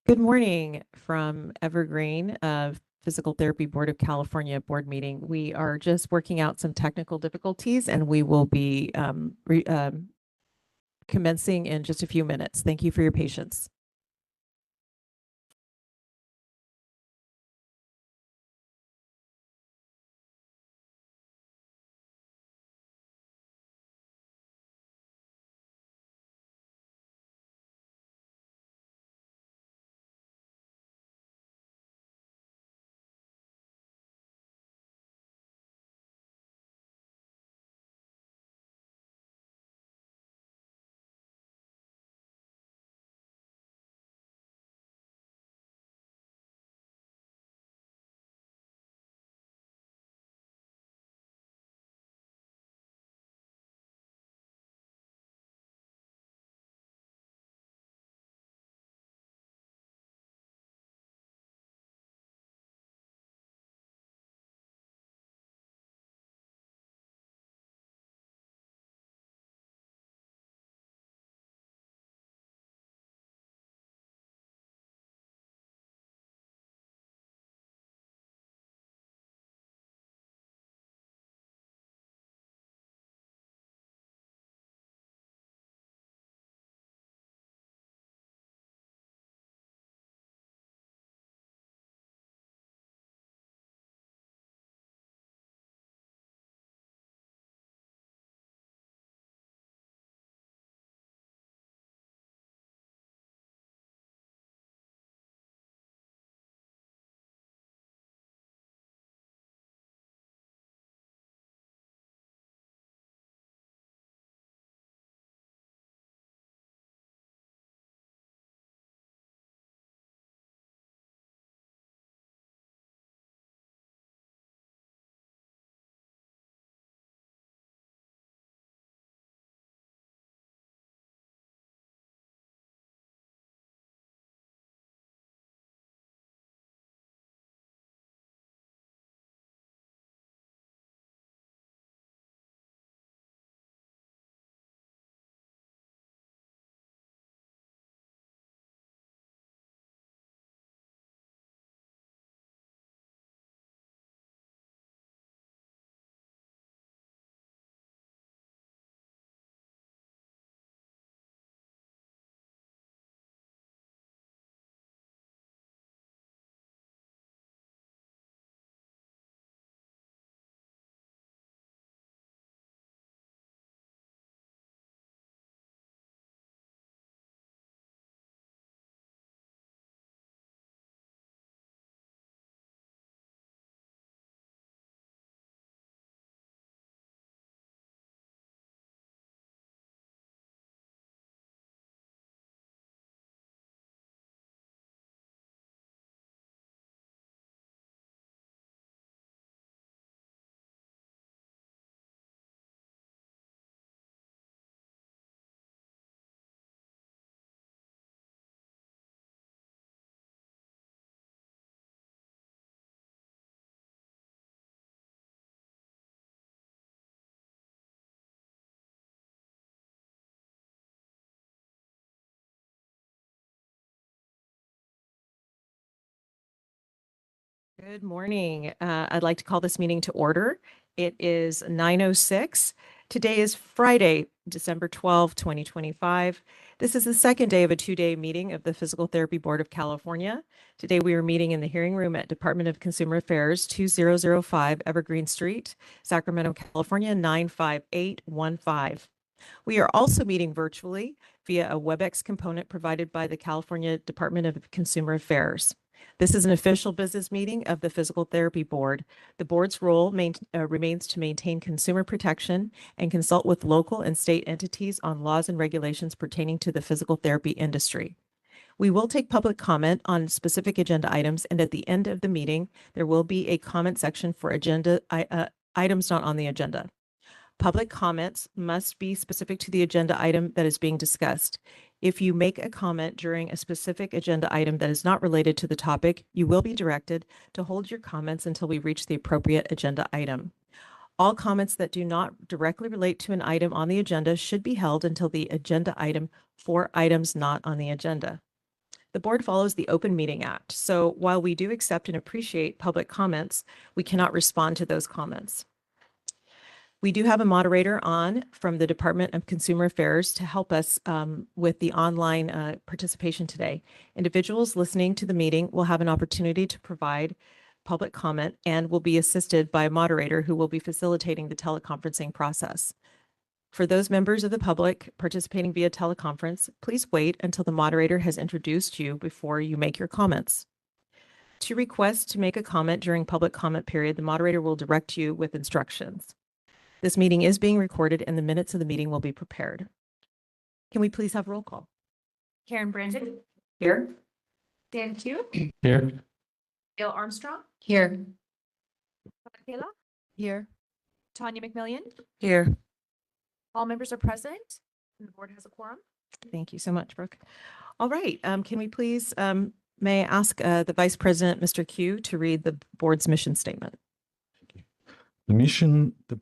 Good morning from Evergreen Physical Therapy Board of California board meeting. We are just working out some technical difficulties and we will be commencing in just a few minutes. Thank you for your patience. Good morning. I'd like to call this meeting to order. It is 9:06. Today is Friday, December 12, 2025. This is the second day of a two-day meeting of the Physical Therapy Board of California. Today we are meeting in the hearing room at Department of Consumer Affairs, 2005 Evergreen Street, Sacramento, California, 95815. We are also meeting virtually via a WebEx component provided by the California Department of Consumer Affairs. This is an official business meeting of the Physical Therapy Board. The board's role remains to maintain consumer protection and consult with local and state entities on laws and regulations pertaining to the physical therapy industry. We will take public comment on specific agenda items, and at the end of the meeting, there will be a comment section for agenda items not on the agenda. Public comments must be specific to the agenda item that is being discussed. If you make a comment during a specific agenda item that is not related to the topic, you will be directed to hold your comments until we reach the appropriate agenda item. All comments that do not directly relate to an item on the agenda should be held until the agenda item for items not on the agenda. The board follows the Open Meeting Act. So while we do accept and appreciate public comments, we cannot respond to those comments. We do have a moderator on from the Department of Consumer Affairs to help us with the online participation today. Individuals listening to the meeting will have an opportunity to provide public comment and will be assisted by a moderator who will be facilitating the teleconferencing process. For those members of the public participating via teleconference, please wait until the moderator has introduced you before you make your comments. To request to make a comment during public comment period, the moderator will direct you with instructions. This meeting is being recorded and the minutes of the meeting will be prepared. Can we please have roll call? Karen Brandon. Here. Dan Q. Here. Bill Armstrong. Here. Kayla. Here. Tanya McMillian. Here. All members are present and the board has a quorum. Thank you so much, Brooke. All right, can we please, may I ask the Vice President, Mr. Q, to read the board's mission statement? The mission, the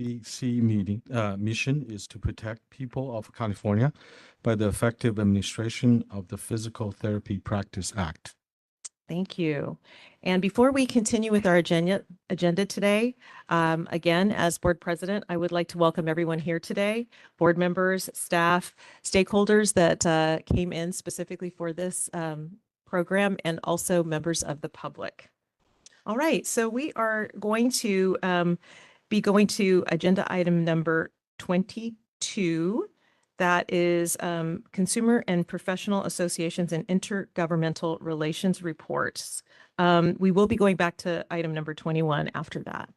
PTBC mission is to protect people of California by the effective administration of the Physical Therapy Practice Act. Thank you. And before we continue with our agenda today, again, as board president, I would like to welcome everyone here today, board members, staff, stakeholders that came in specifically for this program, and also members of the public. All right, so we are going to be going to agenda item number 22. That is Consumer and Professional Associations and Intergovernmental Relations Reports. We will be going back to item number 21 after that.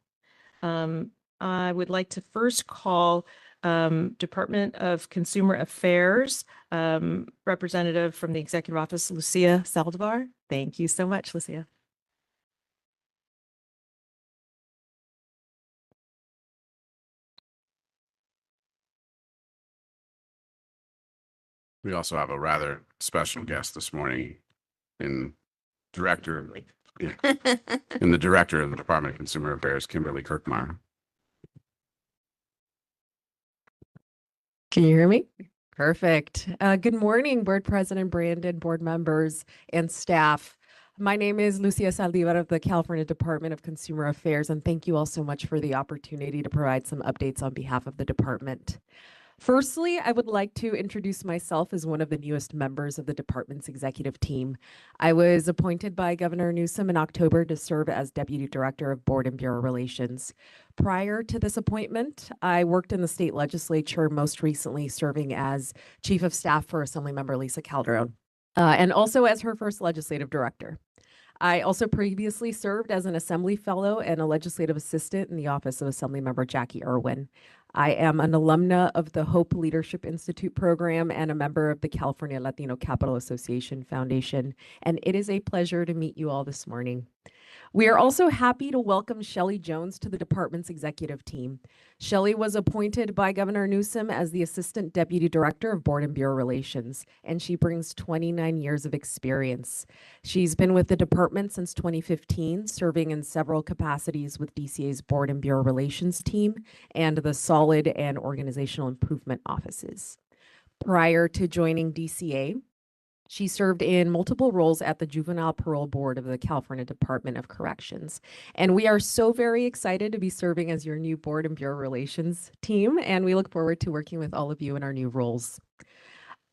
I would like to first call Department of Consumer Affairs representative from the Executive Office, Lucia Saldivar. Thank you so much, Lucia. We also have a rather special guest this morning in the director of the Department of Consumer Affairs, Kimberly Kirkmeyer. Can you hear me? Perfect. Good morning, Board President Brandon, board members, and staff. My name is Lucia Saldivar of the California Department of Consumer Affairs, and thank you all so much for the opportunity to provide some updates on behalf of the department. Firstly, I would like to introduce myself as one of the newest members of the department's executive team. I was appointed by Governor Newsom in October to serve as Deputy Director of Board and Bureau Relations. Prior to this appointment, I worked in the state legislature, most recently serving as Chief of Staff for Assemblymember Lisa Calderon, and also as her first legislative director. I also previously served as an Assembly Fellow and a Legislative Assistant in the Office of Assemblymember Jackie Irwin. I am an alumna of the Hope Leadership Institute program and a member of the California Latino Capital Association Foundation, and it is a pleasure to meet you all this morning. We are also happy to welcome Shelley Jones to the department's executive team. Shelley was appointed by Governor Newsom as the Assistant Deputy Director of Board and Bureau Relations, and she brings 29 years of experience. She's been with the department since 2015, serving in several capacities with DCA's Board and Bureau Relations team and the Solid and Organizational Improvement offices. Prior to joining DCA, she served in multiple roles at the Juvenile Parole Board of the California Department of Corrections. And we are so very excited to be serving as your new Board and Bureau Relations team, and we look forward to working with all of you in our new roles.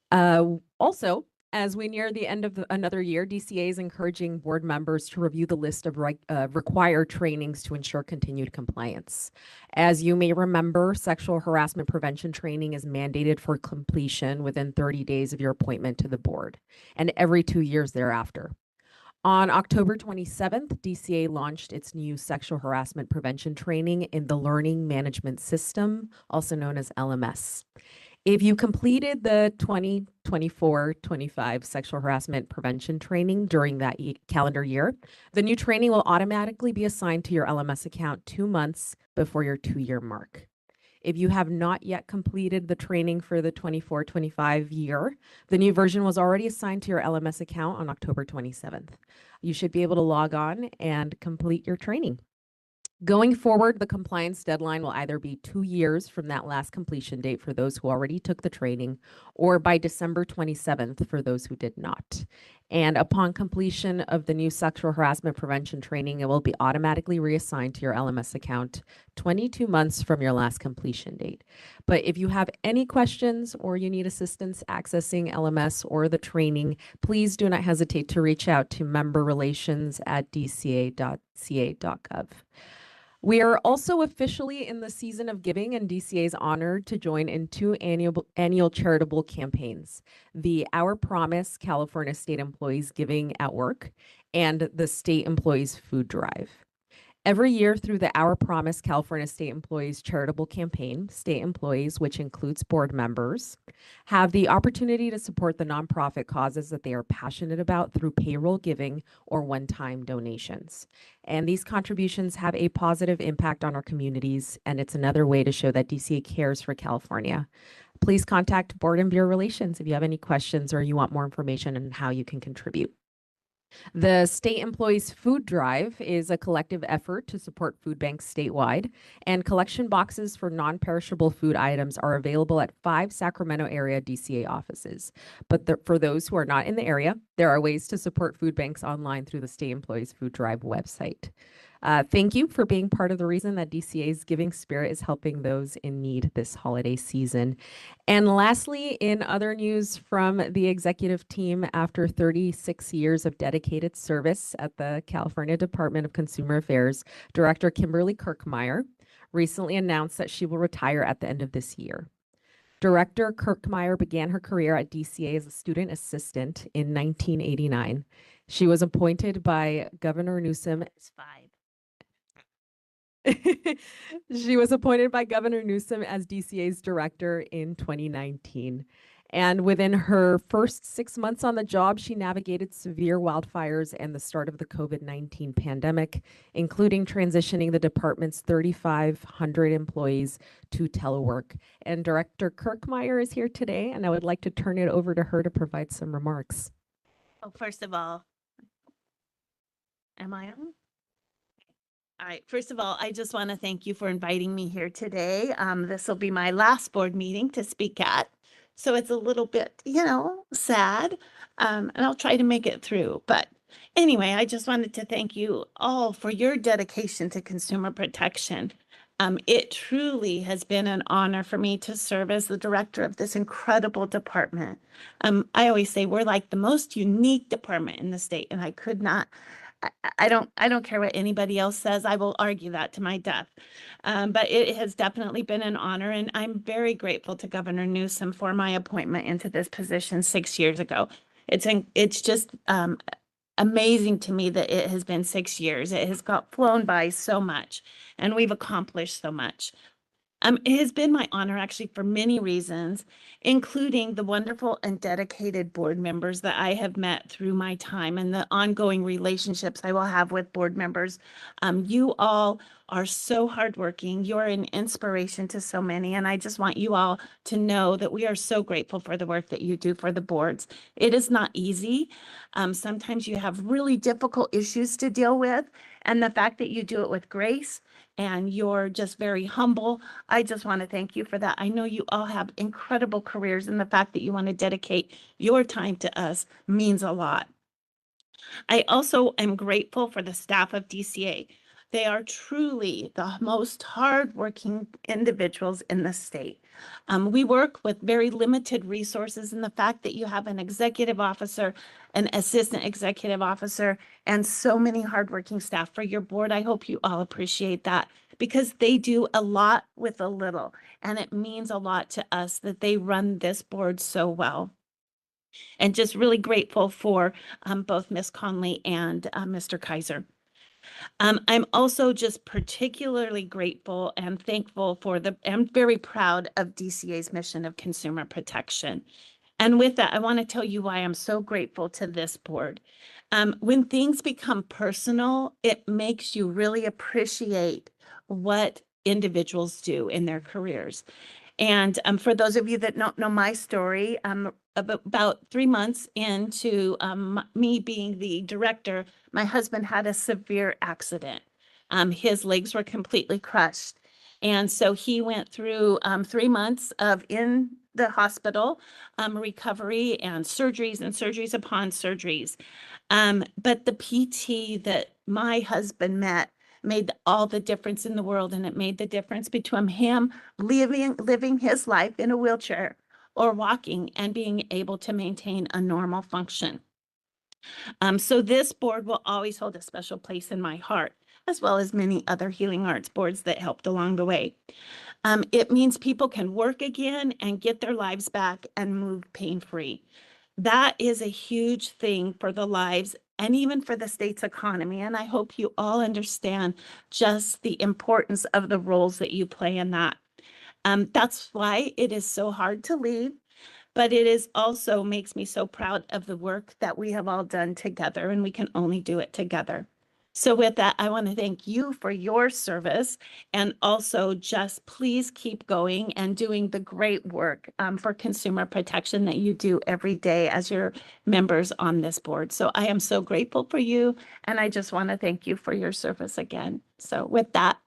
Also, as we near the end of another year, DCA is encouraging board members to review the list of required trainings to ensure continued compliance. As you may remember, sexual harassment prevention training is mandated for completion within 30 days of your appointment to the board and every 2 years thereafter. On October 27th, DCA launched its new sexual harassment prevention training in the Learning Management System, also known as LMS. If you completed the 2024-25 sexual harassment prevention training during that calendar year, the new training will automatically be assigned to your LMS account 2 months before your 2-year mark. If you have not yet completed the training for the 24-25 year, the new version was already assigned to your LMS account on October 27th. You should be able to log on and complete your training. Going forward, the compliance deadline will either be 2 years from that last completion date for those who already took the training, or by December 27th for those who did not. And upon completion of the new sexual harassment prevention training, it will be automatically reassigned to your LMS account 22 months from your last completion date. But if you have any questions or you need assistance accessing LMS or the training, please do not hesitate to reach out to memberrelations@dca.ca.gov. We are also officially in the season of giving, and DCA is honored to join in 2 annual charitable campaigns: the Our Promise California State Employees Giving at Work and the State Employees Food Drive. Every year through the Our Promise California State Employees Charitable Campaign, state employees, which includes board members, have the opportunity to support the nonprofit causes that they are passionate about through payroll giving or one-time donations. And these contributions have a positive impact on our communities, and it's another way to show that DCA cares for California. Please contact Board and Bureau Relations if you have any questions or you want more information on how you can contribute. The State Employees Food Drive is a collective effort to support food banks statewide, and collection boxes for non-perishable food items are available at 5 Sacramento area DCA offices. But for those who are not in the area, there are ways to support food banks online through the State Employees Food Drive website. Thank you for being part of the reason that DCA's giving spirit is helping those in need this holiday season. And lastly, in other news from the executive team, after 36 years of dedicated service at the California Department of Consumer Affairs, Director Kimberly Kirkmeyer recently announced that she will retire at the end of this year. Director Kirkmeyer began her career at DCA as a student assistant in 1989. She was appointed by Governor Newsom. She was appointed by Governor Newsom as DCA's director in 2019. And within her first 6 months on the job, she navigated severe wildfires and the start of the COVID-19 pandemic, including transitioning the department's 3,500 employees to telework. And Director Kirkmeyer is here today, and I would like to turn it over to her to provide some remarks. Oh, first of all, am I on? All right. First of all, I just want to thank you for inviting me here today. This will be my last board meeting to speak at. So it's a little bit, sad. And I'll try to make it through. But anyway, I just wanted to thank you all for your dedication to consumer protection. It truly has been an honor for me to serve as the director of this incredible department. I always say we're like the most unique department in the state, and I could not. I don't care what anybody else says. I will argue that to my death. But it has definitely been an honor, and I'm very grateful to Governor Newsom for my appointment into this position 6 years ago. It's just amazing to me that it has been 6 years. It has flown by so much, and we've accomplished so much. It has been my honor actually for many reasons, including the wonderful and dedicated board members that I have met through my time and the ongoing relationships I will have with board members. You all are so hardworking. You're an inspiration to so many, and I just want you all to know that we are so grateful for the work that you do for the boards. It is not easy. Sometimes you have really difficult issues to deal with, and the fact that you do it with grace and you're just very humble. I just want to thank you for that. I know you all have incredible careers, and the fact that you want to dedicate your time to us means a lot. I also am grateful for the staff of DCA. They are truly the most hardworking individuals in the state. We work with very limited resources, and the fact that you have an executive officer, an assistant executive officer, and so many hardworking staff for your board, I hope you all appreciate that, because they do a lot with a little, and it means a lot to us that they run this board so well. And just really grateful for both Ms. Conley and Mr. Kaiser. I'm also just particularly grateful and thankful I'm very proud of DCA's mission of consumer protection. And with that, I want to tell you why I'm so grateful to this board. When things become personal, it makes you really appreciate what individuals do in their careers. And for those of you that don't know my story, about 3 months into me being the director, my husband had a severe accident. His legs were completely crushed. And so he went through 3 months of in the hospital recovery and surgeries upon surgeries. But the PT that my husband met made all the difference in the world, and it made the difference between him living his life in a wheelchair or walking and being able to maintain a normal function. So this board will always hold a special place in my heart, as well as many other healing arts boards that helped along the way. It means people can work again and get their lives back and move pain-free. That is a huge thing for the lives and even for the state's economy. And I hope you all understand just the importance of the roles that you play in that. That's why it is so hard to leave, but it is also makes me so proud of the work that we have all done together, and we can only do it together. So with that, I want to thank you for your service, and also just please keep going and doing the great work for consumer protection that you do every day as your members on this board. So I am so grateful for you, and I just want to thank you for your service again. So with that,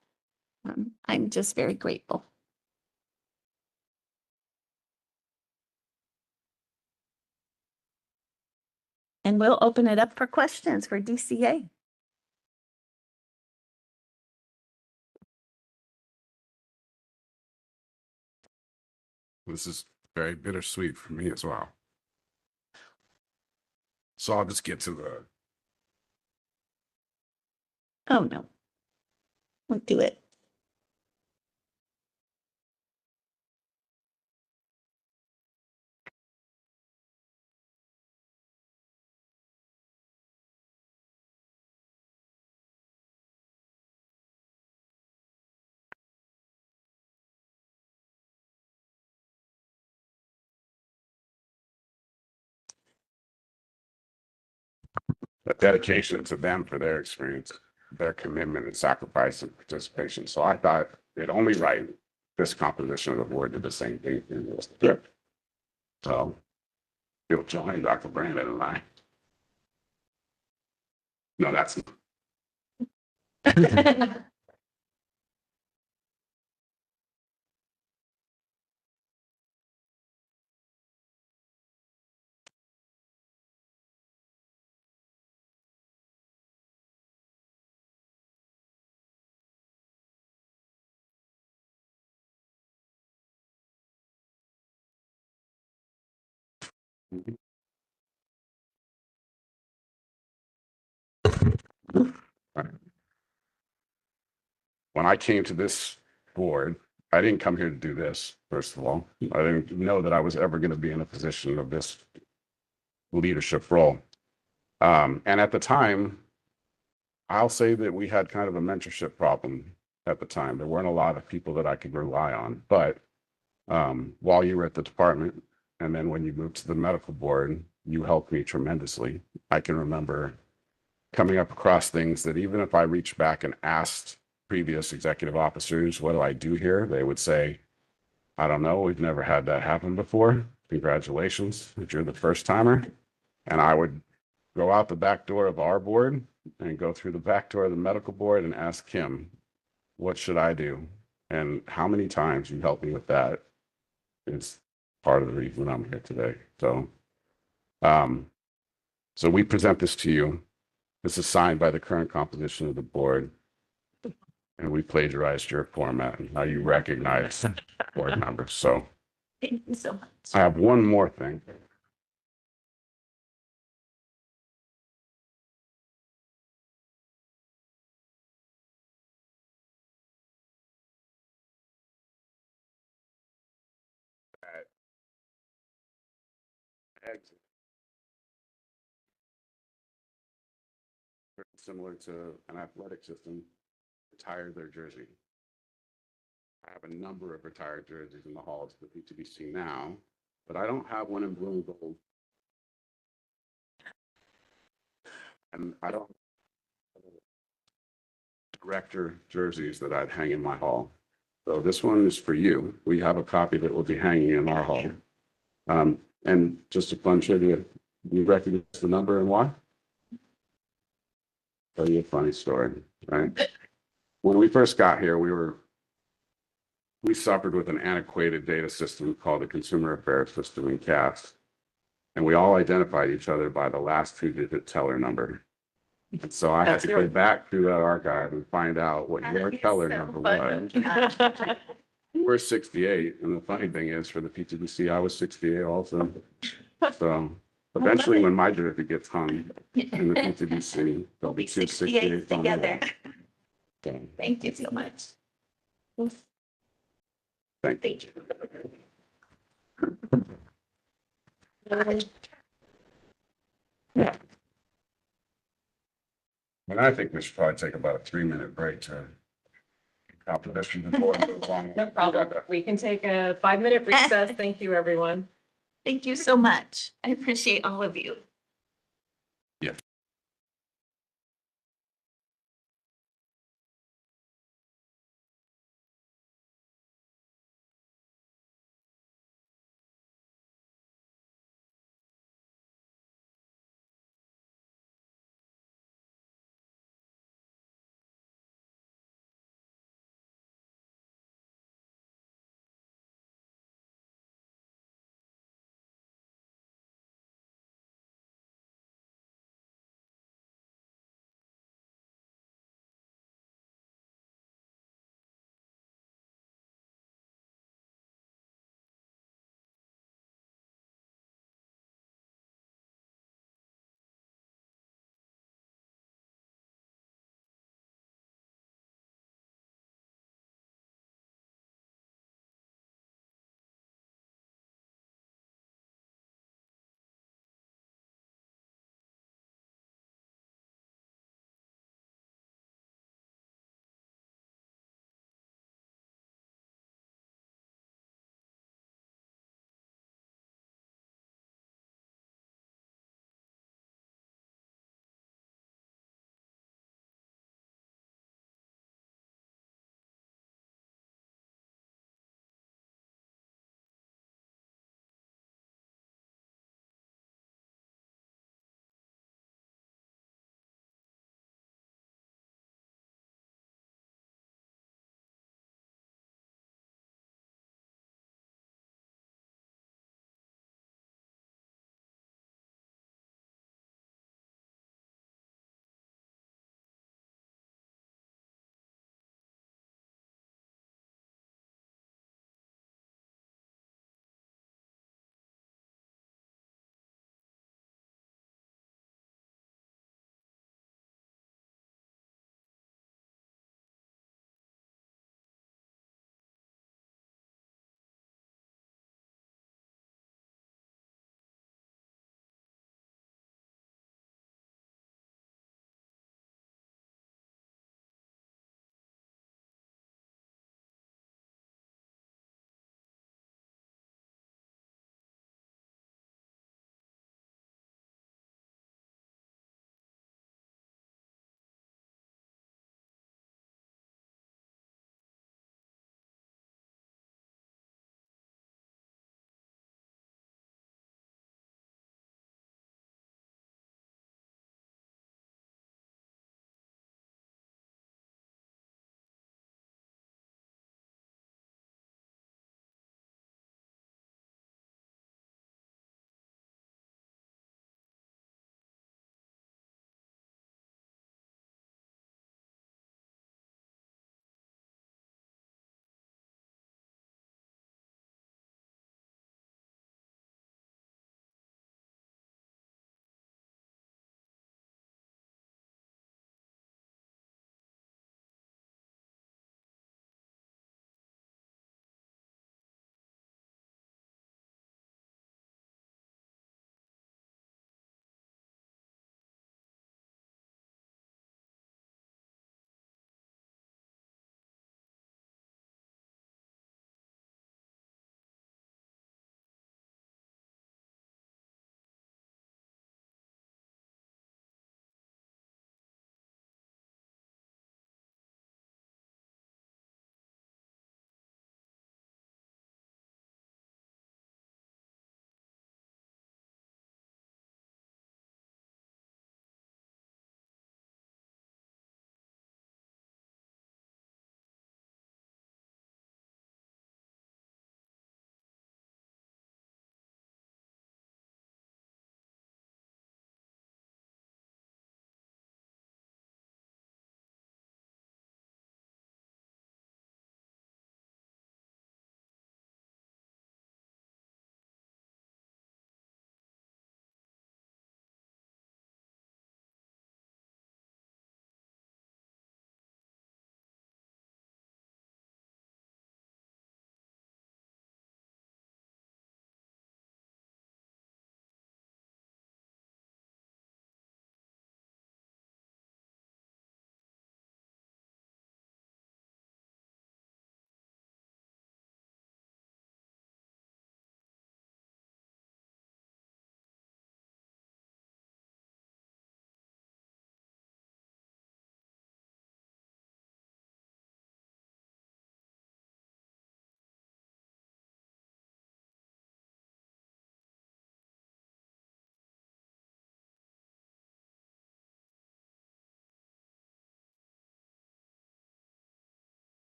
I'm just very grateful. And we'll open it up for questions for DCA. This is very bittersweet for me as well. So I'll just get to the, Oh, no. We'll do it. the dedication to them for their experience, their commitment and sacrifice and participation. So I thought it only right this composition of the board did the same thing in this trip. So Bill joined Dr. Brandon and I. No, that's when I came to this board, I didn't come here to do this, first of all. I didn't know that I was ever going to be in a position of this leadership role. And at the time, I'll say that we had kind of a mentorship problem at the time. There weren't a lot of people that I could rely on. But while you were at the department, and then when you moved to the medical board, you helped me tremendously. I can remember coming up across things that even if I reached back and asked previous executive officers, what do I do here? They would say, I don't know. We've never had that happen before. Congratulations, that you're the first timer. And I would go out the back door of our board and go through the back door of the medical board and ask him, what should I do? And how many times you helped me with that is part of the reason I'm here today. So, so we present this to you. This is signed by the current composition of the board. And we plagiarized your format and how you recognize board members. So Thank you so much. I have one more thing. Exit. Similar to an athletic system, retire their jersey. I have a number of retired jerseys in the halls that need to be seen now, but I don't have one in blue and gold. And I don't have director jerseys that I'd hang in my hall. So this one is for you. We have a copy that will be hanging in our hall. And just a fun trivia, you recognize the number and why? Tell you a funny story, right? when we first got here, we suffered with an antiquated data system called the Consumer Affairs System in CAS. And we all identified each other by the last 2-digit teller number. And so I had to go back through that archive and find out what your teller number was. We're 68, and the funny thing is, for the PTBC, I was 68 also. So eventually, when my jersey gets hung in the PTBC, there'll be two 68s on the wall. together. Okay. Thank you so much. Thank you. And I think we should probably take about a 3-minute break to competition before we move on. No problem. We can take a 5-minute recess. Thank you, everyone. Thank you so much. I appreciate all of you.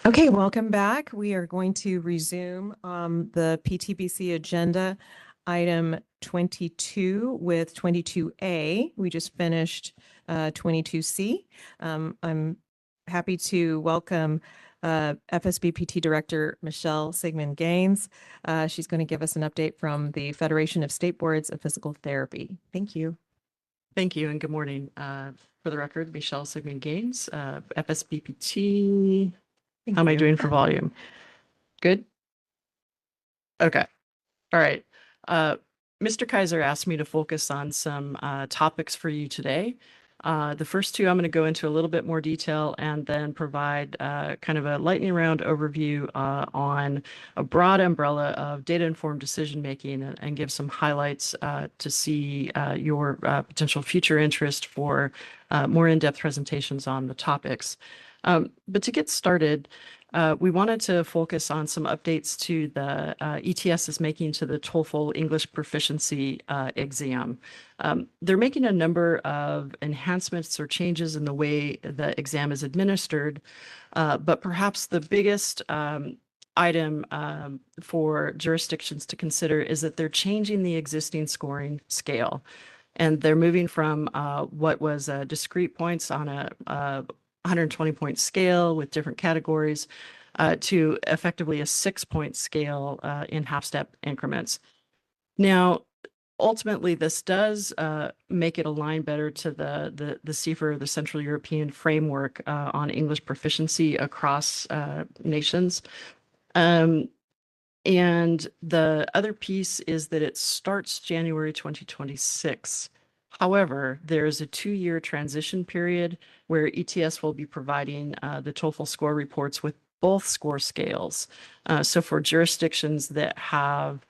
Okay, welcome back. We are going to resume the PTBC agenda, item 22 with 22A. We just finished 22C. I'm happy to welcome FSBPT Director Michelle Sigmund Gaines. She's going to give us an update from the Federation of State Boards of Physical Therapy. Thank you. Thank you and good morning. For the record, Michelle Sigmund Gaines, FSBPT. Thank How am I you. doing for volume? Good? Okay. All right. Mr. Kaiser asked me to focus on some topics for you today. The first two I'm going to go into a little bit more detail and then provide kind of a lightning round overview on a broad umbrella of data-informed decision-making and give some highlights to see your potential future interest for more in-depth presentations on the topics. But to get started, we wanted to focus on some updates to the ETS is making to the TOEFL English proficiency exam. They're making a number of enhancements or changes in the way the exam is administered, but perhaps the biggest item for jurisdictions to consider is that they're changing the existing scoring scale. And they're moving from what was discrete points on a 120-point scale with different categories to effectively a 6-point scale in half-step increments. Now, ultimately, this does make it align better to the CEFR, the Central European Framework on English proficiency across nations. And the other piece is that it starts January 2026. However, there is a 2-year transition period where ETS will be providing the TOEFL score reports with both score scales. So for jurisdictions that have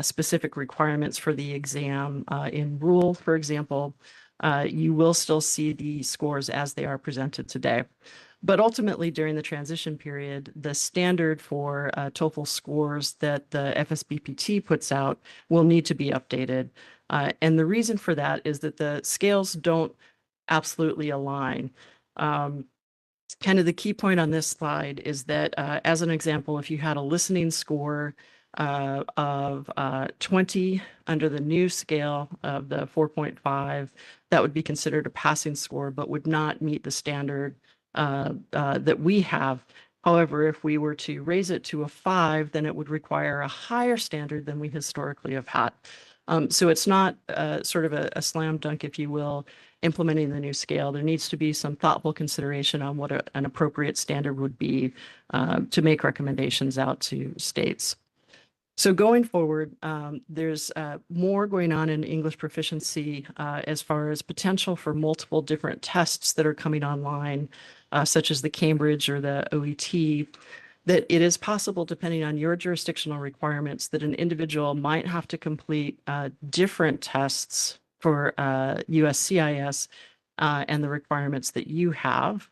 specific requirements for the exam in rule, for example, you will still see the scores as they are presented today. But ultimately, during the transition period, the standard for TOEFL scores that the FSBPT puts out will need to be updated. And the reason for that is that the scales don't absolutely align. Kind of the key point on this slide is that, as an example, if you had a listening score of 20 under the new scale of the 4.5, that would be considered a passing score, but would not meet the standard that we have. However, if we were to raise it to a 5, then it would require a higher standard than we historically have had. So it's not sort of a slam dunk, if you will, implementing the new scale. There needs to be some thoughtful consideration on what an appropriate standard would be to make recommendations out to states. So going forward, there's more going on in English proficiency as far as potential for multiple different tests that are coming online, such as the Cambridge or the OET, that it is possible, depending on your jurisdictional requirements, that an individual might have to complete different tests for USCIS and the requirements that you have.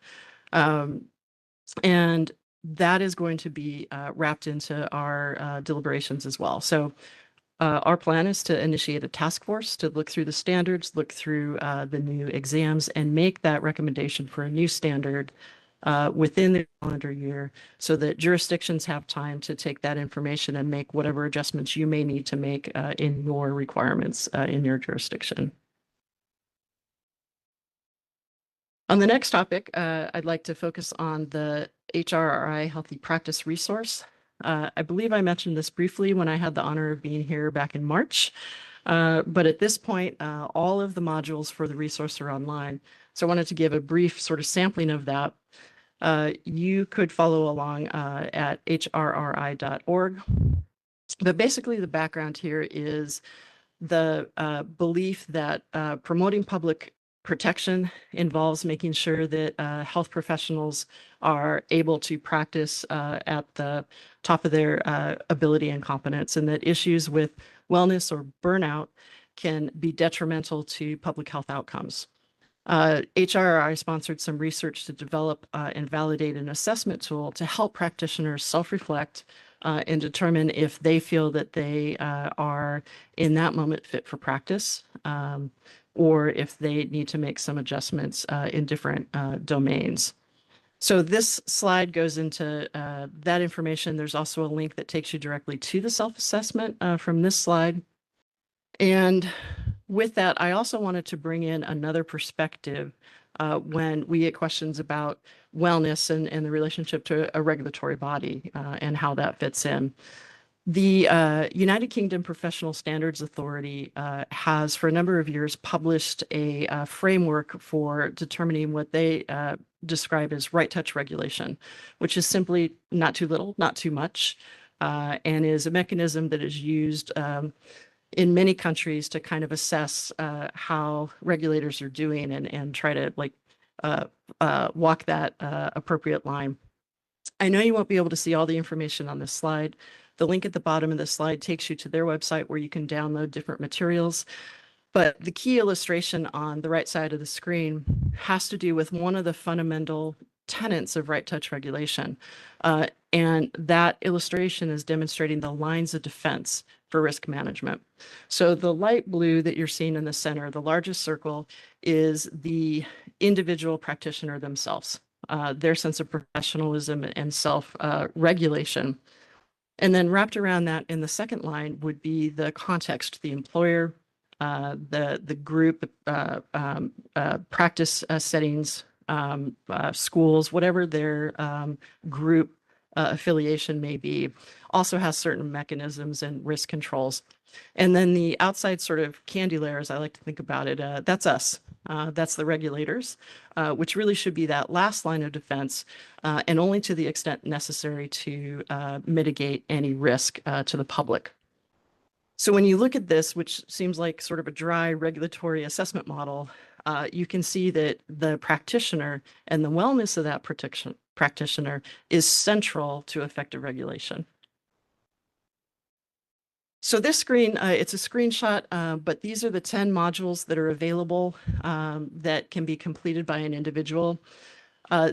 And that is going to be wrapped into our deliberations as well. So our plan is to initiate a task force to look through the standards, look through the new exams, and make that recommendation for a new standard within the calendar year so that jurisdictions have time to take that information and make whatever adjustments you may need to make in your requirements in your jurisdiction. On the next topic, I'd like to focus on the HRRI Healthy Practice Resource. I believe I mentioned this briefly when I had the honor of being here back in March. But at this point, all of the modules for the resource are online. So I wanted to give a brief sort of sampling of that. You could follow along at hrri.org. But basically, the background here is the belief that promoting public protection involves making sure that health professionals are able to practice at the top of their ability and competence, and that issues with wellness or burnout can be detrimental to public health outcomes. HRRI sponsored some research to develop and validate an assessment tool to help practitioners self-reflect and determine if they feel that they are in that moment fit for practice, or if they need to make some adjustments in different domains. So this slide goes into that information. There's also a link that takes you directly to the self-assessment from this slide. And with that, I also wanted to bring in another perspective when we get questions about wellness and the relationship to a regulatory body and how that fits in. The United Kingdom Professional Standards Authority has, for a number of years, published a framework for determining what they describe as right touch regulation, which is simply not too little, not too much, and is a mechanism that is used in many countries to kind of assess how regulators are doing and try to walk that appropriate line. I know you won't be able to see all the information on this slide. The link at the bottom of the slide takes you to their website where you can download different materials. But the key illustration on the right side of the screen has to do with one of the fundamental tenets of right touch regulation. And that illustration is demonstrating the lines of defense for risk management. So the light blue that you're seeing in the center, the largest circle, is the individual practitioner themselves, their sense of professionalism and self-regulation. And then wrapped around that in the second line would be the context, the employer, the group, practice settings, schools, whatever their group affiliation may be, also has certain mechanisms and risk controls. And then the outside sort of candy layer, as I like to think about it, that's us. That's the regulators, which really should be that last line of defense, and only to the extent necessary to mitigate any risk to the public. So when you look at this, which seems like sort of a dry regulatory assessment model, you can see that the practitioner and the wellness of that practitioner is central to effective regulation. So this screen, it's a screenshot, but these are the 10 modules that are available that can be completed by an individual.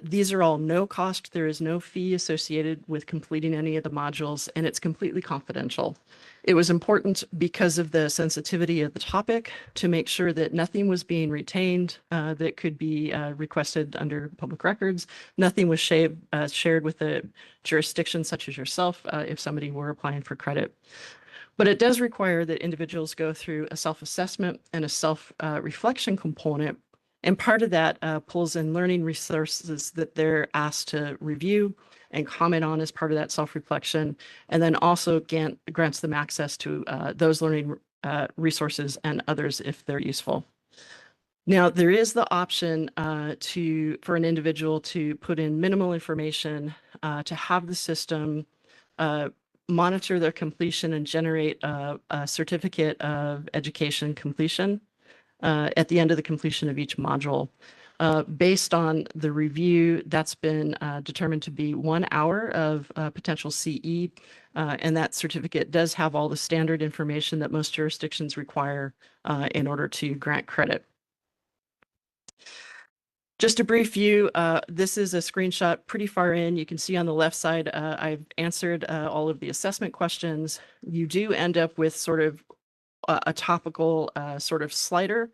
These are all no cost. There is no fee associated with completing any of the modules, and it's completely confidential. It was important because of the sensitivity of the topic to make sure that nothing was being retained that could be requested under public records. Nothing was shared with a jurisdiction such as yourself if somebody were applying for credit. But it does require that individuals go through a self-assessment and a self-reflection component. And part of that pulls in learning resources that they're asked to review and comment on as part of that self-reflection, and then also grants them access to those learning resources and others if they're useful. Now, there is the option for an individual to put in minimal information to have the system monitor their completion and generate a certificate of education completion at the end of the completion of each module. Based on the review, that's been determined to be 1 hour of potential CE, and that certificate does have all the standard information that most jurisdictions require in order to grant credit. Just a brief view, this is a screenshot pretty far in. You can see on the left side, I've answered all of the assessment questions. You do end up with sort of a topical sort of slider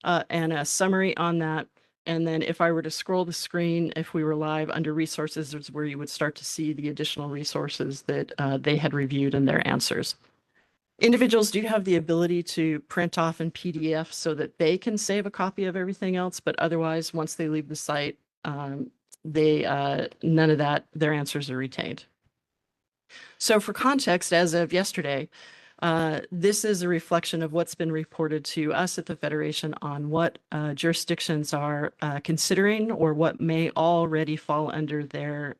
and a summary on that. And then if I were to scroll the screen, if we were live under resources, is where you would start to see the additional resources that they had reviewed and their answers. Individuals do have the ability to print off in PDF so that they can save a copy of everything else, but otherwise, once they leave the site, none of that, their answers are retained. So for context, as of yesterday, this is a reflection of what's been reported to us at the Federation on what jurisdictions are considering or what may already fall under their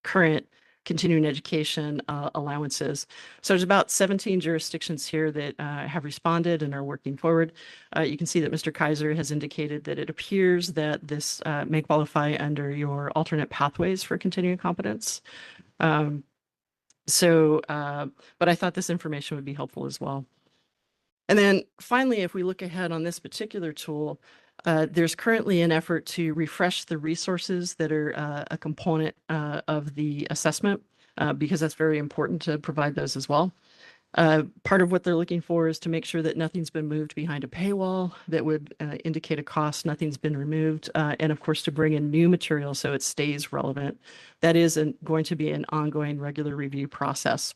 current continuing education allowances. So there's about 17 jurisdictions here that have responded and are working forward. You can see that Mr. Kaiser has indicated that it appears that this may qualify under your alternate pathways for continuing competence. But I thought this information would be helpful as well. And then finally, if we look ahead on this particular tool, there's currently an effort to refresh the resources that are a component of the assessment because that's very important to provide those as well. Part of what they're looking for is to make sure that nothing's been moved behind a paywall that would indicate a cost, nothing's been removed, and of course to bring in new material so it stays relevant. That is going to be an ongoing regular review process.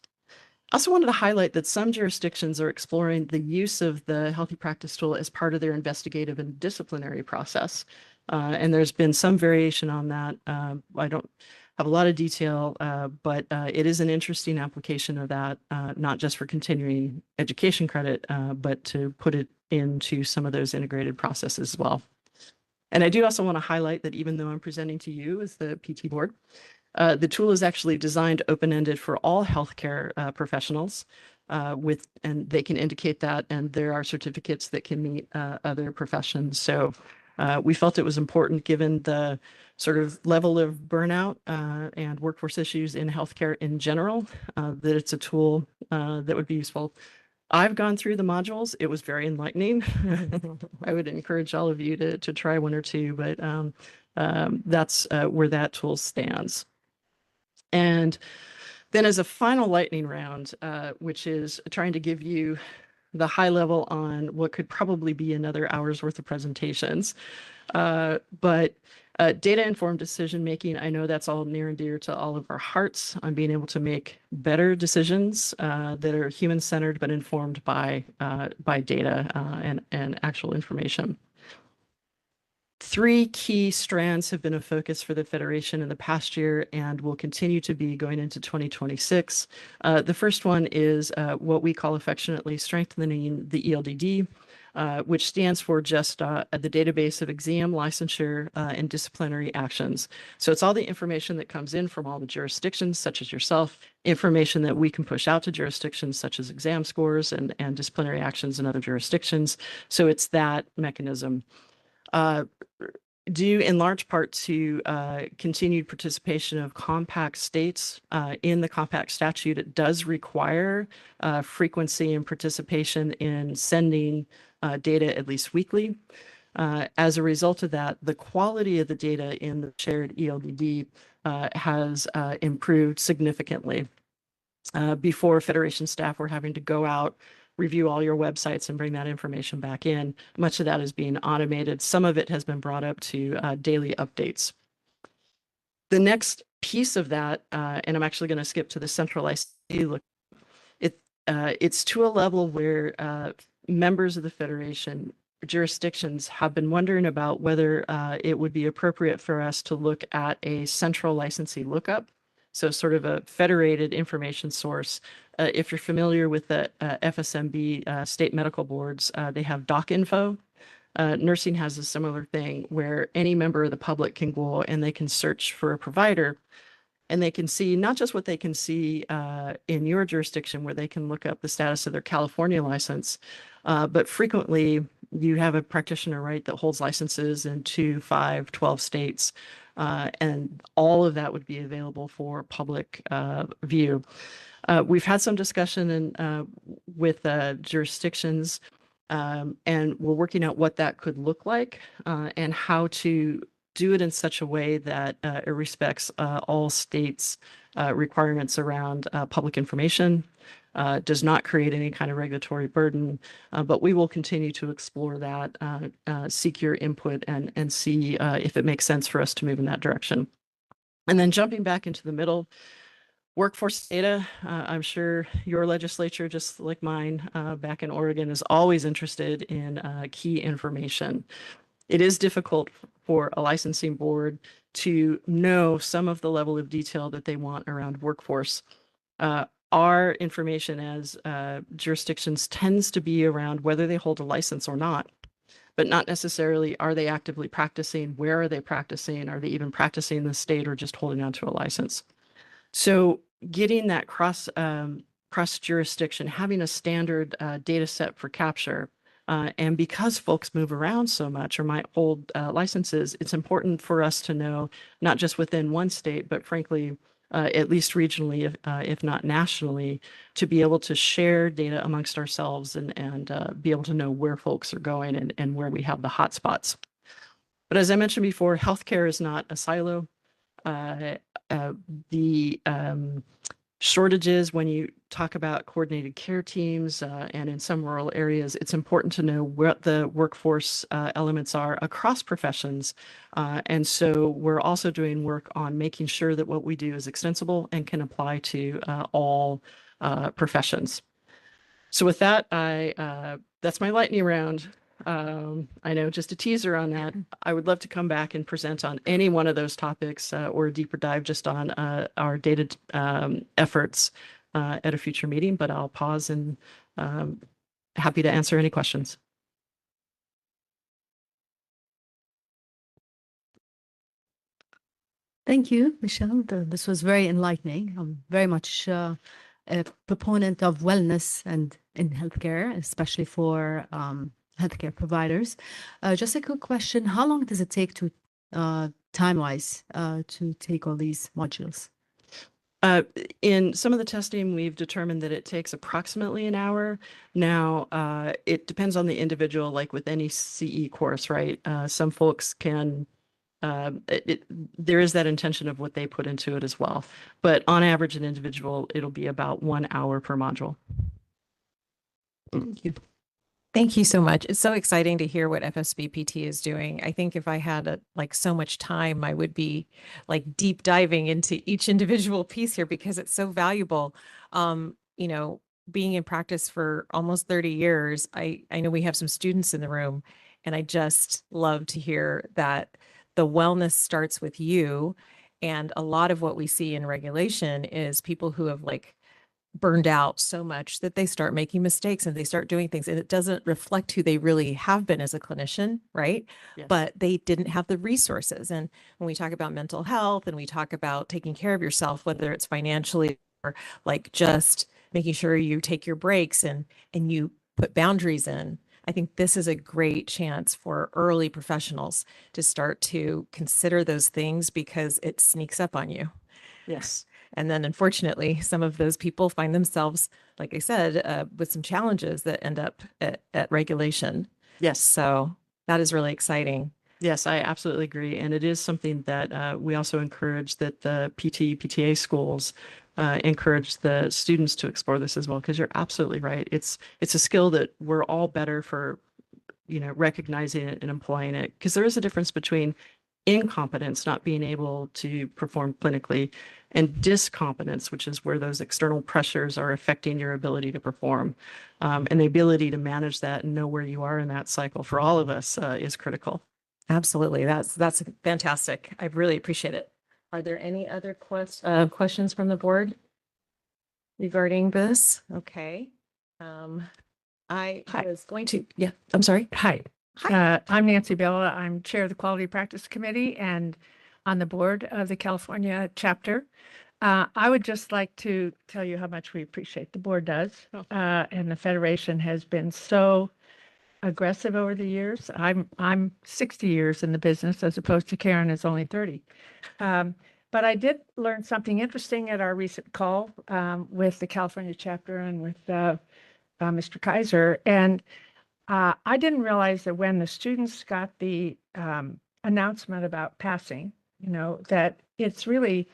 I also wanted to highlight that some jurisdictions are exploring the use of the Healthy Practice Tool as part of their investigative and disciplinary process. And there's been some variation on that. I don't have a lot of detail, but it is an interesting application of that, not just for continuing education credit, but to put it into some of those integrated processes as well. And I do also want to highlight that even though I'm presenting to you as the PT board, the tool is actually designed open-ended for all healthcare professionals and they can indicate that, and there are certificates that can meet other professions. So we felt it was important, given the sort of level of burnout and workforce issues in healthcare in general, that it's a tool that would be useful. I've gone through the modules. It was very enlightening. I would encourage all of you to try one or two, but that's where that tool stands. And then as a final lightning round, which is trying to give you the high level on what could probably be another hour's worth of presentations. But data-informed decision-making, I know that's all near and dear to all of our hearts on being able to make better decisions that are human-centered but informed by data and actual information. 3 key strands have been a focus for the Federation in the past year and will continue to be going into 2026. The first one is what we call affectionately strengthening the ELDD, which stands for just the database of exam, licensure, and disciplinary actions. So it's all the information that comes in from all the jurisdictions, such as yourself, information that we can push out to jurisdictions such as exam scores and disciplinary actions in other jurisdictions. So it's that mechanism. Due in large part to continued participation of compact states in the compact statute, it does require frequency and participation in sending data at least weekly. As a result of that, the quality of the data in the shared ELDD has improved significantly. Before, Federation staff were having to go out, review all your websites and bring that information back in. Much of that is being automated. Some of it has been brought up to daily updates. The next piece of that, and I'm actually going to skip to the centralized look, it's to a level where members of the Federation jurisdictions have been wondering about whether it would be appropriate for us to look at a central licensee lookup. So sort of a federated information source. If you're familiar with the FSMB state medical boards, they have DocInfo. Nursing has a similar thing where any member of the public can go and they can search for a provider, and they can see not just what they can see in your jurisdiction where they can look up the status of their California license, but frequently you have a practitioner, right, that holds licenses in 2, 5, 12 states. And all of that would be available for public view. We've had some discussion with jurisdictions, and we're working out what that could look like and how to do it in such a way that it respects all states' requirements around public information, does not create any kind of regulatory burden, but we will continue to explore that, seek your input and see if it makes sense for us to move in that direction. And then jumping back into the middle, workforce data. I'm sure your legislature, just like mine back in Oregon, is always interested in key information. It is difficult for a licensing board to know some of the level of detail that they want around workforce. Our information as jurisdictions tends to be around whether they hold a license or not, but not necessarily are they actively practicing, where are they practicing, are they even practicing in the state or just holding on to a license. So getting that cross jurisdiction, having a standard data set for capture, and because folks move around so much or might hold licenses, it's important for us to know, not just within one state, but frankly, at least regionally, if not nationally, to be able to share data amongst ourselves and be able to know where folks are going and where we have the hotspots. But as I mentioned before, healthcare is not a silo. The shortages when you talk about coordinated care teams, and in some rural areas, it's important to know what the workforce elements are across professions. And so we're also doing work on making sure that what we do is extensible and can apply to all professions. So with that, that's my lightning round. I know, just a teaser on that. I would love to come back and present on any one of those topics, or a deeper dive just on our data efforts at a future meeting, but I'll pause and happy to answer any questions. Thank you, Michelle. This was very enlightening. I'm very much a proponent of wellness and in healthcare, especially for healthcare providers. Just a quick question: how long does it take to time-wise to take all these modules? In some of the testing, we've determined that it takes approximately an hour. Now, it depends on the individual, like with any CE course, right? Some folks can, there is that intention of what they put into it as well. But on average, an individual, it'll be about 1 hour per module. Thank you. Thank you so much. It's so exciting to hear what FSB PT is doing. I think if I had like so much time, I would be like deep diving into each individual piece here because it's so valuable. You know, being in practice for almost 30 years, I know we have some students in the room, and I just love to hear that the wellness starts with you. And a lot of what we see in regulation is people who have like burned out so much that they start making mistakes and they start doing things, and it doesn't reflect who they really have been as a clinician, right? Yes. But they didn't have the resources. And when we talk about mental health and we talk about taking care of yourself, whether it's financially or like just making sure you take your breaks and you put boundaries in, I think this is a great chance for early professionals to start to consider those things because it sneaks up on you. Yes. And then unfortunately, some of those people find themselves, like I said, with some challenges that end up at regulation. Yes. So that is really exciting. Yes, I absolutely agree. And it is something that we also encourage that the PTA schools encourage the students to explore this as well, because you're absolutely right. It's a skill that we're all better for, you know, recognizing it and employing it, because there is a difference between incompetence, not being able to perform clinically, and discompetence, which is where those external pressures are affecting your ability to perform. And the ability to manage that and know where you are in that cycle for all of us is critical. Absolutely. That's fantastic. I really appreciate it. Are there any other questions from the board regarding this? Okay. I was going to, yeah, I'm sorry. Hi. I'm Nancy Bella. I'm Chair of the Quality Practice Committee and on the board of the California chapter. I would just like to tell you how much we appreciate the board does. And the Federation has been so aggressive over the years. I'm 60 years in the business as opposed to Karen is only 30. But I did learn something interesting at our recent call with the California chapter and with Mr. Kaiser. And I didn't realize that when the students got the announcement about passing, you know, that it's really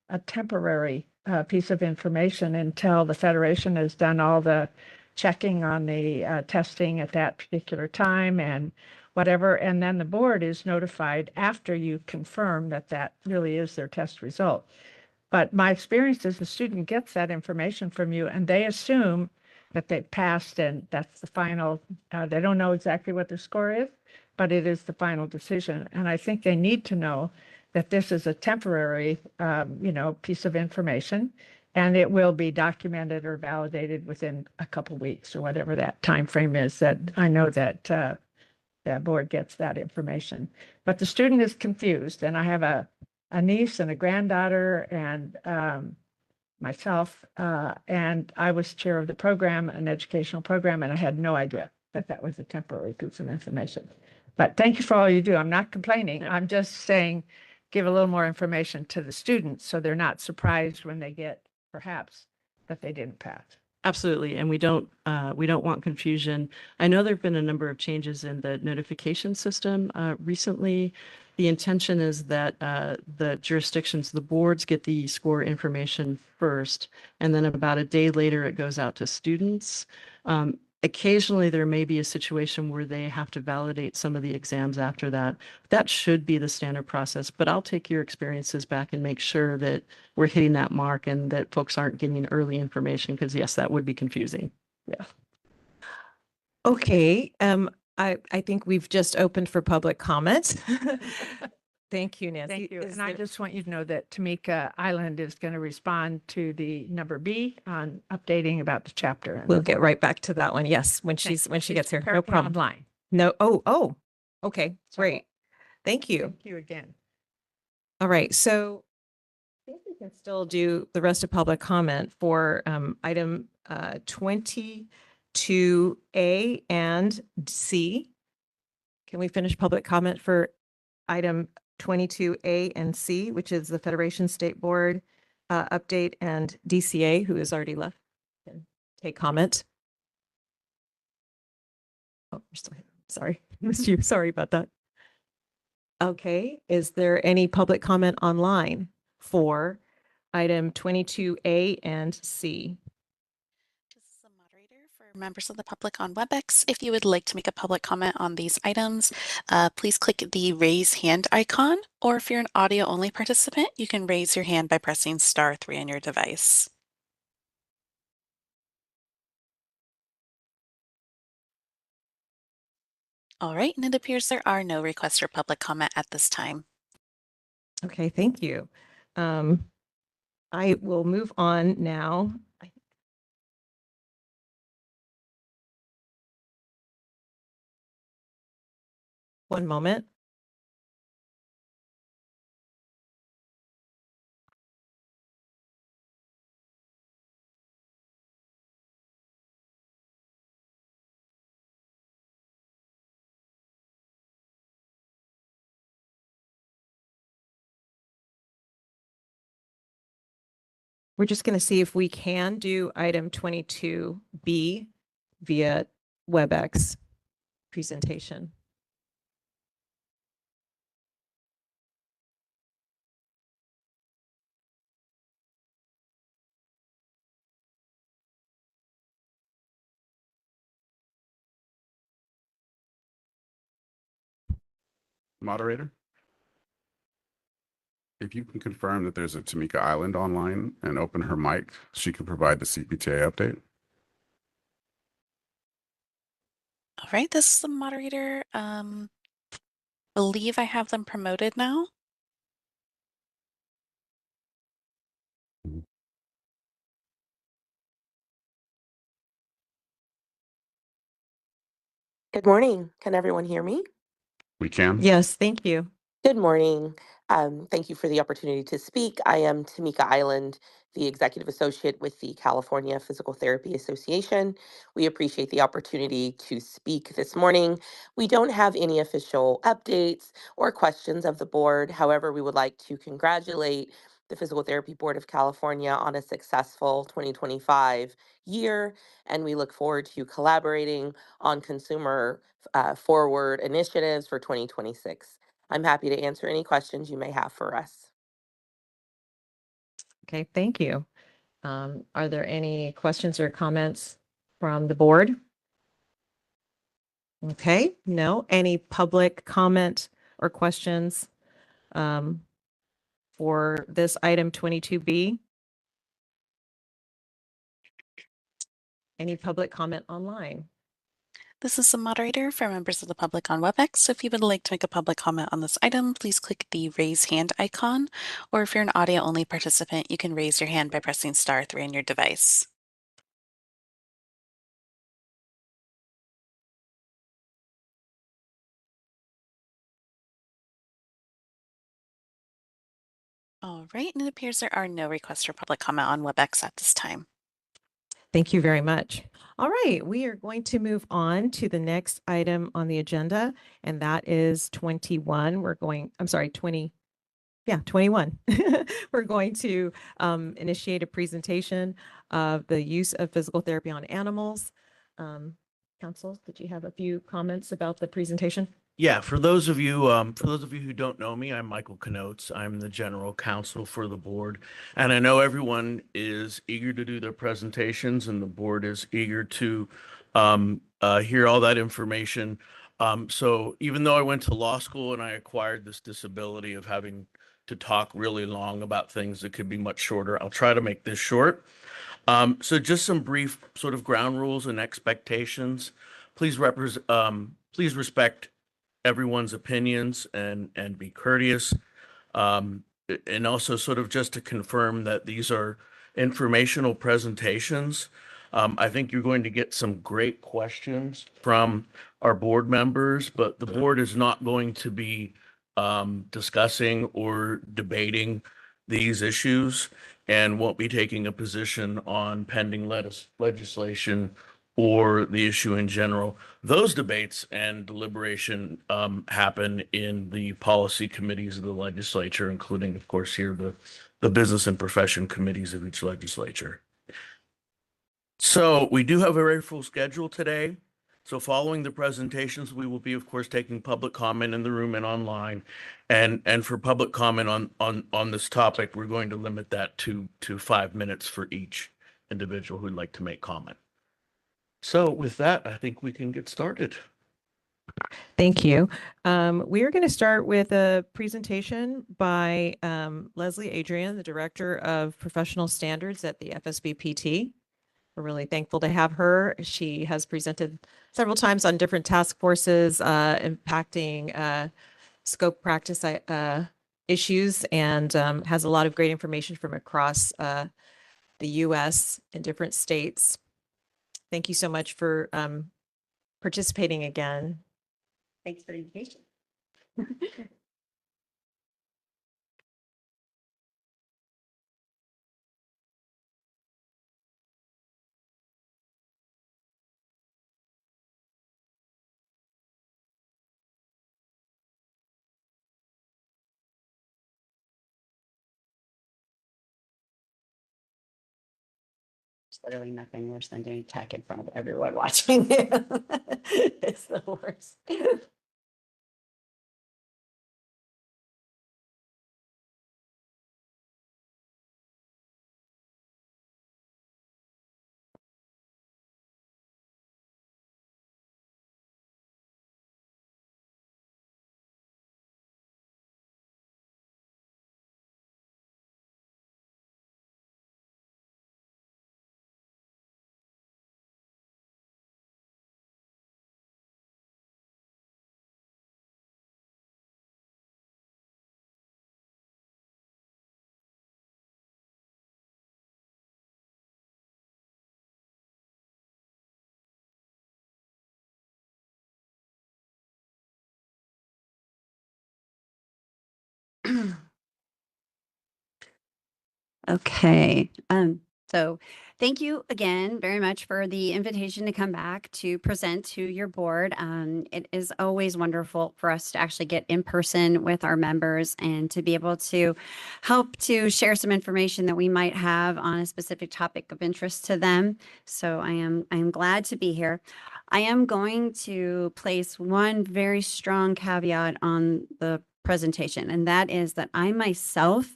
a temporary piece of information until the Federation has done all the checking on the testing at that particular time and whatever. And then the board is notified after you confirm that that really is their test result. But my experience is the student gets that information from you and they assume that they passed and that's the final, they don't know exactly what their score is, but it is the final decision. And I think they need to know that this is a temporary, you know, piece of information and it will be documented or validated within a couple weeks or whatever that time frame is that I know that that board gets that information. But the student is confused and I have a niece and a granddaughter and myself, and I was chair of the program, an educational program, and I had no idea that that was a temporary piece of information. But thank you for all you do. I'm not complaining. I'm just saying, give a little more information to the students so they're not surprised when they get perhaps that they didn't pass. Absolutely, and we don't want confusion. I know there've been a number of changes in the notification system recently. The intention is that the jurisdictions, the boards get the score information first, and then about a day later, it goes out to students. Occasionally, there may be a situation where they have to validate some of the exams after that. That should be the standard process, but I'll take your experiences back and make sure that we're hitting that mark and that folks aren't getting early information, because yes, that would be confusing. Yeah. Okay, I think we've just opened for public comment. Thank you, Nancy. Thank you. Is And I there- just want you to know that Tamika Island is going to respond to the number B on updating about the chapter. and We'll the get board. right back to that one. Yes, when Thank when she you. gets here. No apparently problem. Online. No, oh, okay, So- great. Thank you. Thank you again. All right, so I think we can still do the rest of public comment for item 22A and C. Can we finish public comment for item 22A and C, which is the Federation State Board update, and DCA, who has already left, can take comment? Oh, we're still here. Sorry, missed you. Sorry about that. Okay, is there any public comment online for item 22A and C? This is the moderator for members of the public on WebEx. If you would like to make a public comment on these items, please click the raise hand icon, or if you're an audio only participant, you can raise your hand by pressing *3 on your device. All right, and it appears there are no requests for public comment at this time. Okay, thank you. I will move on now. One moment. We're just going to see if we can do item 22B via WebEx presentation. Moderator? If you can confirm that there's a Tamika Island online and open her mic, she can provide the CPTA update. All right, this is the moderator. Believe I have them promoted now. Good morning. Can everyone hear me? We can? Yes, thank you. Good morning. Thank you for the opportunity to speak. I am Tamika Island, the Executive Associate with the California Physical Therapy Association. We appreciate the opportunity to speak this morning. We don't have any official updates or questions of the board. However, we would like to congratulate the Physical Therapy Board of California on a successful 2025 year, and we look forward to collaborating on consumer forward initiatives for 2026. I'm happy to answer any questions you may have for us. Okay, thank you. Are there any questions or comments from the board? Okay, no. Any public comment or questions for this item 22B? Any public comment online? This is the moderator for members of the public on WebEx. So if you would like to make a public comment on this item, please click the raise hand icon, or if you're an audio only participant, you can raise your hand by pressing *3 on your device. All right, and it appears there are no requests for public comment on WebEx at this time. Thank you very much. All right, we are going to move on to the next item on the agenda, and that is 21. I'm sorry, 20. Yeah, 21. We're going to initiate a presentation of the use of physical therapy on animals. Council, did you have a few comments about the presentation? Yeah, for those of you who don't know me, I'm Michael Knotes. I'm the general counsel for the board. And I know everyone is eager to do their presentations and the board is eager to hear all that information. So even though I went to law school and I acquired this disability of having to talk really long about things that could be much shorter, I'll try to make this short. So just some brief sort of ground rules and expectations. Please respect everyone's opinions and be courteous. And also sort of just to confirm that these are informational presentations. I think you're going to get some great questions from our board members, but the board is not going to be discussing or debating these issues and won't be taking a position on pending legislation or the issue in general. Those debates and deliberation happen in the policy committees of the legislature, including, of course, here the business and profession committees of each legislature. So we do have a very full schedule today. So following the presentations, we will be, of course, taking public comment in the room and online. And for public comment on this topic, we're going to limit that to 5 minutes for each individual who'd like to make comment. So with that, I think we can get started. Thank you. We are going to start with a presentation by Leslie Adrian, the Director of Professional Standards at the FSBPT. We're really thankful to have her. She has presented several times on different task forces impacting scope practice issues and has a lot of great information from across the U.S. and different states. Thank you so much for participating again. Thanks for the invitation. Literally nothing worse than doing tech in front of everyone watching you. It's the worst. Okay, so thank you again very much for the invitation to come back to present to your board. It is always wonderful for us to actually get in person with our members and to be able to help to share some information that we might have on a specific topic of interest to them. So I am glad to be here. I am going to place one very strong caveat on the presentation, and that is that I myself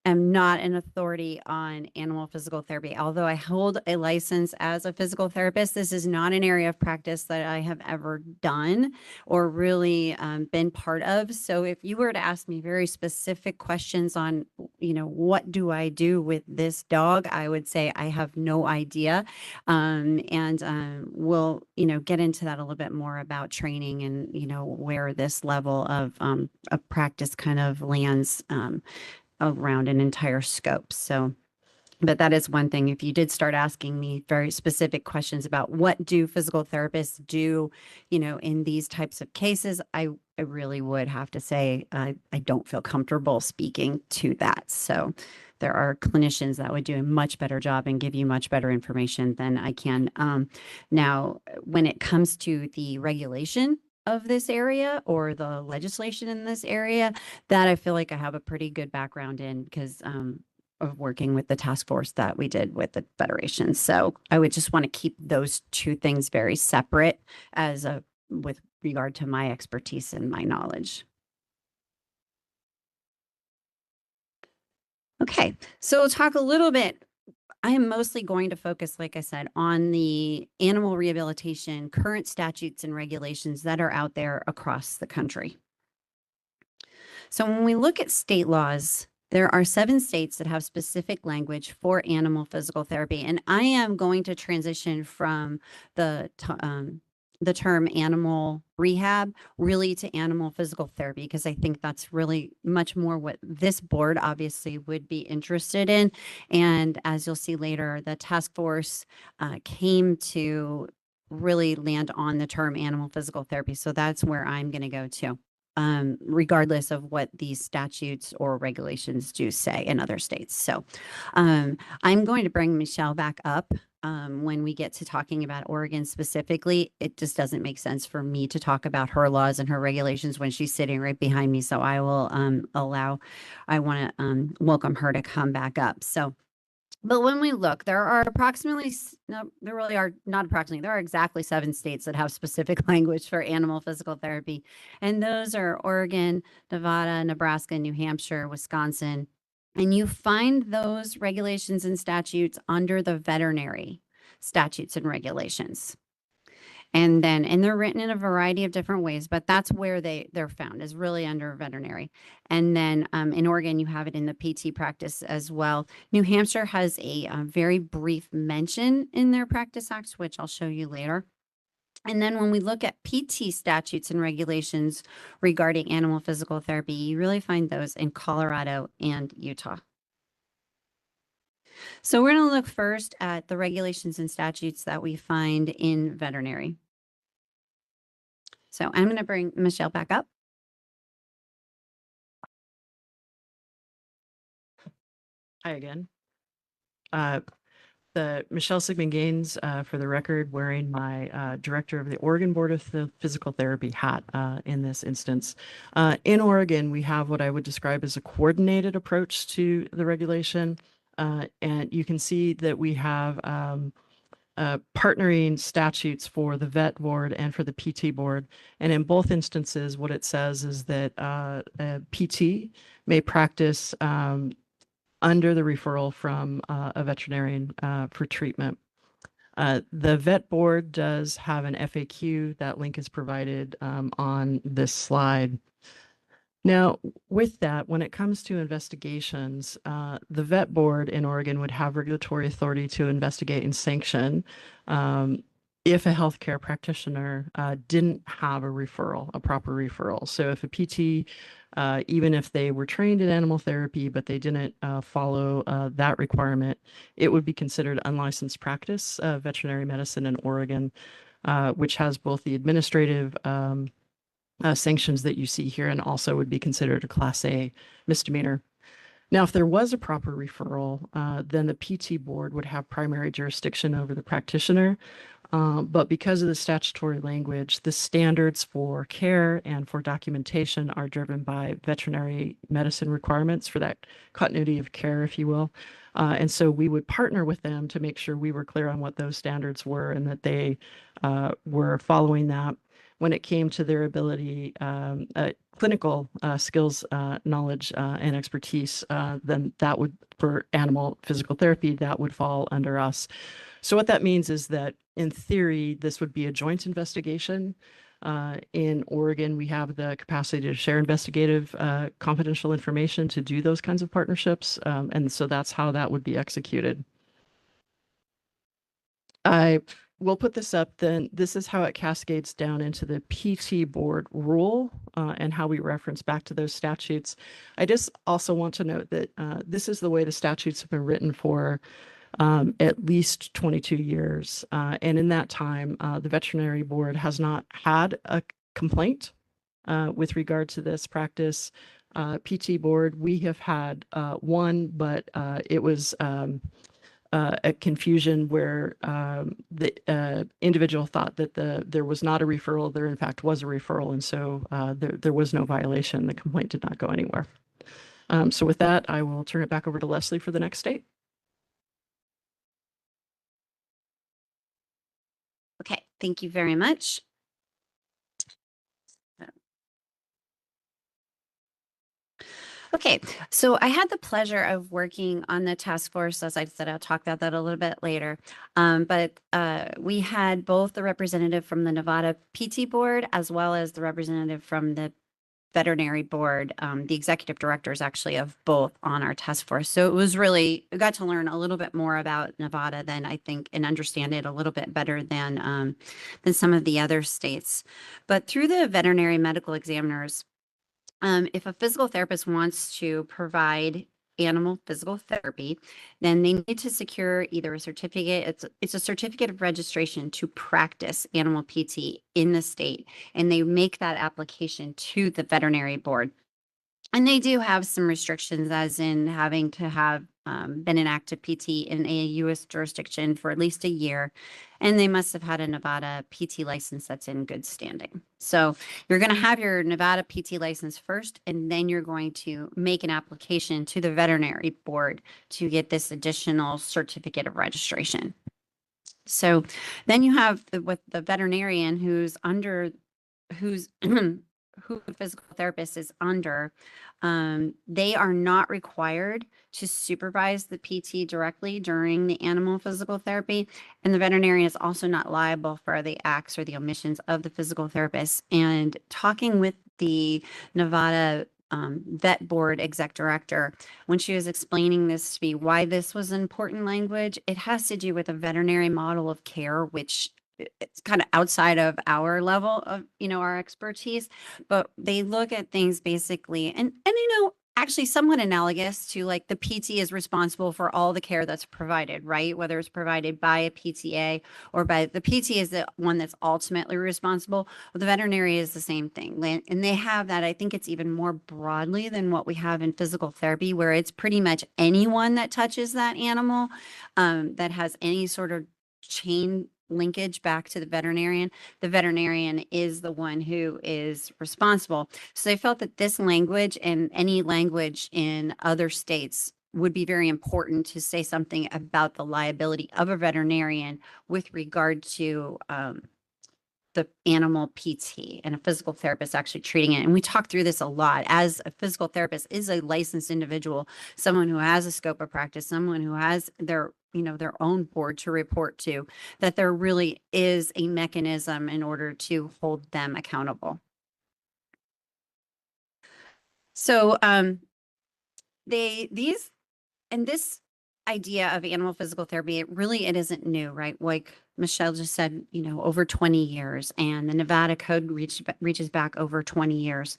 am not an authority on animal physical therapy. Although I hold a license as a physical therapist, this is not an area of practice that I have ever done or really been part of. So if you were to ask me very specific questions on, what do I do with this dog, I would say I have no idea. We'll, get into that a little bit more about training and, where this level of practice kind of lands around an entire scope. So, but that is one thing. If you did start asking me very specific questions about what do physical therapists do, in these types of cases, I really would have to say I don't feel comfortable speaking to that. So there are clinicians that would do a much better job and give you much better information than I can. Now, when it comes to the regulation of this area or the legislation in this area, that I feel like I have a pretty good background in because of working with the task force that we did with the Federation. So I would just want to keep those two things very separate with regard to my expertise and my knowledge. Okay, so we'll talk a little bit. I am mostly going to focus, like I said, on the animal rehabilitation, current statutes and regulations that are out there across the country. So when we look at state laws, there are 7 states that have specific language for animal physical therapy. And I am going to transition from the term animal rehab really to animal physical therapy, because I think that's really much more what this board obviously would be interested in. And as you'll see later, the task force came to really land on the term animal physical therapy. So that's where I'm going to go to, regardless of what these statutes or regulations do say in other states. So I'm going to bring Michelle back up. When we get to talking about Oregon specifically, it just doesn't make sense for me to talk about her laws and her regulations when she's sitting right behind me. So I will I want to welcome her to come back up. So, but when we look, there are there are exactly 7 states that have specific language for animal physical therapy. And those are Oregon, Nevada, Nebraska, New Hampshire, Wisconsin. And you find those regulations and statutes under the veterinary statutes and regulations. And they're written in a variety of different ways, but that's where they're found, is really under veterinary. And then in Oregon, you have it in the PT practice as well. New Hampshire has a very brief mention in their practice acts, which I'll show you later. And then when we look at PT statutes and regulations regarding animal physical therapy, you really find those in Colorado and Utah. So we're going to look first at the regulations and statutes that we find in veterinary. So I'm going to bring Michelle back up. Hi again. The Michelle Sigmund Gaines, for the record, wearing my director of the Oregon Board of Physical Therapy hat in this instance. In Oregon, we have what I would describe as a coordinated approach to the regulation. And you can see that we have partnering statutes for the vet board and for the PT board. And in both instances, what it says is that a PT may practice under the referral from a veterinarian for treatment. The vet board does have an FAQ. That link is provided on this slide. Now, with that, when it comes to investigations, the vet board in Oregon would have regulatory authority to investigate and sanction if a healthcare practitioner didn't have a proper referral. So if a PT, even if they were trained in animal therapy, but they didn't follow that requirement, it would be considered unlicensed practice of veterinary medicine in Oregon, which has both the administrative sanctions that you see here and also would be considered a Class A misdemeanor. Now, if there was a proper referral, then the PT board would have primary jurisdiction over the practitioner. But because of the statutory language, the standards for care and for documentation are driven by veterinary medicine requirements for that continuity of care, if you will. And so we would partner with them to make sure we were clear on what those standards were and that they were following that. When it came to their ability, clinical skills, knowledge, and expertise, then that would, for animal physical therapy, that would fall under us. So what that means is that in theory, this would be a joint investigation. In Oregon, we have the capacity to share investigative confidential information to do those kinds of partnerships. And so that's how that would be executed. I will put this up, then this is how it cascades down into the PT board rule and how we reference back to those statutes. I just also want to note that this is the way the statutes have been written for at least 22 years. And in that time, the veterinary board has not had a complaint with regard to this practice. PT board, we have had one, but it was a confusion where the individual thought that there was not a referral, there in fact was a referral, and so there was no violation. The complaint did not go anywhere. So with that, I will turn it back over to Leslie for the next state. Okay, thank you very much. Okay, so I had the pleasure of working on the task force. As I said, I'll talk about that a little bit later. But we had both the representative from the Nevada PT board as well as the representative from the veterinary board, the executive directors actually of both on our task force. So it was really, I got to learn a little bit more about Nevada than I think, and understand it a little bit better than some of the other states. But through the veterinary medical examiners, if a physical therapist wants to provide animal physical therapy, then they need to secure either a certificate, it's a certificate of registration to practice animal PT in the state, and they make that application to the veterinary board. And they do have some restrictions, as in having to have been an active PT in a U.S. jurisdiction for at least a year, and they must have had a Nevada PT license that's in good standing. So you're going to have your Nevada PT license first, and then you're going to make an application to the veterinary board to get this additional certificate of registration. So then you have with the veterinarian who's who the physical therapist is under, they are not required to supervise the PT directly during the animal physical therapy. And the veterinarian is also not liable for the acts or the omissions of the physical therapist. And talking with the Nevada vet board exec director, when she was explaining this to me, why this was important language, it has to do with a veterinary model of care, which it's kind of outside of our level of, our expertise, but they look at things basically, and actually somewhat analogous to like the PT is responsible for all the care that's provided, right? Whether it's provided by a PTA or by the PT is the one that's ultimately responsible. Well, the veterinary is the same thing. And they have that, I think it's even more broadly than what we have in physical therapy, where it's pretty much anyone that touches that animal that has any sort of chain linkage back to the veterinarian is the one who is responsible. So they felt that this language and any language in other states would be very important to say something about the liability of a veterinarian with regard to the animal PT and a physical therapist actually treating it. And we talk through this a lot, as a physical therapist is a licensed individual, someone who has a scope of practice, someone who has their own board to report to, that there really is a mechanism in order to hold them accountable. So this idea of animal physical therapy, it isn't new, right? Like Michelle just said, over 20 years, and the Nevada code reaches back over 20 years,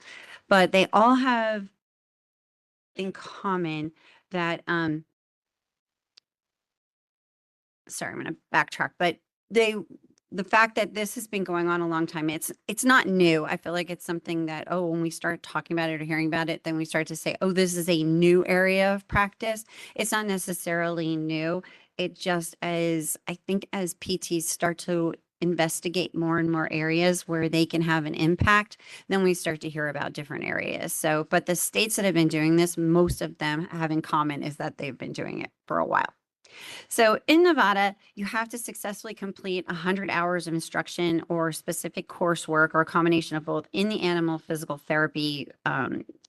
but they all have in common that, sorry, I'm going to backtrack, but the fact that this has been going on a long time, it's not new. I feel like it's something that, when we start talking about it or hearing about it, then we start to say, this is a new area of practice. It's not necessarily new. It just, as PTs start to investigate more and more areas where they can have an impact, then we start to hear about different areas. So, but the states that have been doing this, most of them have in common is that they've been doing it for a while. So in Nevada, you have to successfully complete 100 hours of instruction or specific coursework, or a combination of both, in the animal physical therapy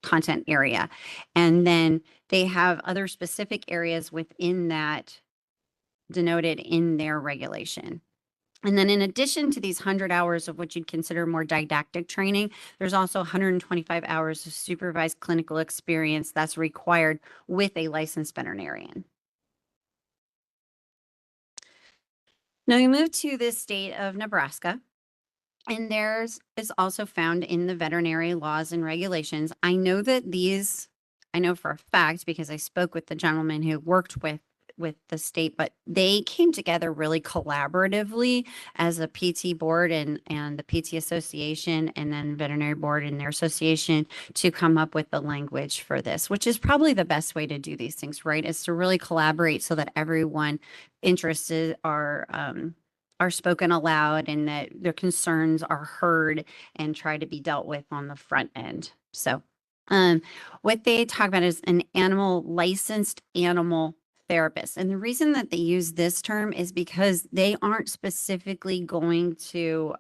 content area. And then they have other specific areas within that denoted in their regulation. And then in addition to these 100 hours of what you'd consider more didactic training, there's also 125 hours of supervised clinical experience that's required with a licensed veterinarian. Now we move to the state of Nebraska, and theirs is also found in the veterinary laws and regulations. I know for a fact, because I spoke with the gentleman who worked with with the state, but they came together really collaboratively as a PT board and the PT association and then veterinary board and their association to come up with the language for this, which is probably the best way to do these things, right? Is to really collaborate so that everyone interested are spoken aloud and that their concerns are heard and try to be dealt with on the front end. So what they talk about is an licensed animal therapist. And the reason that they use this term is because they aren't specifically going to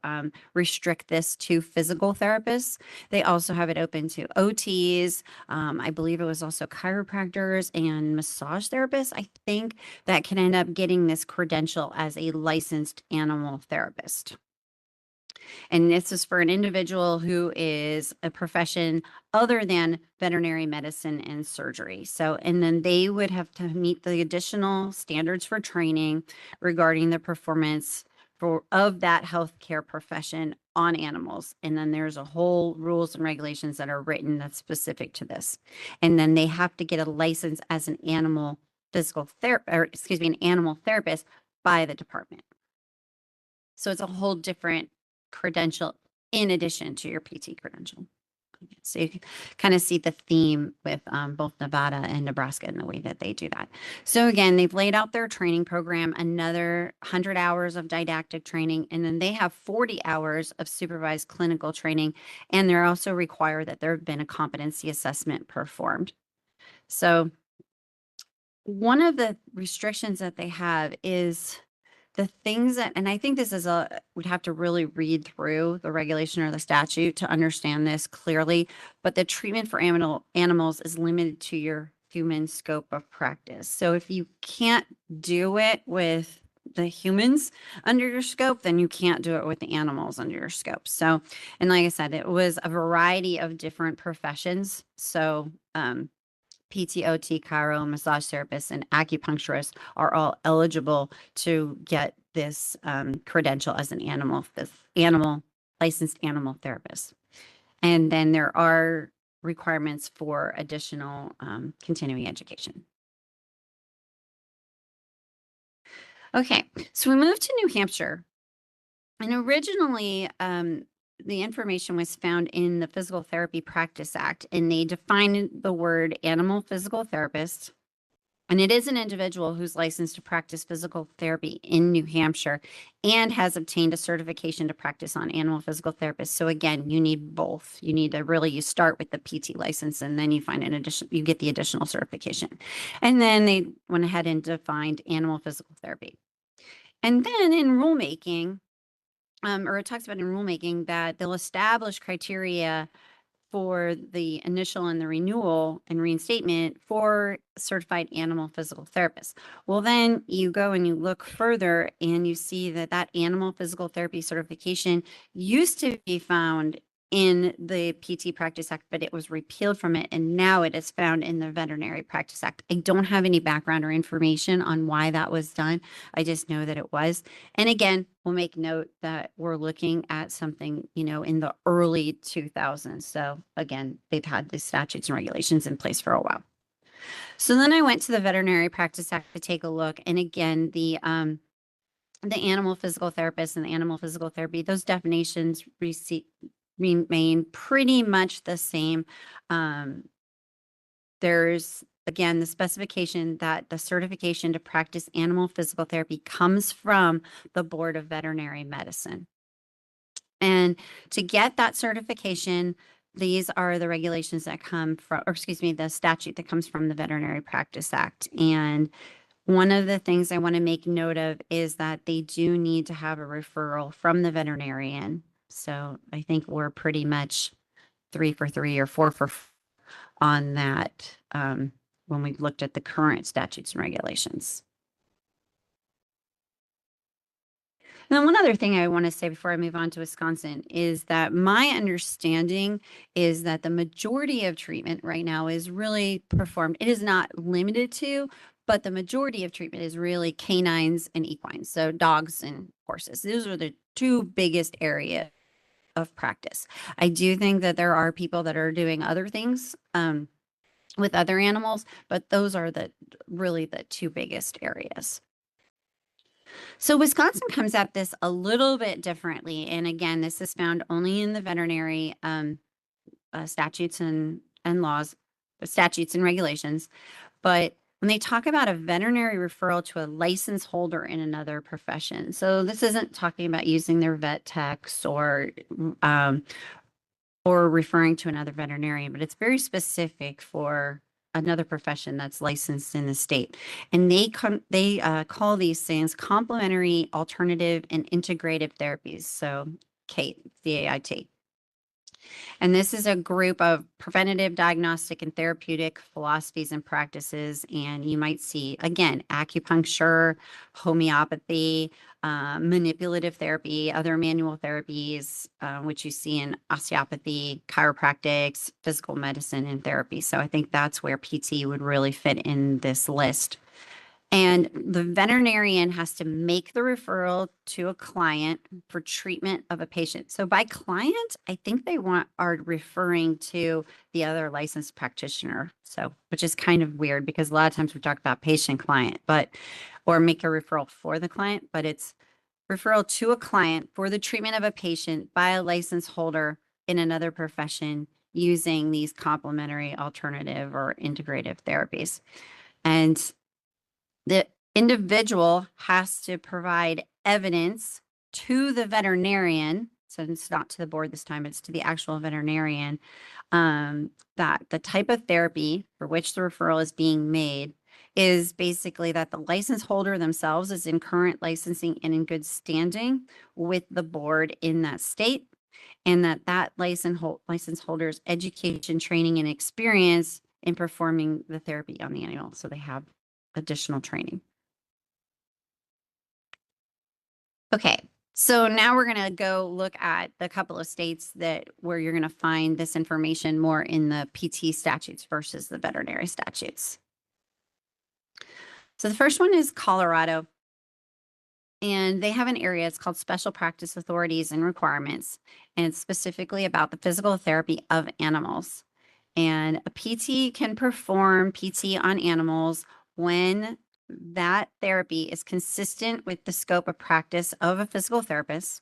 restrict this to physical therapists. They also have it open to OTs. I believe it was also chiropractors and massage therapists, I think, that can end up getting this credential as a licensed animal therapist. And this is for an individual who is a profession other than veterinary medicine and surgery. So, and then they would have to meet the additional standards for training regarding the performance of that healthcare profession on animals. And then there's a whole rules and regulations that are written that's specific to this. And then they have to get a license as an animal an animal therapist by the department. So it's a whole different credential in addition to your PT credential. So you can kind of see the theme with both Nevada and Nebraska in the way that they do that. So again, they've laid out their training program, another 100 hours of didactic training, and then they have 40 hours of supervised clinical training. And they're also required that there have been a competency assessment performed. So one of the restrictions that they have is the things that, and I think this is we'd have to really read through the regulation or the statute to understand this clearly, but the treatment for animals is limited to your human scope of practice. So if you can't do it with the humans under your scope, then you can't do it with the animals under your scope. So, and like I said, it was a variety of different professions. So, PT, OT, chiro, massage therapists, and acupuncturists are all eligible to get this credential as an licensed animal therapist. And then there are requirements for additional continuing education. Okay, so we moved to New Hampshire. And originally, the information was found in the Physical Therapy Practice Act, and they defined the word animal physical therapist. And it is an individual who's licensed to practice physical therapy in New Hampshire and has obtained a certification to practice on animal physical therapists. So again, you need both. You need to you start with the PT license and then you you get the additional certification. And then they went ahead and defined animal physical therapy. And then in rulemaking, or it talks about in rulemaking that they'll establish criteria for the initial and the renewal and reinstatement for certified animal physical therapists. Well, then you go and you look further and you see that that animal physical therapy certification used to be found in the PT Practice Act, but it was repealed from it. And now it is found in the Veterinary Practice Act. I don't have any background or information on why that was done. I just know that it was. And again, we'll make note that we're looking at something, in the early 2000s. So again, they've had the statutes and regulations in place for a while. So then I went to the Veterinary Practice Act to take a look. And again, the animal physical therapist and the animal physical therapy, those definitions remain pretty much the same. There's, again, the specification that the certification to practice animal physical therapy comes from the Board of Veterinary Medicine. And to get that certification, these are the regulations that come from, the statute that comes from the Veterinary Practice Act. And one of the things I want to make note of is that they do need to have a referral from the veterinarian. So I think we're pretty much 3 for 3 or 4 for 4 on that when we looked at the current statutes and regulations. And then one other thing I want to say before I move on to Wisconsin is that my understanding is that the majority of treatment right now is really performed. It is not limited to, but the majority of treatment is really canines and equines. So dogs and horses. Those are the 2 biggest areas of practice. I do think that there are people that are doing other things with other animals, but those are really the two biggest areas. So Wisconsin comes at this a little bit differently. And again, this is found only in the veterinary statutes and laws, statutes and regulations. But when they talk about a veterinary referral to a license holder in another profession, so this isn't talking about using their vet techs or referring to another veterinarian, but it's very specific for another profession that's licensed in the state. And they call these things complementary, alternative, and integrative therapies. So CAIT, CAIT. And this is a group of preventative, diagnostic, and therapeutic philosophies and practices. And you might see, again, acupuncture, homeopathy, manipulative therapy, other manual therapies, which you see in osteopathy, chiropractics, physical medicine, and therapy. So I think that's where PT would really fit in this list. And the veterinarian has to make the referral to a client for treatment of a patient. So by client, I think they are referring to the other licensed practitioner. So, which is kind of weird because a lot of times we talk about patient client, or make a referral for the client, but it's referral to a client for the treatment of a patient by a license holder in another profession using these complementary, alternative, or integrative therapies. And the individual has to provide evidence to the veterinarian, so it's not to the board this time, it's to the actual veterinarian, that the type of therapy for which the referral is being made is basically that the license holder themselves is in current licensing and in good standing with the board in that state, and that license holder's education, training, and experience in performing the therapy on the animal. So they have additional training. Okay, so now we're going to go look at the couple of states where you're going to find this information more in the PT statutes versus the veterinary statutes. So the first one is Colorado, and they have an area, it's called Special Practice Authorities and Requirements, and it's specifically about the physical therapy of animals. And a PT can perform PT on animals when that therapy is consistent with the scope of practice of a physical therapist,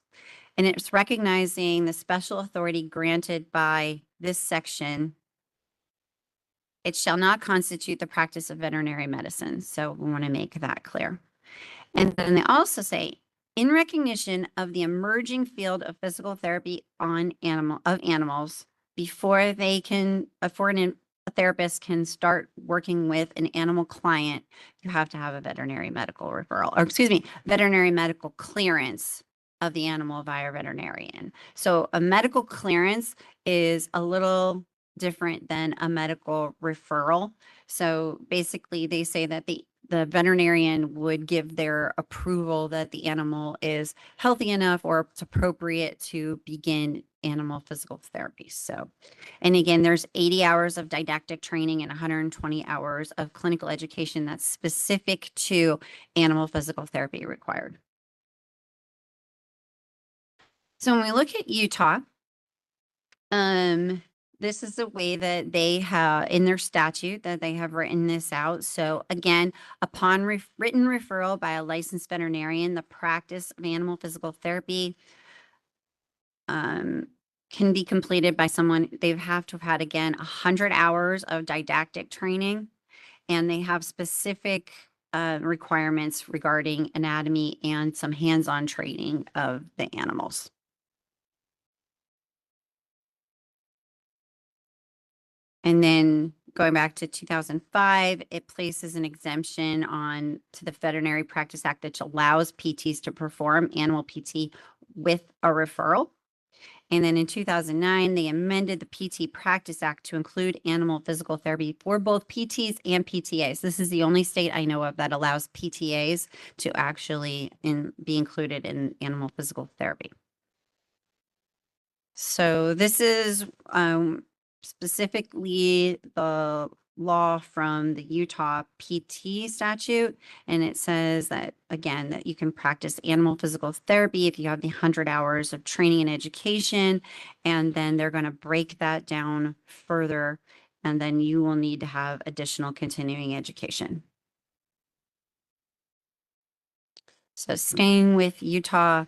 and it's recognizing the special authority granted by this section. It shall not constitute the practice of veterinary medicine. So we want to make that clear. And then they also say, in recognition of the emerging field of physical therapy on animals, before a therapist can start working with an animal client, you have to have a veterinary medical referral, or veterinary medical clearance of the animal via veterinarian. So a medical clearance is a little different than a medical referral. So basically they say that the veterinarian would give their approval that the animal is healthy enough or it's appropriate to begin animal physical therapy. So, and again, there's 80 hours of didactic training and 120 hours of clinical education that's specific to animal physical therapy required. So when we look at Utah, this is the way that they have in their statute that they have written this out. So again, upon written referral by a licensed veterinarian, the practice of animal physical therapy can be completed by someone. They have to have had, again, 100 hours of didactic training, and they have specific requirements regarding anatomy and some hands-on training of the animals. And then going back to 2005, it places an exemption to the Veterinary Practice Act that allows PTs to perform animal PT with a referral. And then in 2009, they amended the PT Practice Act to include animal physical therapy for both PTs and PTAs. This is the only state I know of that allows PTAs to actually be included in animal physical therapy. So this is specifically the law from the Utah PT statute. And it says that, again, that you can practice animal physical therapy if you have the 100 hours of training and education. And then they're going to break that down further and then you will need to have additional continuing education. So staying with Utah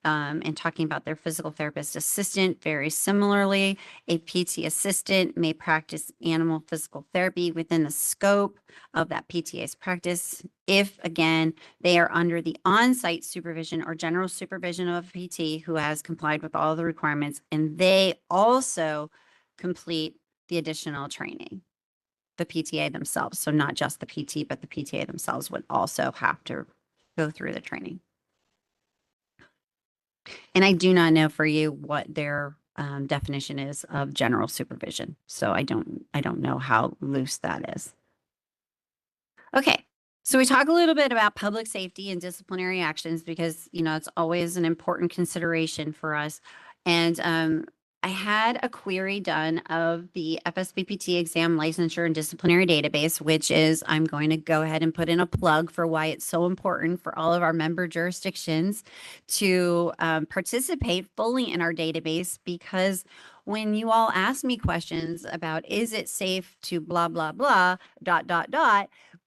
and talking about their physical therapist assistant, very similarly, a PT assistant may practice animal physical therapy within the scope of that PTA's practice if, again, they are under the on-site supervision or general supervision of a PT who has complied with all the requirements, and they also complete the additional training, the PTA themselves. So not just the PT, but the PTA themselves would also have to go through the training. And I do not know for you what their definition is of general supervision. So I don't know how loose that is. Okay. So we talk a little bit about public safety and disciplinary actions because, you know, it's always an important consideration for us. And I had a query done of the FSBPT exam licensure and disciplinary database, which is, I'm going to go ahead and put in a plug for why it's so important for all of our member jurisdictions to participate fully in our database, because when you all ask me questions about, is it safe to blah, blah, blah, ...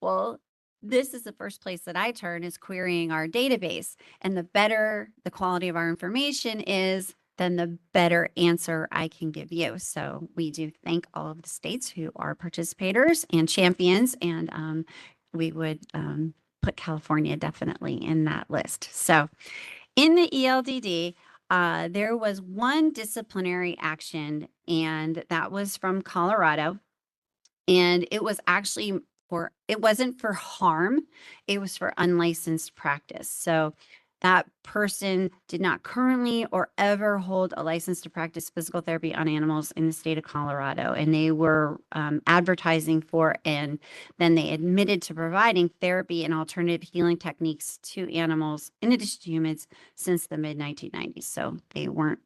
Well, this is the first place that I turn, is querying our database. And the better the quality of our information is, then the better answer I can give you. So we do thank all of the states who are participators and champions, and we would put California definitely in that list. So in the ELDD, there was one disciplinary action, and that was from Colorado. And it was actually it wasn't for harm, it was for unlicensed practice. So that person did not currently or ever hold a license to practice physical therapy on animals in the state of Colorado. And they were advertising for, and then they admitted to providing therapy and alternative healing techniques to animals in addition to humans since the mid 1990s. So they weren't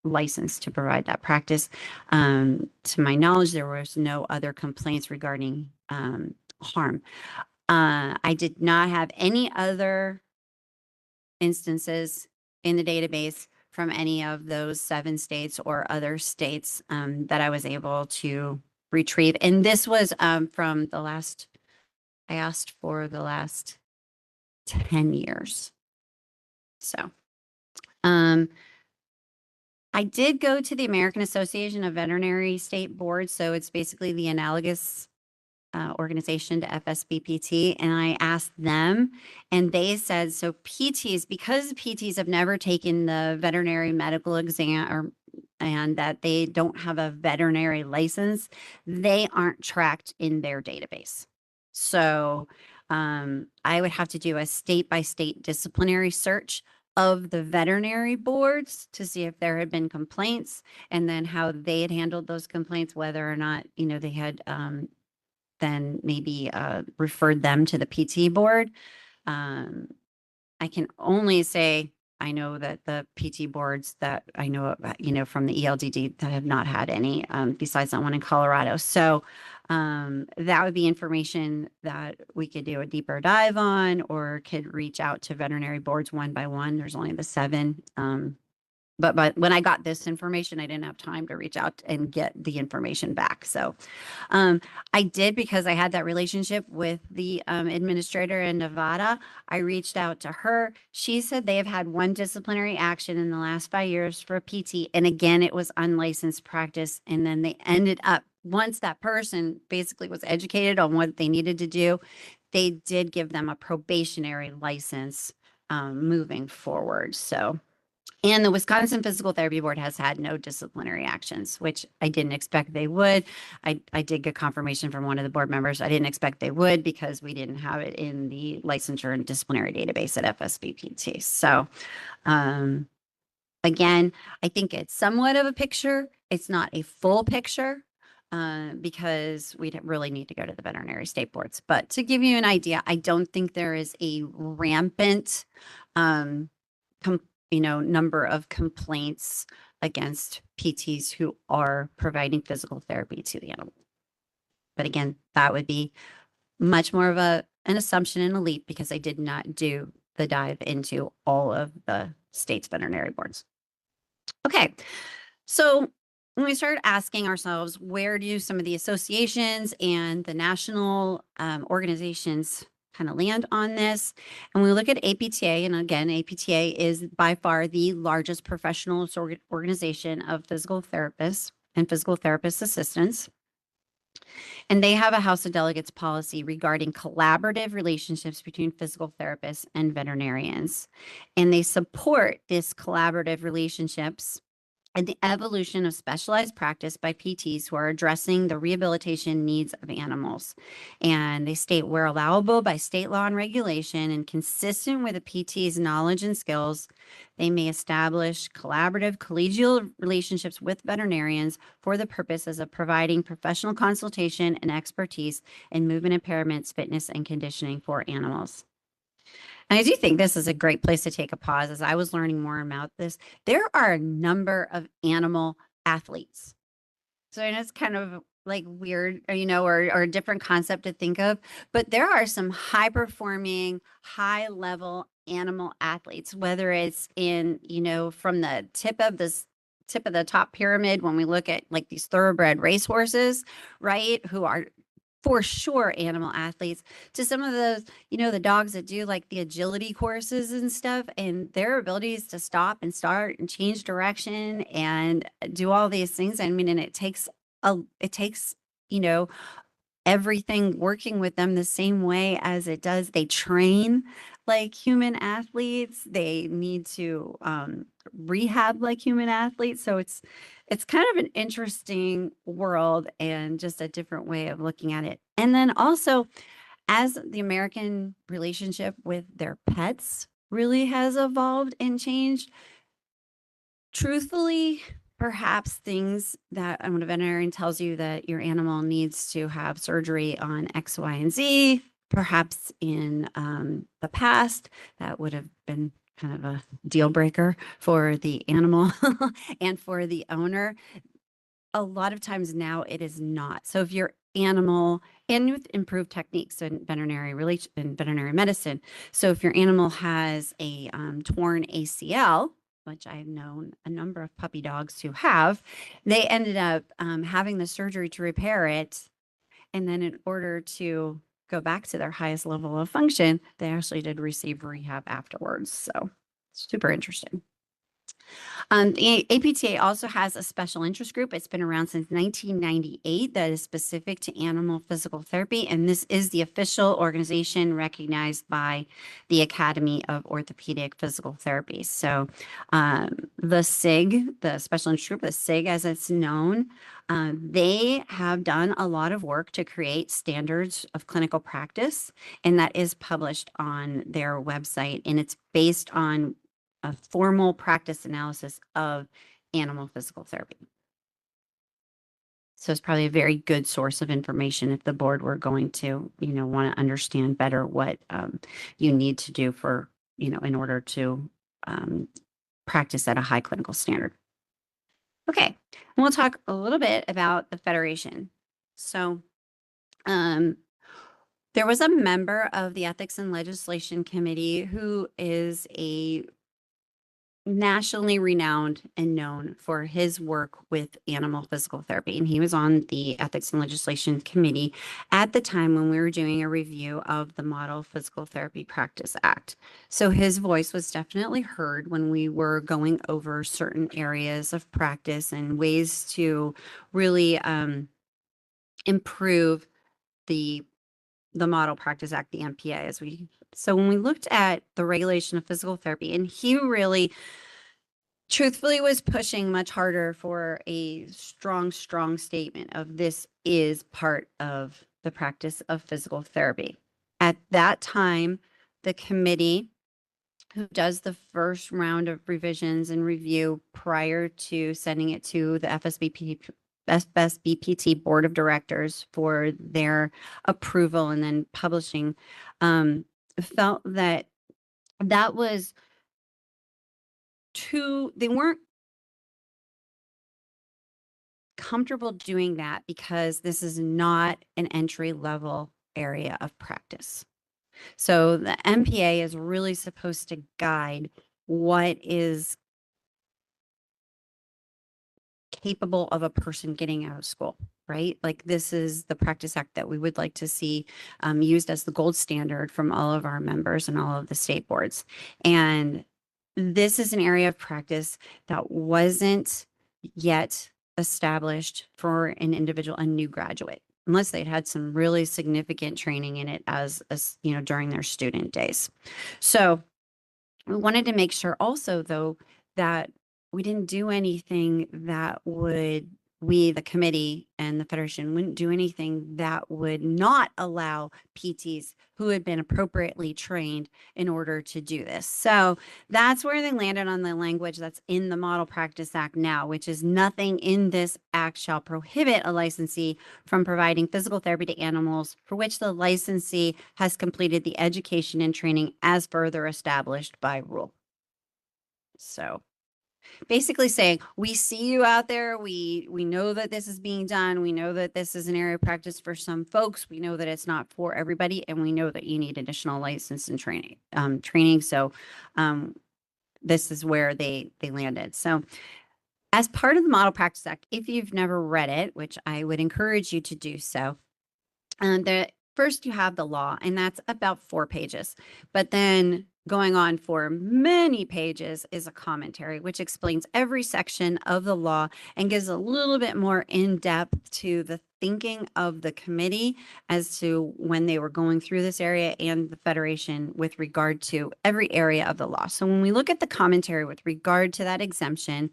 licensed to provide that practice. To my knowledge, there was no other complaints regarding harm. I did not have any other instances in the database from any of those 7 states or other states that I was able to retrieve. And this was from the last, I asked for the last 10 years. So, I did go to the American Association of Veterinary State Boards. So it's basically the analogous organization to FSBPT. And I asked them, and they said, so PTs, because PTs have never taken the veterinary medical exam and that they don't have a veterinary license, they aren't tracked in their database. So I would have to do a state-by-state disciplinary search of the veterinary boards to see if there had been complaints, and then how they had handled those complaints, whether or not, you know, they had then maybe referred them to the PT board. I can only say I know that the PT boards that I know of, you know, from the ELDD, that have not had any besides that one in Colorado. So that would be information that we could do a deeper dive on, or could reach out to veterinary boards one by one. There's only the 7. But when I got this information, I didn't have time to reach out and get the information back. So I did, because I had that relationship with the administrator in Nevada. I reached out to her. She said they have had 1 disciplinary action in the last 5 years for a PT. And again, it was unlicensed practice. And then they ended up, once that person basically was educated on what they needed to do, they did give them a probationary license moving forward. So. And the Wisconsin Physical Therapy Board has had no disciplinary actions, which I didn't expect they would. I did get confirmation from one of the board members. I didn't expect they would, because we didn't have it in the licensure and disciplinary database at FSBPT. So again, I think it's somewhat of a picture. It's not a full picture, because we really need to go to the veterinary state boards. But to give you an idea, I don't think there is a rampant number of complaints against PTs who are providing physical therapy to the animal. But again, that would be much more of an assumption and a leap, because I did not do the dive into all of the state's veterinary boards. Okay, so when we started asking ourselves, where do some of the associations and the national organizations kind of land on this? And we look at APTA, and again, APTA is by far the largest professional organization of physical therapists and physical therapist assistants. And they have a House of Delegates policy regarding collaborative relationships between physical therapists and veterinarians. And they support this collaborative relationships and the evolution of specialized practice by PTs who are addressing the rehabilitation needs of animals. And they state where allowable by state law and regulation and consistent with the PT's knowledge and skills, they may establish collaborative collegial relationships with veterinarians for the purposes of providing professional consultation and expertise in movement impairments, fitness, and conditioning for animals. And I do think this is a great place to take a pause. As I was learning more about this, there are a number of animal athletes. So I know it's kind of like weird, or, or a different concept to think of, but there are some high performing, high level animal athletes, whether it's in, from the tip of the top pyramid, when we look at like these thoroughbred racehorses, right, who are for sure animal athletes, to some of those, the dogs that do like the agility courses and stuff, and their abilities to stop and start and change direction and do all these things. I mean, and it takes, everything working with them the same way as it does. They train like human athletes. They need to rehab like human athletes. So it's kind of an interesting world and just a different way of looking at it. And then also, as the American relationship with their pets really has evolved and changed, truthfully, perhaps things that when a veterinarian tells you that your animal needs to have surgery on X, Y, and Z, perhaps in the past, that would have been kind of a deal breaker for the animal and for the owner. A lot of times now it is not. So if your animal, and with improved techniques in veterinary medicine, so if your animal has a torn ACL, which I've known a number of puppy dogs who have, they ended up having the surgery to repair it. And then in order to go back to their highest level of function, they actually did receive rehab afterwards. So super interesting. The APTA also has a special interest group. It's been around since 1998 that is specific to animal physical therapy. And this is the official organization recognized by the Academy of Orthopedic Physical Therapy. So the SIG, the special interest group, the SIG as it's known, they have done a lot of work to create standards of clinical practice, and that is published on their website. And it's based on a formal practice analysis of animal physical therapy. So it's probably a very good source of information if the board were going to, want to understand better what you need to do for, in order to practice at a high clinical standard. Okay, and we'll talk a little bit about the Federation. So there was a member of the Ethics and Legislation Committee who is a nationally renowned and known for his work with animal physical therapy. And he was on the Ethics and Legislation Committee at the time when we were doing a review of the Model Physical Therapy Practice Act. So his voice was definitely heard when we were going over certain areas of practice and ways to really improve the Model Practice Act, the MPA, so when we looked at the regulation of physical therapy, and he really truthfully was pushing much harder for a strong statement of this is part of the practice of physical therapy. At that time, the committee who does the first round of revisions and review prior to sending it to the FSBPT Board of Directors for their approval and then publishing, felt that was they weren't comfortable doing that because this is not an entry level area of practice. So the MPA is really supposed to guide what is capable of a person getting out of school, right? Like this is the Practice Act that we would like to see used as the gold standard from all of our members and all of the state boards. And this is an area of practice that wasn't yet established for an individual, a new graduate, unless they'd had some really significant training in it as you know, during their student days. So we wanted to make sure also, though, that we didn't do anything that would, we, the committee and the Federation, wouldn't do anything that would not allow PTs who had been appropriately trained in order to do this. So that's where they landed on the language that's in the Model Practice Act now, which is nothing in this act shall prohibit a licensee from providing physical therapy to animals for which the licensee has completed the education and training as further established by rule. So basically saying, we see you out there. We know that this is being done. We know that this is an area of practice for some folks. We know that it's not for everybody, and we know that you need additional license and training. So this is where they landed. So as part of the Model Practice Act, if you've never read it, which I would encourage you to do so, first you have the law, and that's about 4 pages. But then going on for many pages is a commentary, which explains every section of the law and gives a little bit more in depth to the thinking of the committee as to when they were going through this area and the Federation with regard to every area of the law. So when we look at the commentary with regard to that exemption,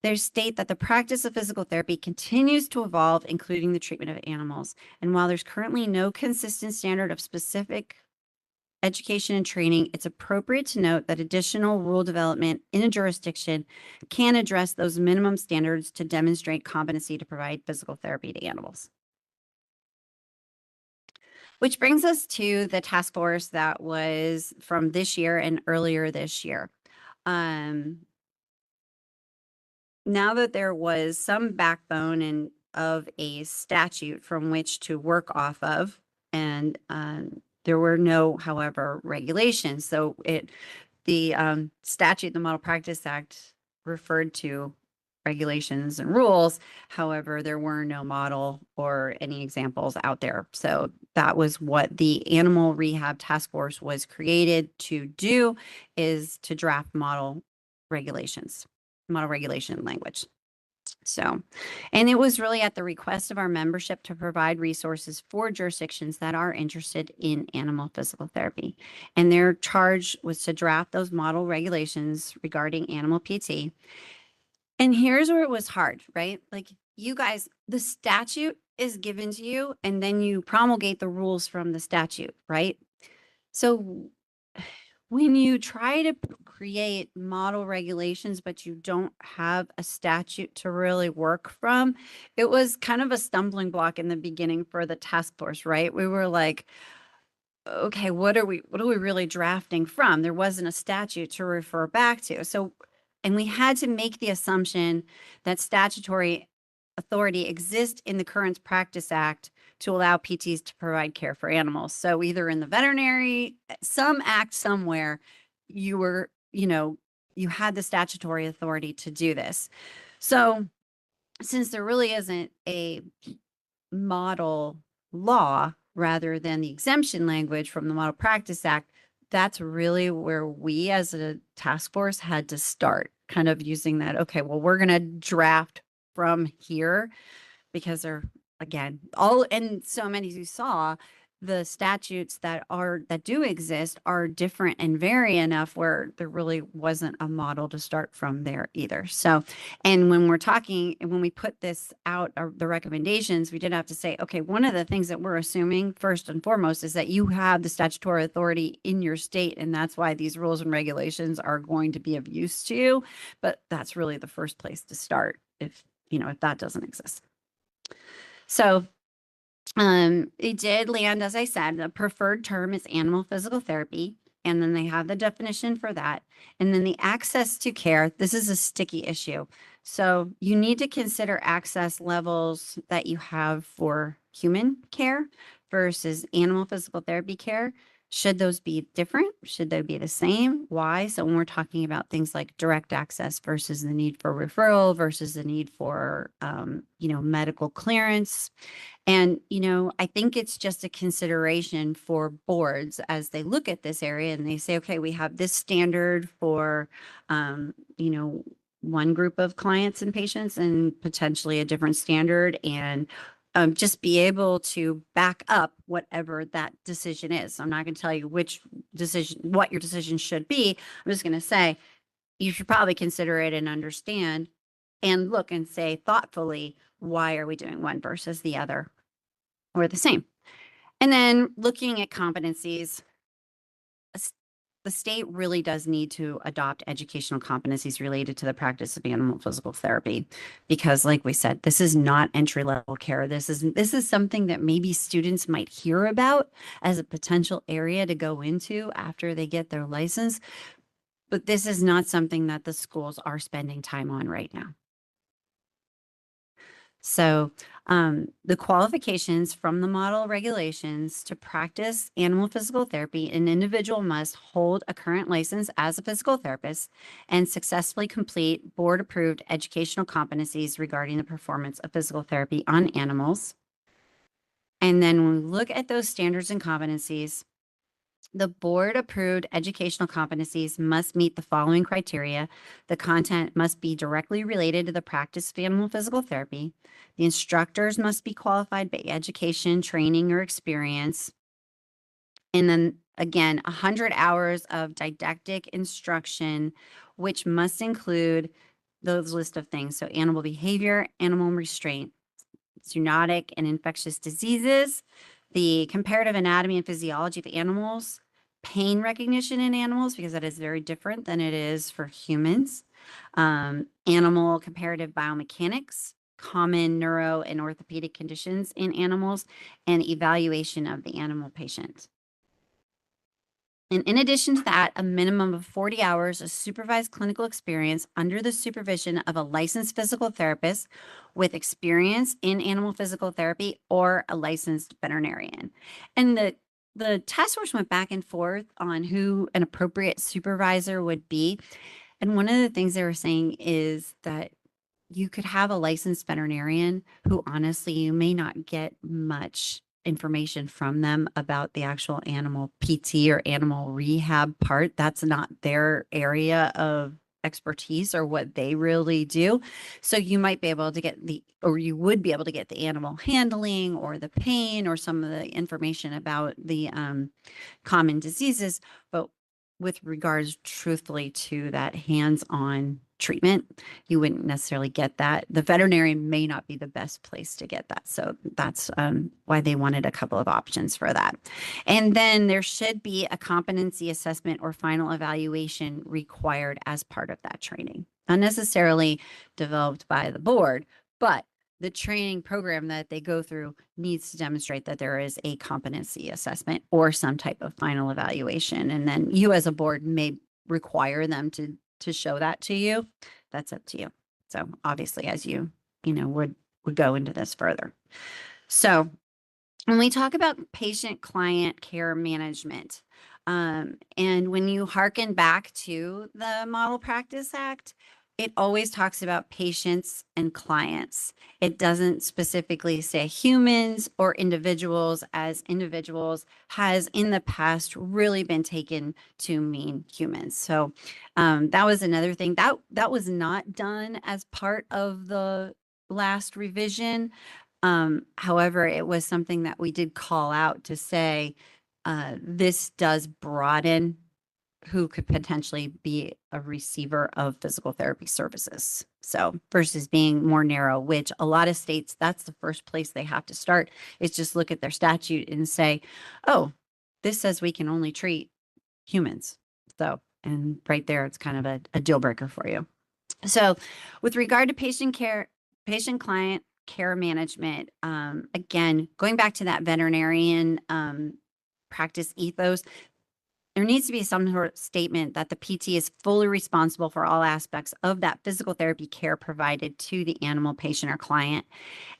they state that the practice of physical therapy continues to evolve, including the treatment of animals. And while there's currently no consistent standard of specific education and training, it's appropriate to note that additional rule development in a jurisdiction can address those minimum standards to demonstrate competency to provide physical therapy to animals. Which brings us to the task force that was from this year and earlier this year. Now that there was some backbone and of a statute from which to work off of, and there were no, however, regulations. So the statute, the Model Practice Act, referred to regulations and rules. However, there were no model or any examples out there. So that was what the Animal Rehab Task Force was created to do, is to draft model regulations, model regulation language. So, and it was really at the request of our membership to provide resources for jurisdictions that are interested in animal physical therapy. And their charge was to draft those model regulations regarding animal PT. And here's where it was hard, right? Like, you guys, the statute is given to you, and then you promulgate the rules from the statute, right? So when you try to create model regulations, but you don't have a statute to really work from, it was kind of a stumbling block in the beginning for the task force, right? We were like, okay, what are we really drafting from? There wasn't a statute to refer back to. So, and we had to make the assumption that statutory authority exists in the Current Practice Act to allow PTs to provide care for animals. So either in the veterinary, some act somewhere, you were, you had the statutory authority to do this. So since there really isn't a model law rather than the exemption language from the Model Practice Act, that's really where we as a task force had to start, kind of using that, okay, well, we're going to draft from here, because they're, again, and so many as you saw, the statutes that do exist are different and vary enough where there really wasn't a model to start from there either. So, and when we put this out, the recommendations, we did have to say, okay, one of the things that we're assuming first and foremost is that you have the statutory authority in your state, and that's why these rules and regulations are going to be of use to you. But that's really the first place to start if that doesn't exist. So it did land, as I said, the preferred term is animal physical therapy, and then they have the definition for that. And then the access to care, this is a sticky issue. So you need to consider access levels that you have for human care versus animal physical therapy care. Should those be different? Should they be the same? Why? So when we're talking about things like direct access versus the need for referral versus the need for, medical clearance. And, I think it's just a consideration for boards as they look at this area and they say, okay, we have this standard for, one group of clients and patients and potentially a different standard, and just be able to back up whatever that decision is. I'm not going to tell you what your decision should be. I'm just going to say you should probably consider it and understand and look and say thoughtfully, why are we doing one versus the other or the same? And then looking at competencies, the state really does need to adopt educational competencies related to the practice of animal physical therapy, because like we said, this is not entry-level care. This is something that maybe students might hear about as a potential area to go into after they get their license, but this is not something that the schools are spending time on right now. So the qualifications from the model regulations to practice animal physical therapy, an individual must hold a current license as a physical therapist and successfully complete board-approved educational competencies regarding the performance of physical therapy on animals. And then when we look at those standards and competencies, the board-approved educational competencies must meet the following criteria. The content must be directly related to the practice of animal physical therapy. The instructors must be qualified by education, training, or experience. And then again, 100 hours of didactic instruction, which must include those list of things. So animal behavior, animal restraint, zoonotic and infectious diseases, the comparative anatomy and physiology of animals, pain recognition in animals, because that is very different than it is for humans, animal comparative biomechanics, common neuro and orthopedic conditions in animals, and evaluation of the animal patient. And in addition to that, a minimum of 40 hours of supervised clinical experience under the supervision of a licensed physical therapist with experience in animal physical therapy or a licensed veterinarian. And the task force went back and forth on who an appropriate supervisor would be. And one of the things they were saying is that you could have a licensed veterinarian who honestly, you may not get much information from them about the actual animal PT or animal rehab part. That's not their area of expertise or what they really do. So you might be able to get you would be able to get the animal handling or the pain or some of the information about the common diseases. But with regards truthfully to that hands-on treatment, you wouldn't necessarily get that. The veterinarian may not be the best place to get that. So that's why they wanted a couple of options for that. And then there should be a competency assessment or final evaluation required as part of that training. Not necessarily developed by the board, but the training program that they go through needs to demonstrate that there is a competency assessment or some type of final evaluation. And then you as a board may require them to show that to you. That's up to you. So obviously, as you would go into this further. So when we talk about patient-client care management, and when you hearken back to the Model Practice Act, it always talks about patients and clients. It doesn't specifically say humans or individuals, as individuals has in the past really been taken to mean humans. So that was another thing that was not done as part of the last revision. However, it was something that we did call out to say this does broaden who could potentially be a receiver of physical therapy services. So versus being more narrow, which a lot of states, that's the first place they have to start, is just look at their statute and say, oh, this says we can only treat humans. So, and right there, it's kind of a deal breaker for you. So with regard to patient-client care management, again, going back to that veterinarian practice ethos, there needs to be some sort of statement that the PT is fully responsible for all aspects of that physical therapy care provided to the animal patient or client,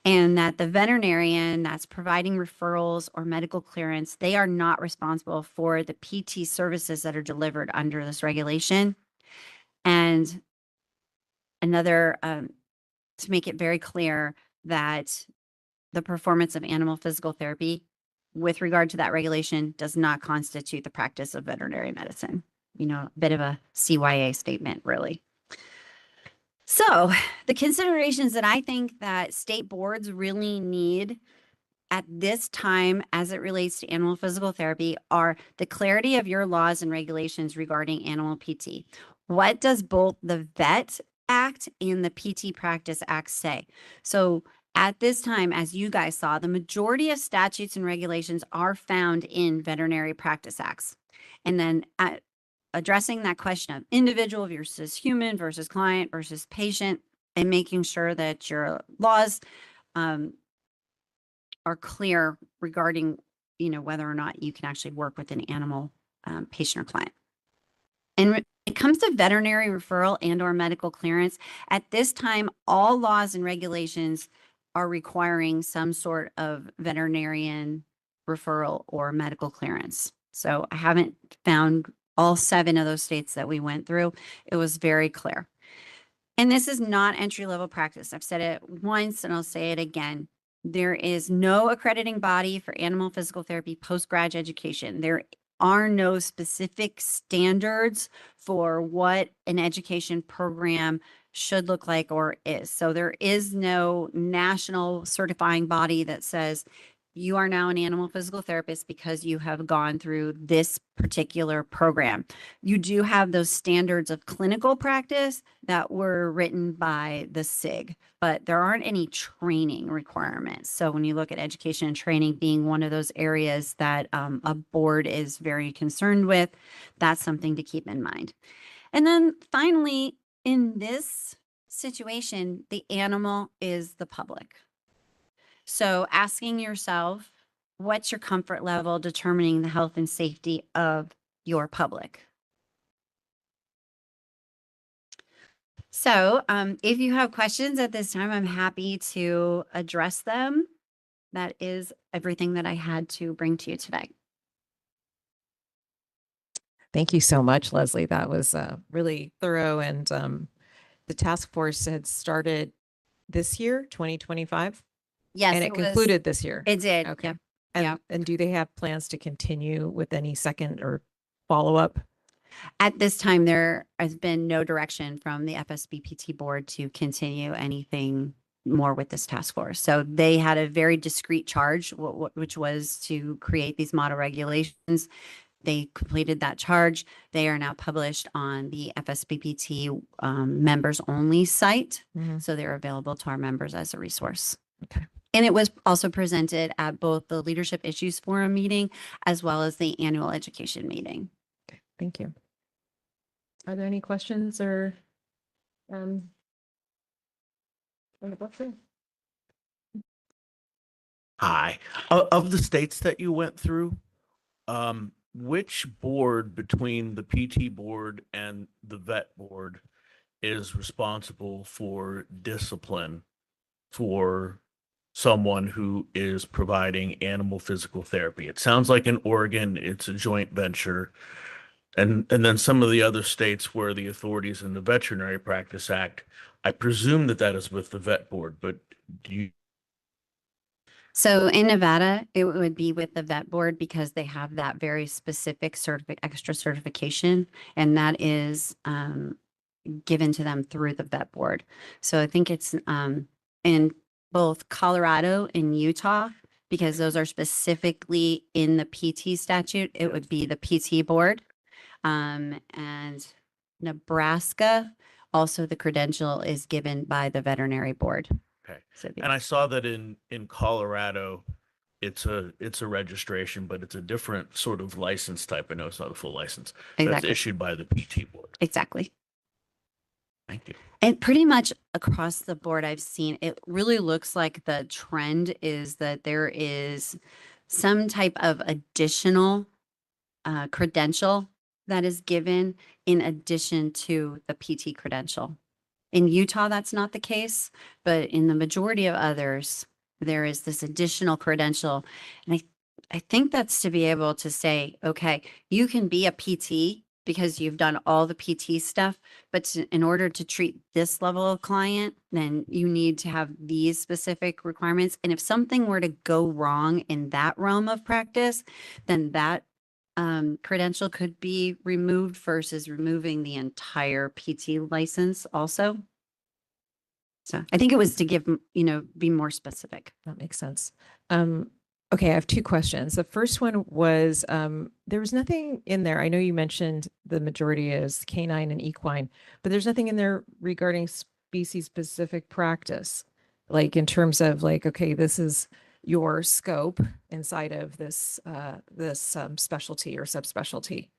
and that the veterinarian that's providing referrals or medical clearance, they are not responsible for the PT services that are delivered under this regulation. And another, to make it very clear that the performance of animal physical therapy with regard to that regulation does not constitute the practice of veterinary medicine. You know, a bit of a CYA statement, really. So the considerations that I think that state boards really need at this time as it relates to animal physical therapy are the clarity of your laws and regulations regarding animal PT. What does both the Vet Act and the PT Practice Act say? So at this time, as you guys saw, the majority of statutes and regulations are found in veterinary practice acts. And then addressing that question of individual versus human versus client versus patient, and making sure that your laws are clear regarding, you know, whether or not you can actually work with an animal patient or client. And when it comes to veterinary referral and or medical clearance, at this time, all laws and regulations are requiring some sort of veterinarian referral or medical clearance. So I haven't found all 7 of those states that we went through. It was very clear. And this is not entry-level practice. I've said it once and I'll say it again. There is no accrediting body for animal physical therapy post-grad education. There are no specific standards for what an education program should look like or is. So there is no national certifying body that says you are now an animal physical therapist because you have gone through this particular program. You do have those standards of clinical practice that were written by the SIG, but there aren't any training requirements. So when you look at education and training being one of those areas that a board is very concerned with, that's something to keep in mind. And then finally, in this situation, the animal is the public. So asking yourself, what's your comfort level determining the health and safety of your public? So if you have questions at this time, I'm happy to address them. That is everything that I had to bring to you today. Thank you so much, Leslie. That was really thorough. And the task force had started this year, 2025. Yes, And it concluded this year. It did. Okay. Yep. And, Yep. and do they have plans to continue with any second or follow-up? At this time, there has been no direction from the FSBPT board to continue anything more with this task force. So they had a very discrete charge, which was to create these model regulations. They completed that charge. They are now published on the FSBPT members only site. Mhm. So they're available to our members as a resource. Okay. And it was also presented at both the Leadership Issues Forum meeting as well as the annual education meeting. Okay. Thank you. Are there any questions or on the book there? Hi. Of the states that you went through, which board between the PT board and the vet board is responsible for discipline for someone who is providing animal physical therapy? It sounds like in Oregon, it's a joint venture. And then some of the other states where the authorities in the Veterinary Practice Act, I presume that is with the vet board, but do you? So in Nevada, it would be with the vet board because they have that very specific extra certification, and that is given to them through the vet board. So I think it's in both Colorado and Utah, because those are specifically in the PT statute, it would be the PT board. And Nebraska, also the credential is given by the veterinary board. Okay. So And I saw that in Colorado, it's a registration, but it's a different sort of license type. I know it's not a full license. That's Exactly. issued by the PT board. Exactly. Thank you. And pretty much across the board, I've seen, it really looks like the trend is that there is some type of additional credential that is given in addition to the PT credential. In Utah, that's not the case, but in the majority of others, there is this additional credential. And I think that's to be able to say, okay, you can be a PT because you've done all the PT stuff, but in order to treat this level of client, then you need to have these specific requirements. And if something were to go wrong in that realm of practice, then that credential could be removed versus removing the entire PT license also. So I think it was to give, be more specific. That makes sense. Okay, I have two questions. The first one was, there was nothing in there. I know you mentioned the majority is canine and equine, but there's nothing in there regarding species-specific practice. Like in terms of like, okay, this is your scope inside of this specialty or subspecialty.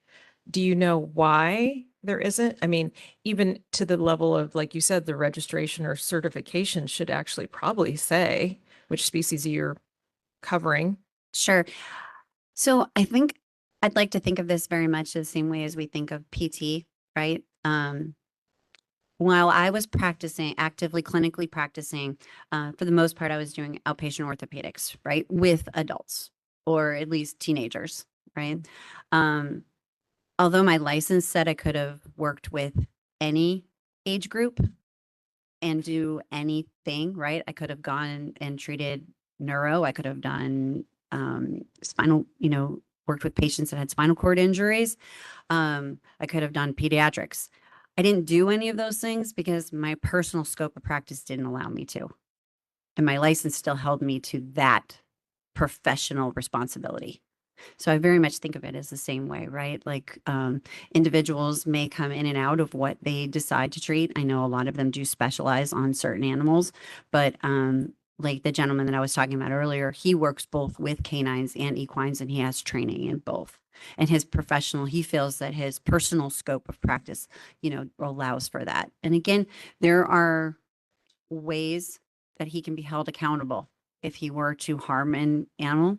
Do you know why there isn't? I mean, even to the level of, like you said, the registration or certification should actually probably say which species you're covering. Sure. So I think I'd like to think of this very much the same way as we think of PT, right? While I was practicing, actively clinically practicing, for the most part, I was doing outpatient orthopedics, right? With adults or at least teenagers, right? Although my license said I could have worked with any age group and do anything, right? I could have gone and treated neuro. I could have done spinal, worked with patients that had spinal cord injuries. I could have done pediatrics. I didn't do any of those things because my personal scope of practice didn't allow me to. And my license still held me to that professional responsibility. So I very much think of it as the same way, right? Like individuals may come in and out of what they decide to treat. I know a lot of them do specialize on certain animals, but like the gentleman that I was talking about earlier, he works both with canines and equines, and he has training in both. And his professional, he feels that his personal scope of practice, allows for that. And again, there are ways that he can be held accountable if he were to harm an animal.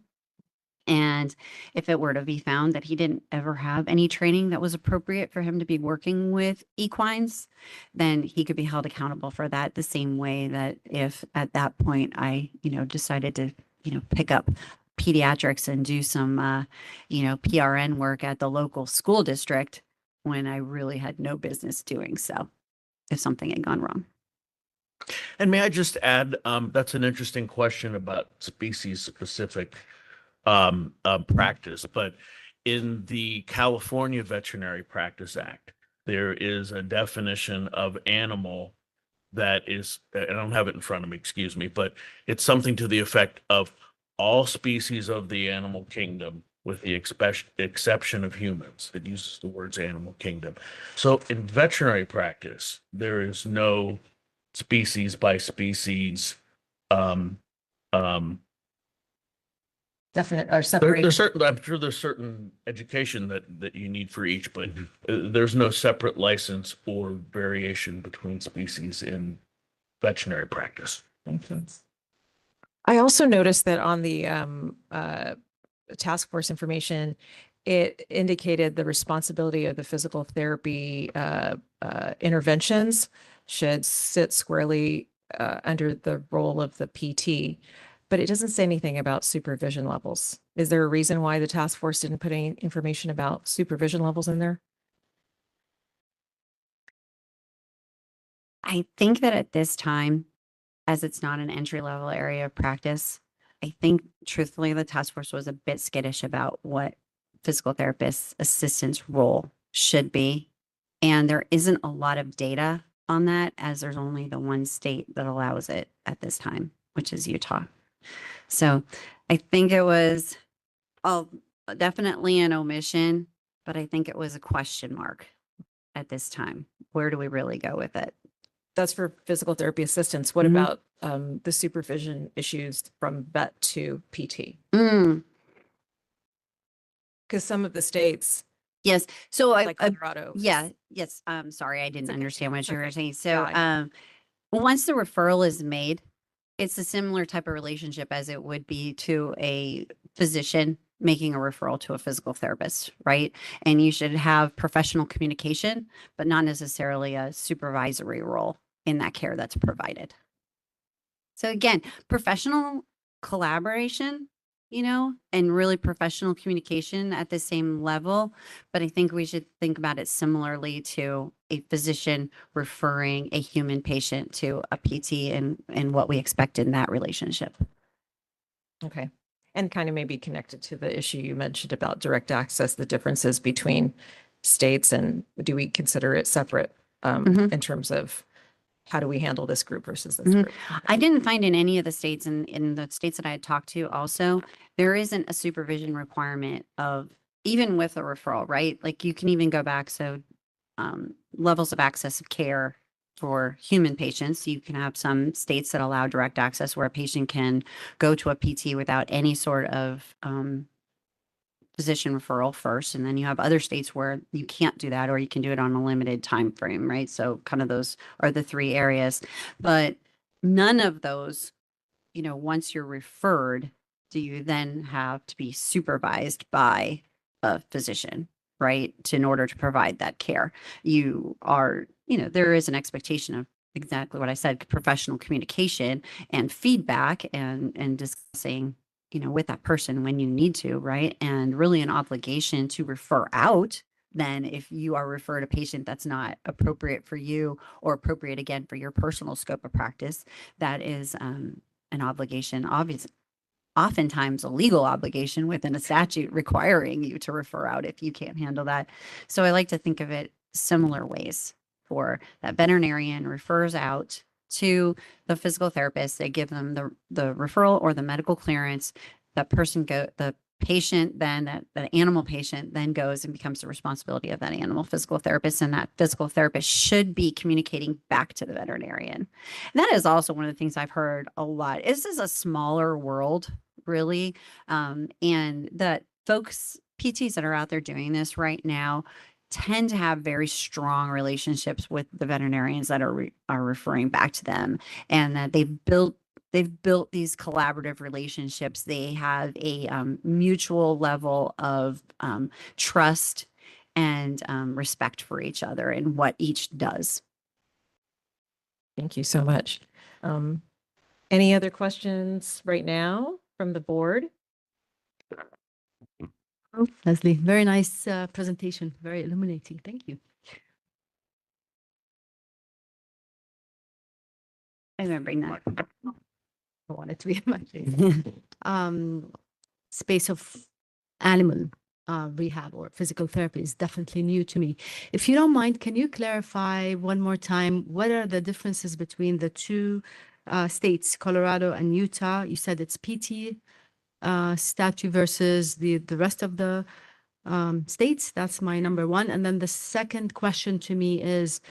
And if it were to be found that he didn't ever have any training that was appropriate for him to be working with equines, then he could be held accountable for that the same way that if at that point I, decided to, pick up pediatrics and do some, PRN work at the local school district when I really had no business doing so if something had gone wrong. And may I just add, that's an interesting question about species specific practice, but in the California Veterinary Practice Act, there is a definition of animal that is, I don't have it in front of me, excuse me, but it's something to the effect of all species of the animal kingdom with the exception of humans. It uses the words animal kingdom. So in veterinary practice, there is no species by species Definite or There- separate. There's certain, I'm sure there's certain education that you need for each, but there's no separate license or variation between species in veterinary practice. Makes sense. I also noticed that on the task force information, it indicated the responsibility of the physical therapy interventions should sit squarely under the role of the PT. But it doesn't say anything about supervision levels. Is there a reason why the task force didn't put any information about supervision levels in there? I think that at this time, as it's not an entry level area of practice, I think truthfully, the task force was a bit skittish about what physical therapist assistant's role should be. And there isn't a lot of data on that, as there's only the one state that allows it at this time, which is Utah. So I think it was definitely an omission, but I think it was a question mark at this time. Where do we really go with it? That's for physical therapy assistants. What about the supervision issues from vet to PT? Because some of the states, Yes. So like Colorado. yeah, yes. Sorry, I didn't okay. understand what It's you were okay. saying. Yeah, So once the referral is made, it's a similar type of relationship as it would be to a physician making a referral to a physical therapist, right? And you should have professional communication, but not necessarily a supervisory role in that care that's provided. So again, professional collaboration, and really professional communication at the same level. But I think we should think about it similarly to a physician referring a human patient to a PT and what we expect in that relationship. Okay. And kind of maybe connected to the issue you mentioned about direct access, the differences between states, and do we consider it separate in terms of how do we handle this group versus this group? I didn't find in any of the states, in the states that I had talked to also, there isn't a supervision requirement of, even with a referral, right? Like you can even go back. So levels of access of care for human patients, you can have some states that allow direct access where a patient can go to a PT without any sort of physician referral first, and then you have other states where you can't do that, or you can do it on a limited time frame, right? So kind of those are the three areas, but none of those, once you're referred, do you then have to be supervised by a physician, right? In order to provide that care, you are, there is an expectation of exactly what I said, professional communication and feedback and discussing with that person when you need to, right? And really an obligation to refer out then if you are referred a patient that's not appropriate for you or appropriate again for your personal scope of practice, that is an obligation, obviously, oftentimes a legal obligation within a statute requiring you to refer out if you can't handle that. So I like to think of it similar ways for that veterinarian refers out to the physical therapist. They give them the referral or the medical clearance. The patient then, that animal patient then goes and becomes the responsibility of that animal physical therapist. And that physical therapist should be communicating back to the veterinarian. And that is also one of the things I've heard a lot. This is a smaller world, really. And that folks, PTs that are out there doing this right now, tend to have very strong relationships with the veterinarians that are referring back to them, and that they've built these collaborative relationships. They have a mutual level of trust and respect for each other and what each does. Thank you so much. Any other questions right now from the board? Oh, Leslie, very nice presentation, very illuminating. Thank you. I'm going to bring that. I want it to be in my face. Space of animal rehab or physical therapy is definitely new to me. If you don't mind, can you clarify one more time, what are the differences between the two states, Colorado and Utah? You said it's PT statute versus the rest of the states. That's my number one. And then the second question to me is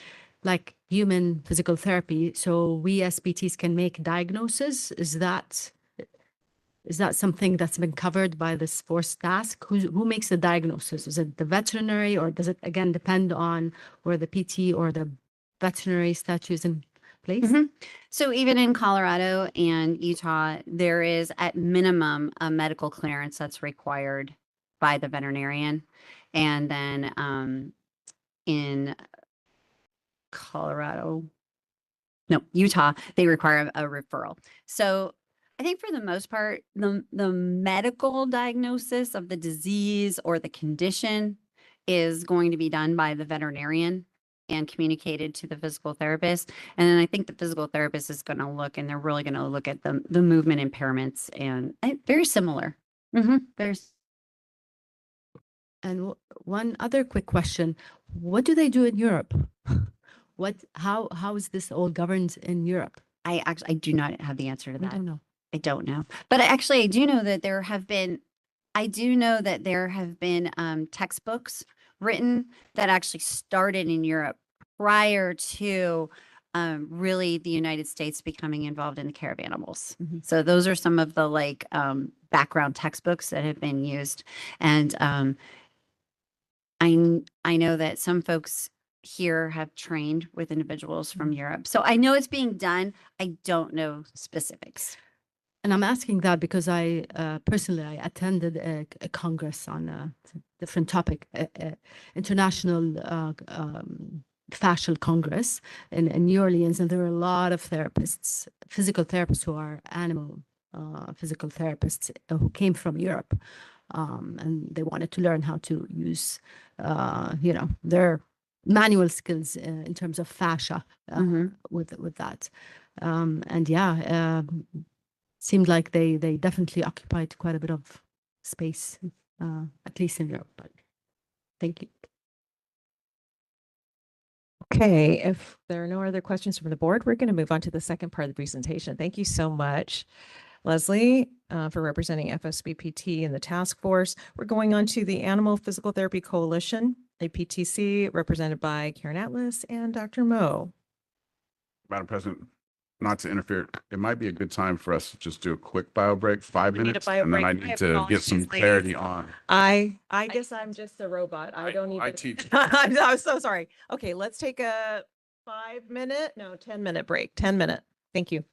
like human physical therapy. So we as PTs can make diagnosis. Is that something that's been covered by this fourth task? Who makes the diagnosis? Is it the veterinary, or does it again depend on where the PT or the veterinary statute is in place? So even in Colorado and Utah, there is at minimum a medical clearance that's required by the veterinarian. And then in Utah, they require a referral. So I think for the most part, the medical diagnosis of the disease or the condition is going to be done by the veterinarian and communicated to the physical therapist. And then I think the physical therapist is going to look, and they're really going to look at the movement impairments, and very similar. There's. And one other quick question: what do they do in Europe? How is this all governed in Europe? I do not have the answer to that. I don't know. I don't know. But actually, I do know that there have been textbooks written that actually started in Europe prior to really the United States becoming involved in the care of animals. So those are some of the background textbooks that have been used. And I know that some folks here have trained with individuals from Europe. So I know it's being done. I don't know specifics. And I'm asking that because I personally I attended a congress on a different topic, international fascial congress in New Orleans, and there were a lot of therapists, physical therapists who are animal physical therapists who came from Europe, and they wanted to learn how to use, their manual skills in terms of fascia with that. And yeah, seemed like they definitely occupied quite a bit of space, at least in Europe. But thank you. Okay, if there are no other questions from the board, we're going to move on to the second part of the presentation. Thank you so much, Leslie, for representing FSBPT in the task force. We're going on to the Animal Physical Therapy Coalition, APTC, represented by Karen Atlas and Dr. Mo. Madam President, not to interfere, it might be a good time for us to just do a quick bio break, 5 We need a minutes, bio and then I break. My need to get some apologies, ladies. clarity on. I guess I'm just a robot. I don't even. I teach. I'm so sorry. Okay, let's take a 10-minute break. 10-minute. Thank you.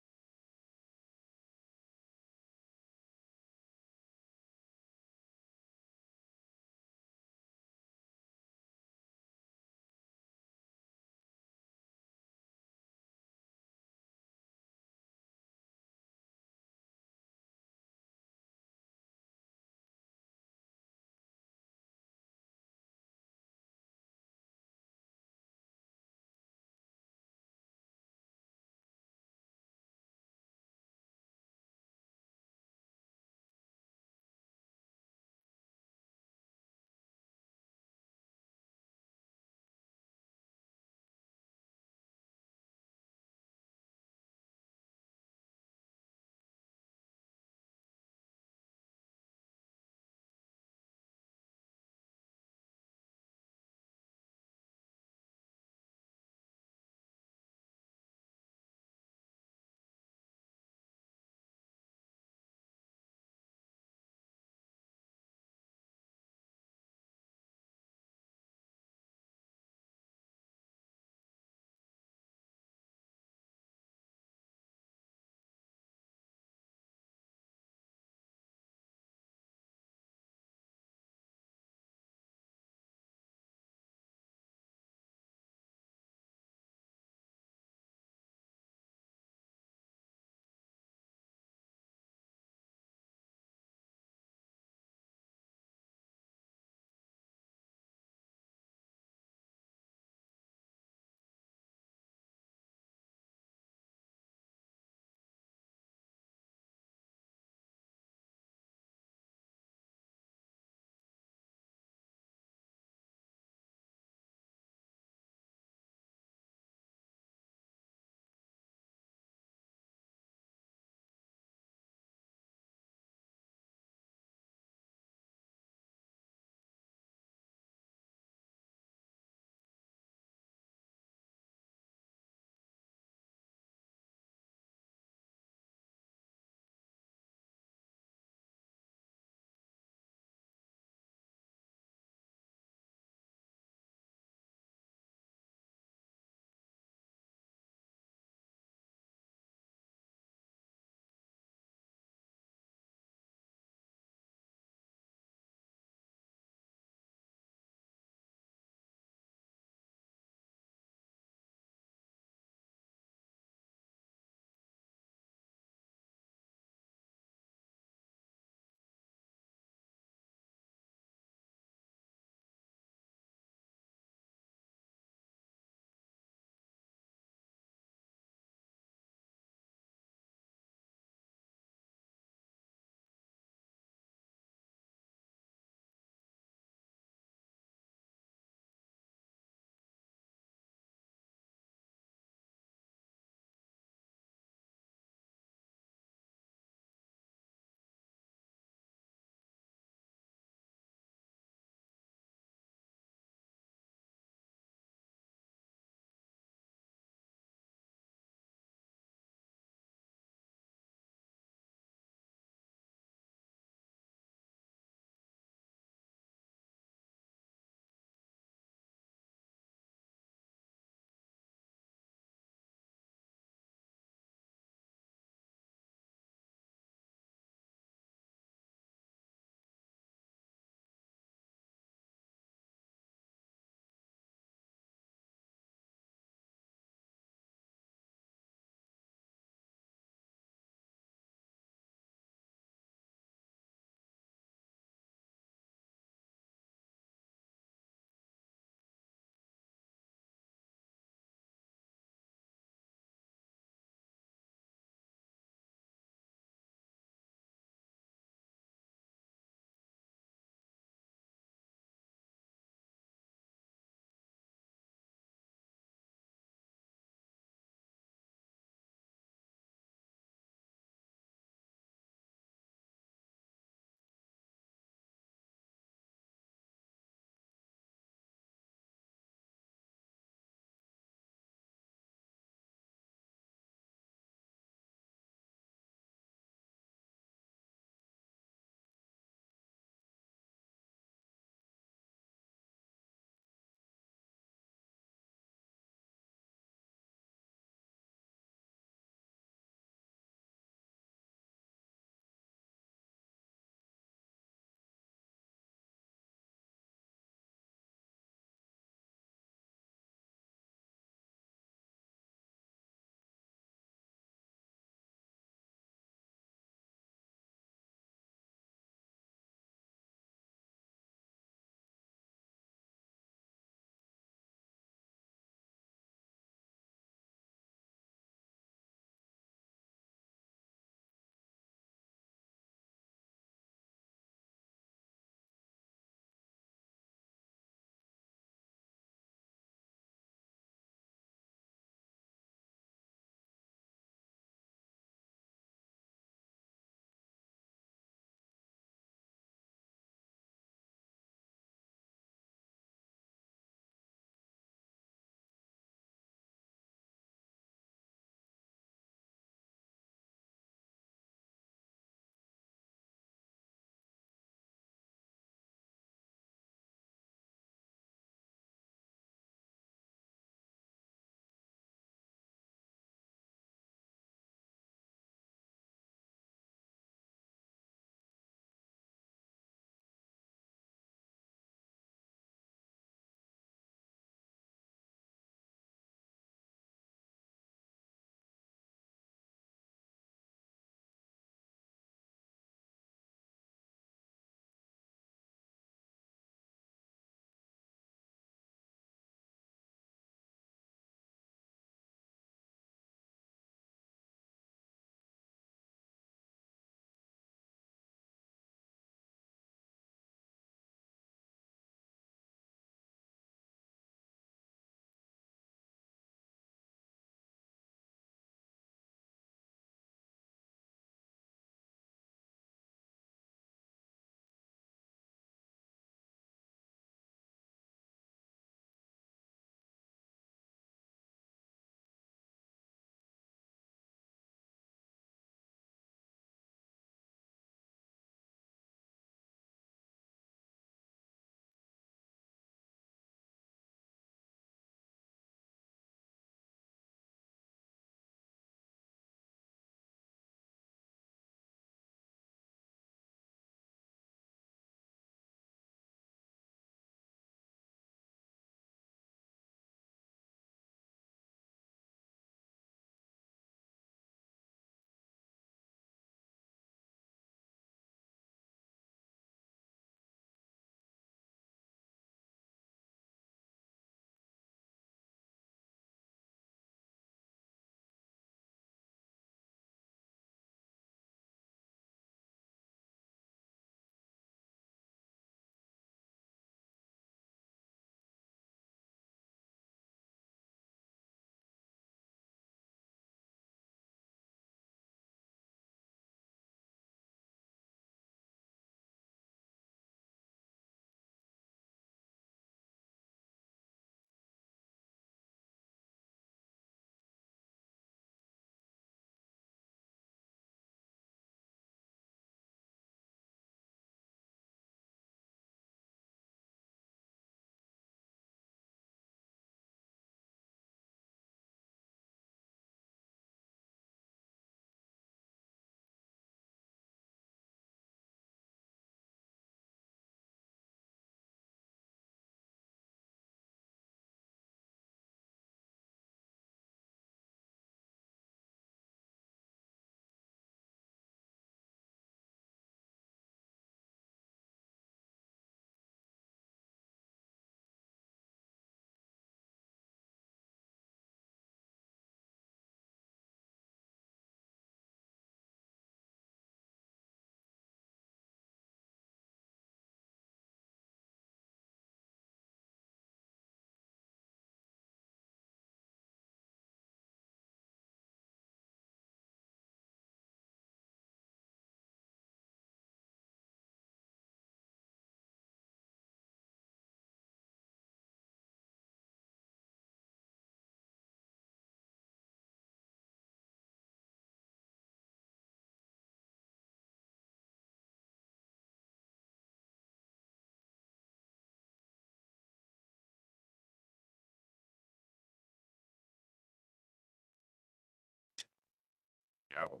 Gavel.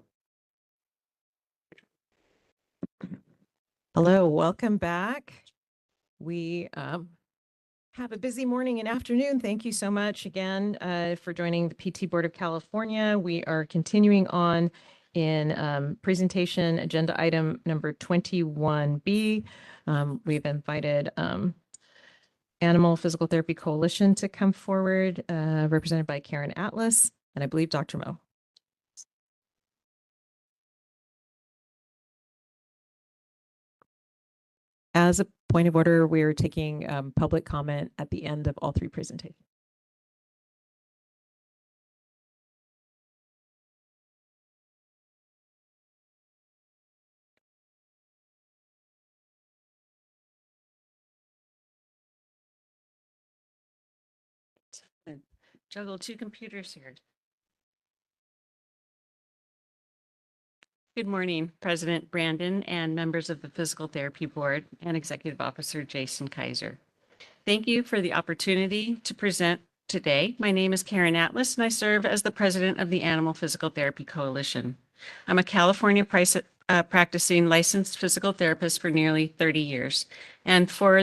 Hello, welcome back. We have a busy morning and afternoon. Thank you so much again for joining the PT Board of California. We are continuing on in presentation agenda item number 21B. We've invited Animal Physical Therapy Coalition to come forward, represented by Karen Atlas, and I believe Dr. Mo. As a point of order, we are taking public comment at the end of all three presentations. Juggle two computers here. Good morning, President Brandon and members of the Physical Therapy Board and Executive Officer Jason Kaiser. Thank you for the opportunity to present today. My name is Karen Atlas and I serve as the president of the Animal Physical Therapy Coalition. I'm a California practicing licensed physical therapist for nearly 30 years. And for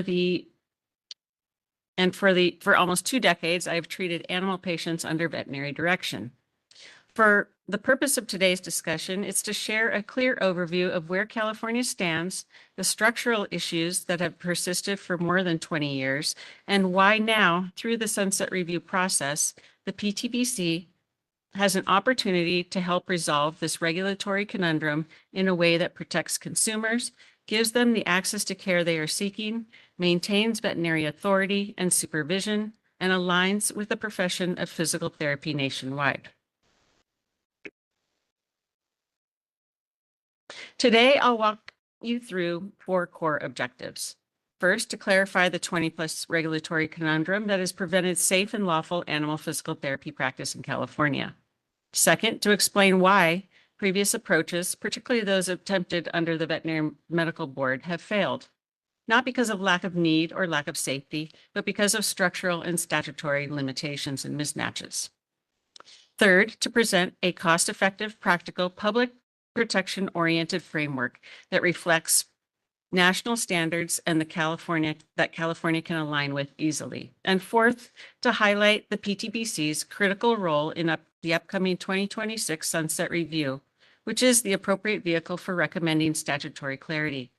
almost 2 decades, I've treated animal patients under veterinary direction. For the purpose of today's discussion, it's to share a clear overview of where California stands, the structural issues that have persisted for more than 20 years, and why now, through the Sunset Review process, the PTBC has an opportunity to help resolve this regulatory conundrum in a way that protects consumers, gives them the access to care they are seeking, maintains veterinary authority and supervision, and aligns with the profession of physical therapy nationwide. Today, I'll walk you through 4 core objectives. First, to clarify the 20+ regulatory conundrum that has prevented safe and lawful animal physical therapy practice in California. Second, to explain why previous approaches, particularly those attempted under the Veterinary Medical Board, have failed. Not because of lack of need or lack of safety, but because of structural and statutory limitations and mismatches. Third, to present a cost-effective, practical, public protection-oriented framework that reflects national standards and California can align with easily. And fourth, to highlight the PTBC's critical role in the upcoming 2026 Sunset Review, which is the appropriate vehicle for recommending statutory clarity.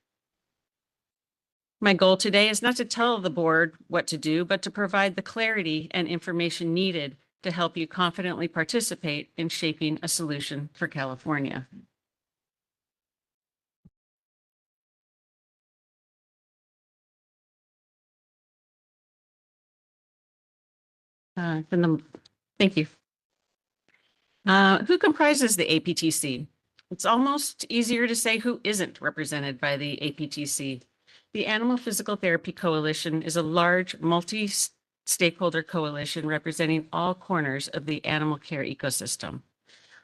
My goal today is not to tell the board what to do, but to provide the clarity and information needed to help you confidently participate in shaping a solution for California. Thank you. Who comprises the APTC? It's almost easier to say who isn't represented by the APTC. The Animal Physical Therapy Coalition is a large multi-stakeholder coalition representing all corners of the animal care ecosystem.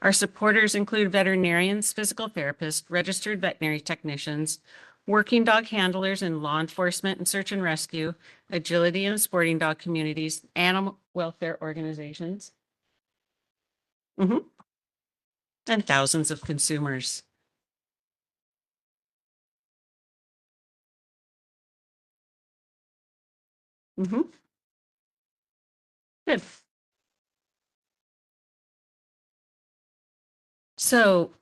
Our supporters include veterinarians, physical therapists, registered veterinary technicians, working dog handlers in law enforcement and search and rescue, agility and sporting dog communities, animal welfare organizations, and thousands of consumers. Good. So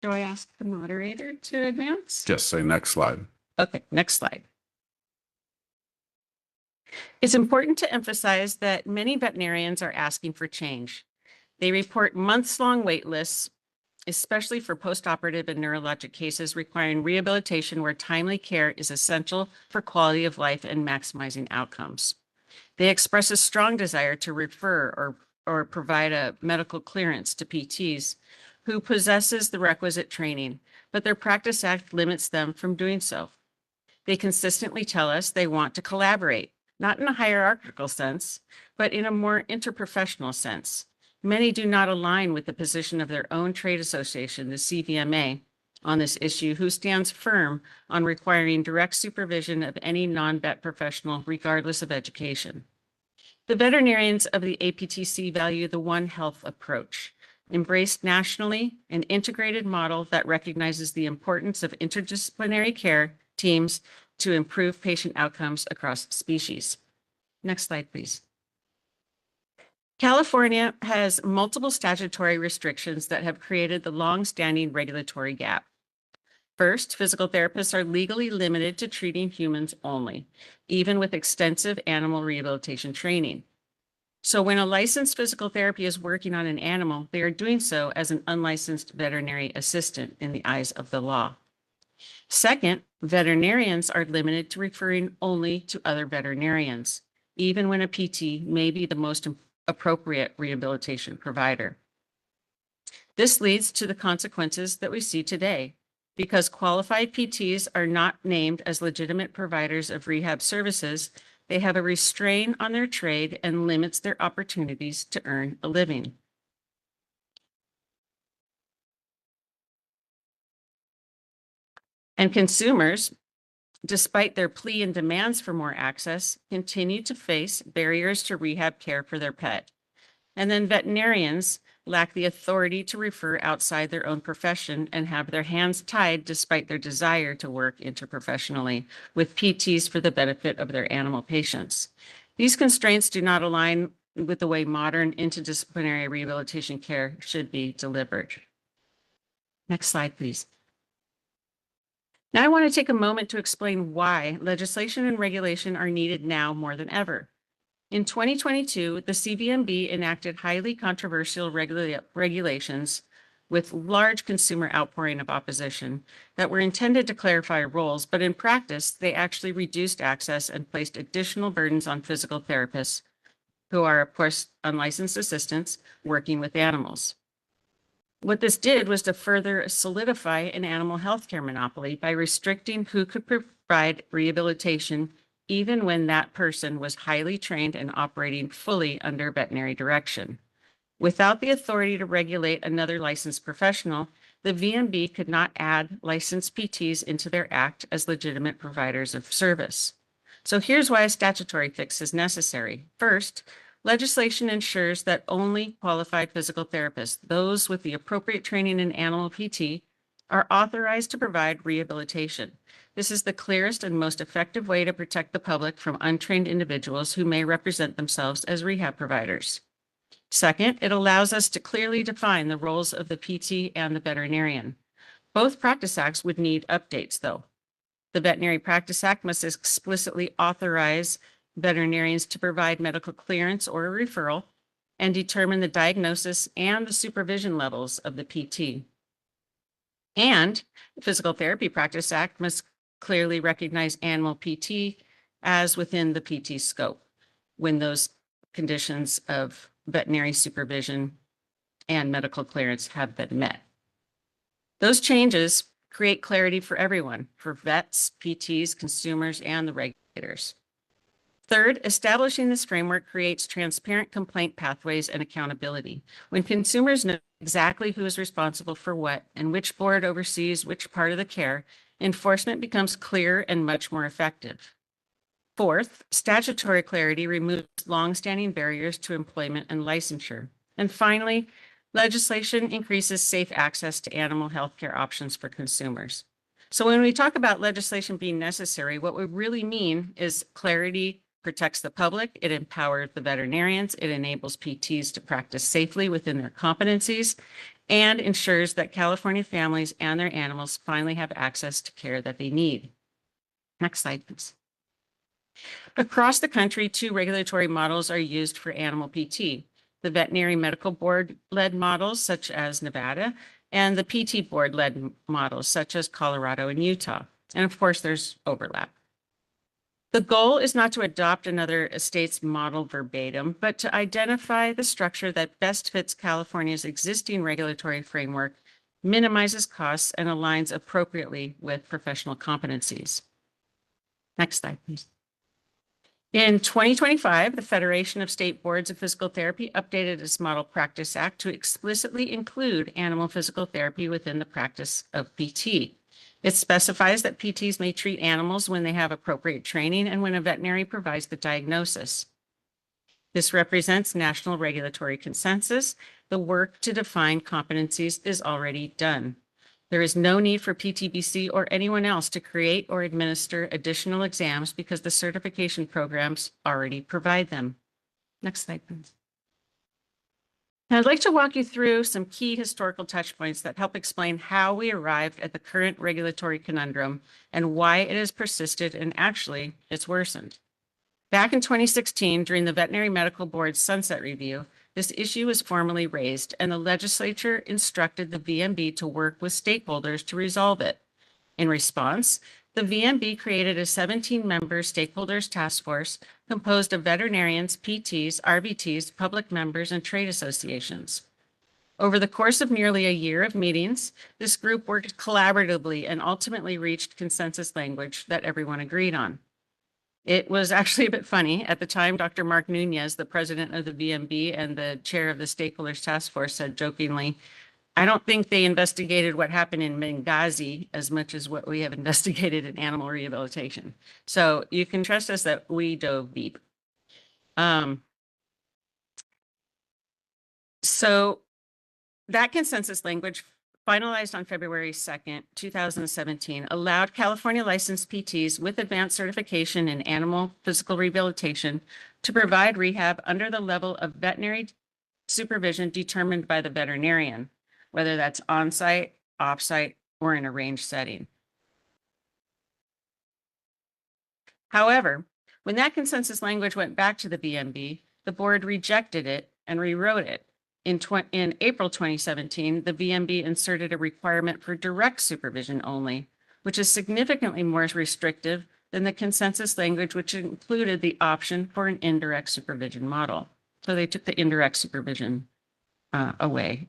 do I ask the moderator to advance? Just say next slide. Okay, next slide. It's important to emphasize that many veterinarians are asking for change. They report months-long wait lists, especially for postoperative and neurologic cases requiring rehabilitation where timely care is essential for quality of life and maximizing outcomes. They express a strong desire to refer or provide a medical clearance to PTs who possesses the requisite training, but their Practice Act limits them from doing so. They consistently tell us they want to collaborate, not in a hierarchical sense, but in a more interprofessional sense. Many do not align with the position of their own trade association, the CVMA, on this issue who stands firm on requiring direct supervision of any non-vet professional, regardless of education. The veterinarians of the APTC value the One Health approach, embraced nationally, an integrated model that recognizes the importance of interdisciplinary care teams to improve patient outcomes across species. Next slide, please. California has multiple statutory restrictions that have created the long-standing regulatory gap. First, physical therapists are legally limited to treating humans only, even with extensive animal rehabilitation training. So when a licensed physical therapy is working on an animal, they are doing so as an unlicensed veterinary assistant in the eyes of the law. Second, veterinarians are limited to referring only to other veterinarians, even when a PT may be the most appropriate rehabilitation provider. This leads to the consequences that we see today. Because qualified PTs are not named as legitimate providers of rehab services, they have a restraint on their trade and limits their opportunities to earn a living. And consumers, despite their plea and demands for more access, continue to face barriers to rehab care for their pet. And then veterinarians lack the authority to refer outside their own profession and have their hands tied despite their desire to work interprofessionally with PTs for the benefit of their animal patients. These constraints do not align with the way modern interdisciplinary rehabilitation care should be delivered. Next slide, please. Now I want to take a moment to explain why legislation and regulation are needed now more than ever. In 2022, the CVMB enacted highly controversial regulations with large consumer outpouring of opposition that were intended to clarify roles, but in practice, they actually reduced access and placed additional burdens on physical therapists, who are, of course, unlicensed assistants working with animals. What this did was to further solidify an animal healthcare monopoly by restricting who could provide rehabilitation even when that person was highly trained and operating fully under veterinary direction. Without the authority to regulate another licensed professional, the VMB could not add licensed PTs into their act as legitimate providers of service. So here's why a statutory fix is necessary. First, legislation ensures that only qualified physical therapists, those with the appropriate training in animal PT, are authorized to provide rehabilitation. This is the clearest and most effective way to protect the public from untrained individuals who may represent themselves as rehab providers. Second, it allows us to clearly define the roles of the PT and the veterinarian. Both practice acts would need updates, though. The Veterinary Practice Act must explicitly authorize veterinarians to provide medical clearance or a referral and determine the diagnosis and the supervision levels of the PT. And the Physical Therapy Practice Act must clearly recognize animal PT as within the PT scope when those conditions of veterinary supervision and medical clearance have been met. Those changes create clarity for everyone, for vets, PTs, consumers, and the regulators. Third, establishing this framework creates transparent complaint pathways and accountability. When consumers know exactly who is responsible for what and which board oversees which part of the care, enforcement becomes clear and much more effective. Fourth, statutory clarity removes longstanding barriers to employment and licensure. And finally, legislation increases safe access to animal health care options for consumers. So when we talk about legislation being necessary, what we really mean is clarity protects the public, it empowers the veterinarians, it enables PTs to practice safely within their competencies, and ensures that California families and their animals finally have access to care that they need. Next slide, please. Across the country, two regulatory models are used for animal PT. The Veterinary Medical Board-led models, such as Nevada, and the PT Board-led models, such as Colorado and Utah. And of course, there's overlap. The goal is not to adopt another state's model verbatim, but to identify the structure that best fits California's existing regulatory framework, minimizes costs, and aligns appropriately with professional competencies. Next slide, please. In 2025, the Federation of State Boards of Physical Therapy updated its Model Practice Act to explicitly include animal physical therapy within the practice of PT. It specifies that PTs may treat animals when they have appropriate training and when a veterinary provides the diagnosis. This represents national regulatory consensus. The work to define competencies is already done. There is no need for PTBC or anyone else to create or administer additional exams because the certification programs already provide them. Next slide, please. Now, I'd like to walk you through some key historical touch points that help explain how we arrived at the current regulatory conundrum and why it has persisted and actually it's worsened. Back in 2016, during the Veterinary Medical Board's Sunset Review, this issue was formally raised and the legislature instructed the VMB to work with stakeholders to resolve it. In response, the VMB created a 17-member stakeholders task force composed of veterinarians, PTs, RVTs, public members, and trade associations. Over the course of nearly a year of meetings, this group worked collaboratively and ultimately reached consensus language that everyone agreed on. It was actually a bit funny. At the time, Dr. Mark Nunez, the president of the VMB and the chair of the Stakeholders Task Force, said jokingly, "I don't think they investigated what happened in Benghazi as much as what we have investigated in animal rehabilitation." So you can trust us that we dove deep. So that consensus language, finalized on February 2nd, 2017, allowed California licensed PTs with advanced certification in animal physical rehabilitation to provide rehab under the level of veterinary supervision determined by the veterinarian, whether that's on-site, off-site, or in a range setting. However, when that consensus language went back to the VMB, the board rejected it and rewrote it. In April 2017, the VMB inserted a requirement for direct supervision only, which is significantly more restrictive than the consensus language, which included the option for an indirect supervision model. So they took the indirect supervision away.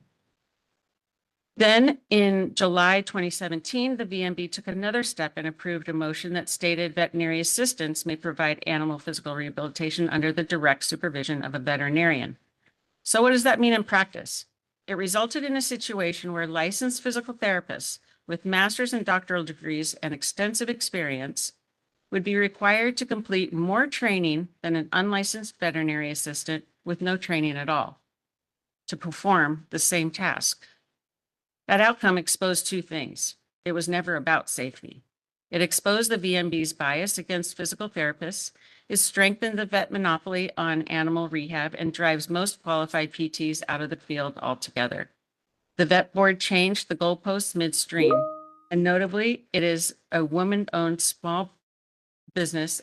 Then in July 2017, the VMB took another step and approved a motion that stated veterinary assistants may provide animal physical rehabilitation under the direct supervision of a veterinarian. So what does that mean in practice? It resulted in a situation where licensed physical therapists with master's and doctoral degrees and extensive experience would be required to complete more training than an unlicensed veterinary assistant with no training at all to perform the same task. That outcome exposed two things. It was never about safety. It exposed the VMB's bias against physical therapists. It strengthened the vet monopoly on animal rehab and drives most qualified PTs out of the field altogether. The vet board changed the goalposts midstream, and notably, it is a woman-owned small business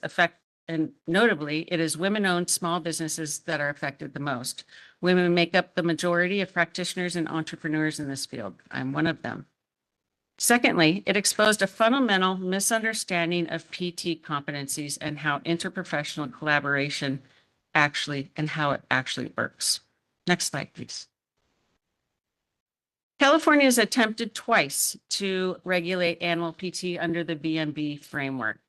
women-owned small businesses that are affected the most. Women make up the majority of practitioners and entrepreneurs in this field. I'm one of them. Secondly, it exposed a fundamental misunderstanding of PT competencies and how interprofessional collaboration how it actually works. Next slide, please. California has attempted twice to regulate animal PT under the VMB framework.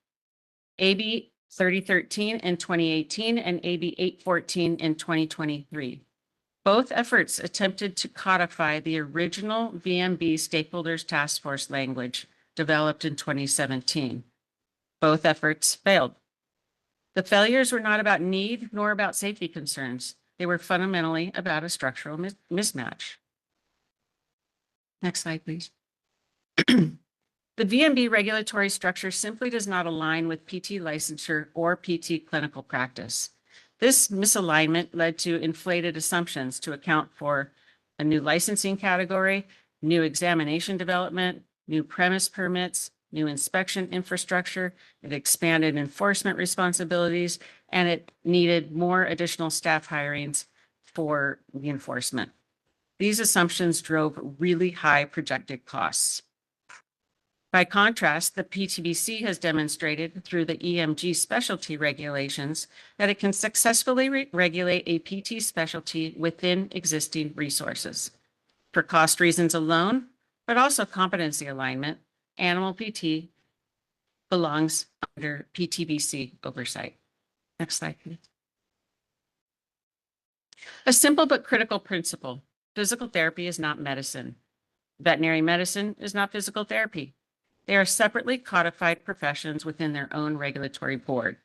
AB 3013 in 2018 and AB 814 in 2023. Both efforts attempted to codify the original VMB Stakeholders Task Force language developed in 2017. Both efforts failed. The failures were not about need nor about safety concerns. They were fundamentally about a structural mismatch. Next slide, please. The VMB regulatory structure simply does not align with PT licensure or PT clinical practice. This misalignment led to inflated assumptions to account for a new licensing category, new examination development, new premise permits, new inspection infrastructure. It expanded enforcement responsibilities, and it needed more additional staff hirings for the enforcement. These assumptions drove really high projected costs. By contrast, the PTBC has demonstrated through the EMG specialty regulations that it can successfully regulate a PT specialty within existing resources. For cost reasons alone, but also competency alignment, animal PT belongs under PTBC oversight. Next slide, please. A simple but critical principle. Physical therapy is not medicine. Veterinary medicine is not physical therapy. They are separately codified professions within their own regulatory board.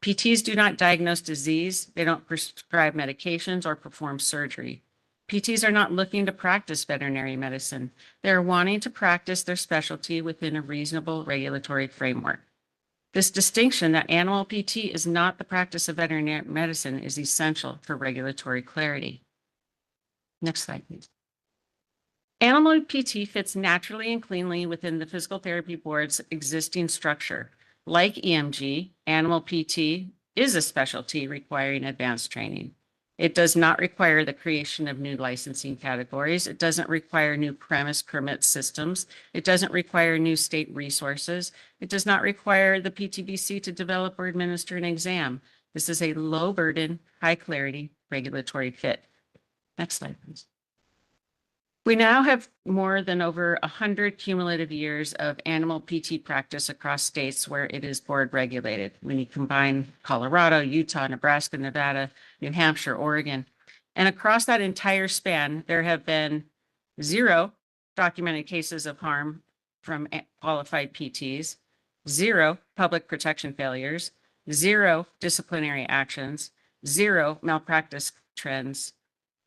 PTs do not diagnose disease. They don't prescribe medications or perform surgery. PTs are not looking to practice veterinary medicine. They're wanting to practice their specialty within a reasonable regulatory framework. This distinction that animal PT is not the practice of veterinary medicine is essential for regulatory clarity. Next slide, please. Animal PT fits naturally and cleanly within the Physical Therapy Board's existing structure. Like EMG, animal PT is a specialty requiring advanced training. It does not require the creation of new licensing categories. It doesn't require new premise permit systems. It doesn't require new state resources. It does not require the PTBC to develop or administer an exam. This is a low burden, high clarity regulatory fit. Next slide, please. We now have more than over 100 cumulative years of animal PT practice across states where it is board regulated. When you combine Colorado, Utah, Nebraska, Nevada, New Hampshire, Oregon, and across that entire span, there have been 0 documented cases of harm from qualified PTs, 0 public protection failures, 0 disciplinary actions, 0 malpractice trends.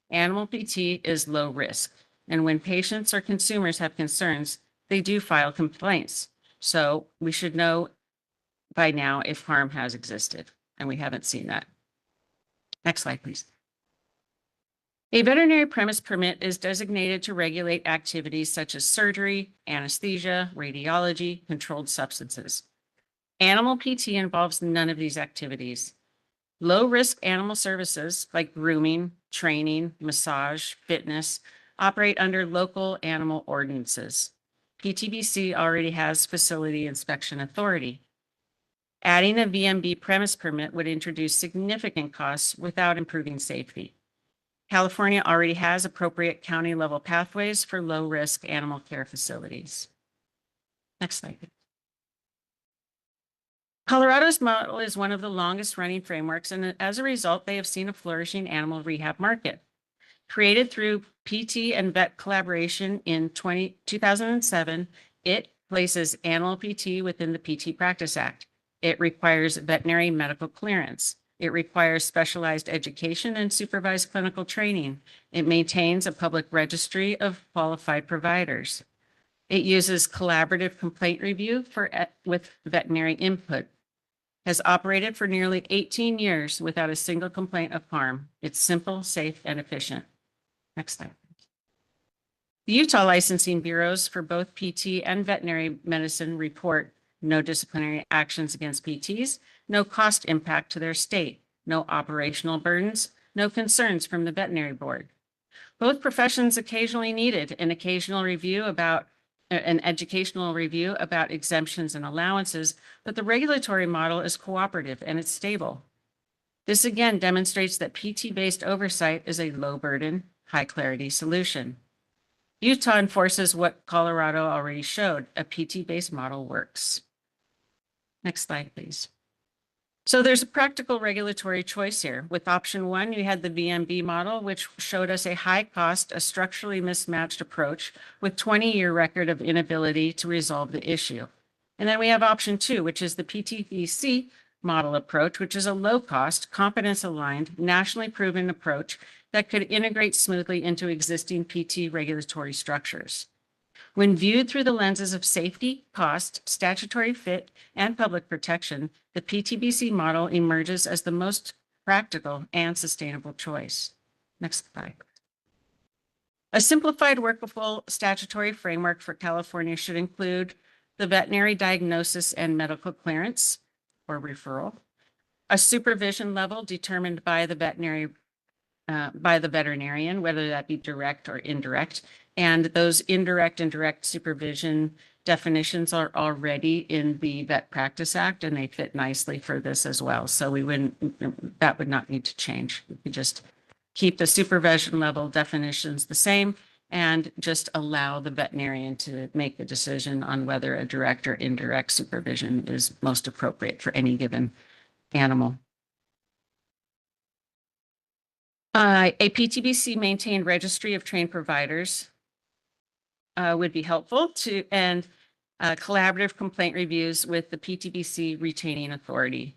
Animal PT is low risk. And when patients or consumers have concerns, they do file complaints. So we should know by now if harm has existed, and we haven't seen that. Next slide, please. A veterinary premise permit is designated to regulate activities such as surgery, anesthesia, radiology, controlled substances. Animal PT involves none of these activities. Low-risk animal services like grooming, training, massage, fitness, operate under local animal ordinances. PTBC already has facility inspection authority. Adding a VMB premise permit would introduce significant costs without improving safety. California already has appropriate county level pathways for low risk animal care facilities. Next slide. Colorado's model is one of the longest running frameworks, and as a result, they have seen a flourishing animal rehab market. Created through PT and vet collaboration in 2007, it places animal PT within the PT Practice Act. It requires veterinary medical clearance. It requires specialized education and supervised clinical training. It maintains a public registry of qualified providers. It uses collaborative complaint review with veterinary input. Has operated for nearly 18 years without a single complaint of harm. It's simple, safe, and efficient. Next slide. The Utah licensing bureaus for both PT and veterinary medicine report no disciplinary actions against PTs, no cost impact to their state, no operational burdens, no concerns from the veterinary board. Both professions occasionally needed an educational review about exemptions and allowances, but the regulatory model is cooperative and it's stable. This again demonstrates that PT-based oversight is a low burden, high clarity solution. Utah enforces what Colorado already showed. A PT-based model works. Next slide, please. So there's a practical regulatory choice here. With option 1, you had the VMB model, which showed us a high cost, a structurally mismatched approach with 20-year record of inability to resolve the issue. And then we have option 2, which is the PTBC model approach, which is a low cost, competence aligned, nationally proven approach that could integrate smoothly into existing PT regulatory structures. When viewed through the lenses of safety, cost, statutory fit, and public protection, the PTBC model emerges as the most practical and sustainable choice. Next slide. A simplified workable statutory framework for California should include the veterinary diagnosis and medical clearance or referral, a supervision level determined by the veterinarian, whether that be direct or indirect. And those indirect and direct supervision definitions are already in the Vet Practice Act, and they fit nicely for this as well. So that would not need to change. We could just keep the supervision level definitions the same and just allow the veterinarian to make the decision on whether a direct or indirect supervision is most appropriate for any given animal. A PTBC maintained registry of trained providers would be helpful to, and collaborative complaint reviews with the PTBC retaining authority.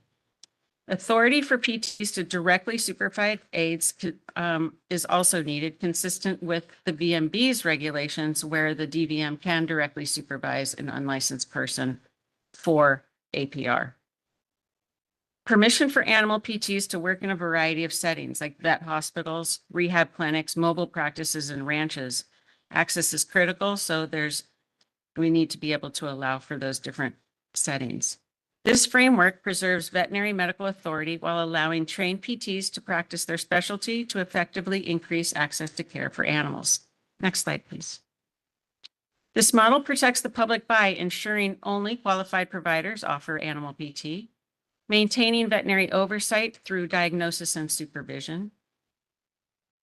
Authority for PTs to directly supervise aides is also needed, consistent with the VMB's regulations, where the DVM can directly supervise an unlicensed person for APR. Permission for animal PTs to work in a variety of settings like vet hospitals, rehab clinics, mobile practices, and ranches. Access is critical, so we need to be able to allow for those different settings. This framework preserves veterinary medical authority while allowing trained PTs to practice their specialty to effectively increase access to care for animals. Next slide, please. This model protects the public by ensuring only qualified providers offer animal PT, maintaining veterinary oversight through diagnosis and supervision.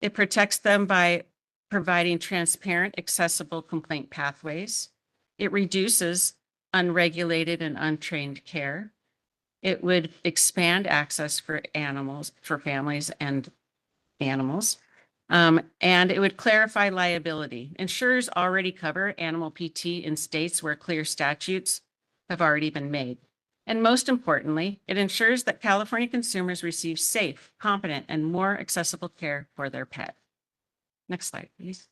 It protects them by providing transparent, accessible complaint pathways. It reduces unregulated and untrained care. It would expand access for animals, for families and animals. And it would clarify liability. Insurers already cover animal PT in states where clear statutes have already been made. And most importantly, it ensures that California consumers receive safe, competent, and more accessible care for their pet. Next slide, please.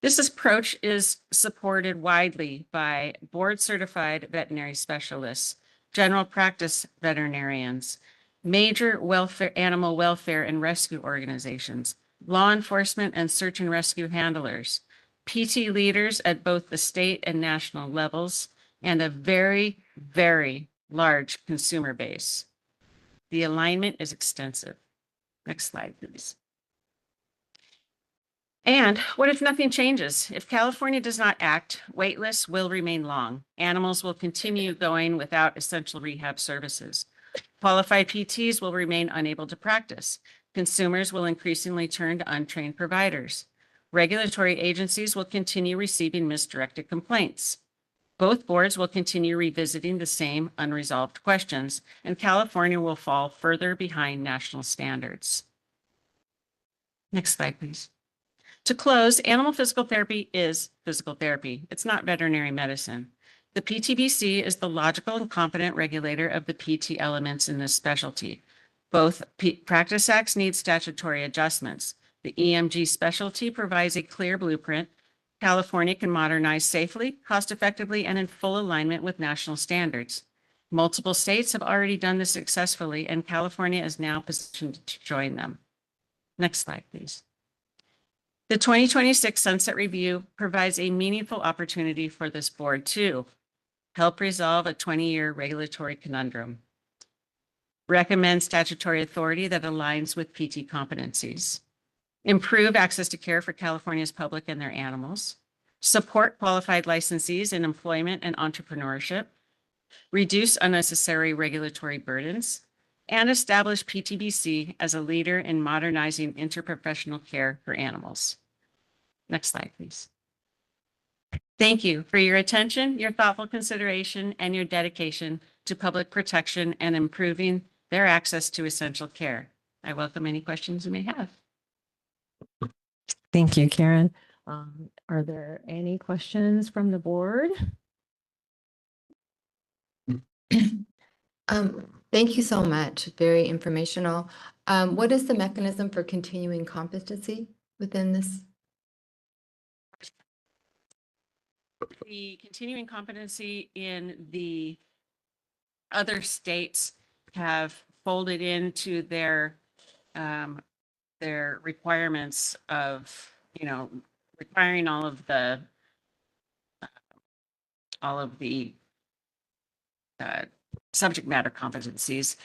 This approach is supported widely by board-certified veterinary specialists, general practice veterinarians, major animal welfare and rescue organizations, law enforcement and search and rescue handlers, PT leaders at both the state and national levels, and a very, very large consumer base. The alignment is extensive. Next slide, please. And what if nothing changes? If California does not act, wait lists will remain long. Animals will continue going without essential rehab services. Qualified PTs will remain unable to practice. Consumers will increasingly turn to untrained providers. Regulatory agencies will continue receiving misdirected complaints. Both boards will continue revisiting the same unresolved questions, and California will fall further behind national standards. Next slide, please. To close, animal physical therapy is physical therapy. It's not veterinary medicine. The PTBC is the logical and competent regulator of the PT elements in this specialty. Both practice acts need statutory adjustments. The EMG specialty provides a clear blueprint. California can modernize safely, cost-effectively, and in full alignment with national standards. Multiple states have already done this successfully, and California is now positioned to join them. Next slide, please. The 2026 Sunset Review provides a meaningful opportunity for this board to help resolve a 20-year regulatory conundrum, recommend statutory authority that aligns with PT competencies, improve access to care for California's public and their animals, support qualified licensees in employment and entrepreneurship, reduce unnecessary regulatory burdens, and establish PTBC as a leader in modernizing interprofessional care for animals. Next slide, please. Thank you for your attention, your thoughtful consideration, and your dedication to public protection and improving their access to essential care. I welcome any questions you may have. Thank you, Karen. Are there any questions from the board? Thank you so much. Very informational. What is the mechanism for continuing competency within this? The continuing competency in the other states have folded into their requirements of, requiring all of the subject matter competencies.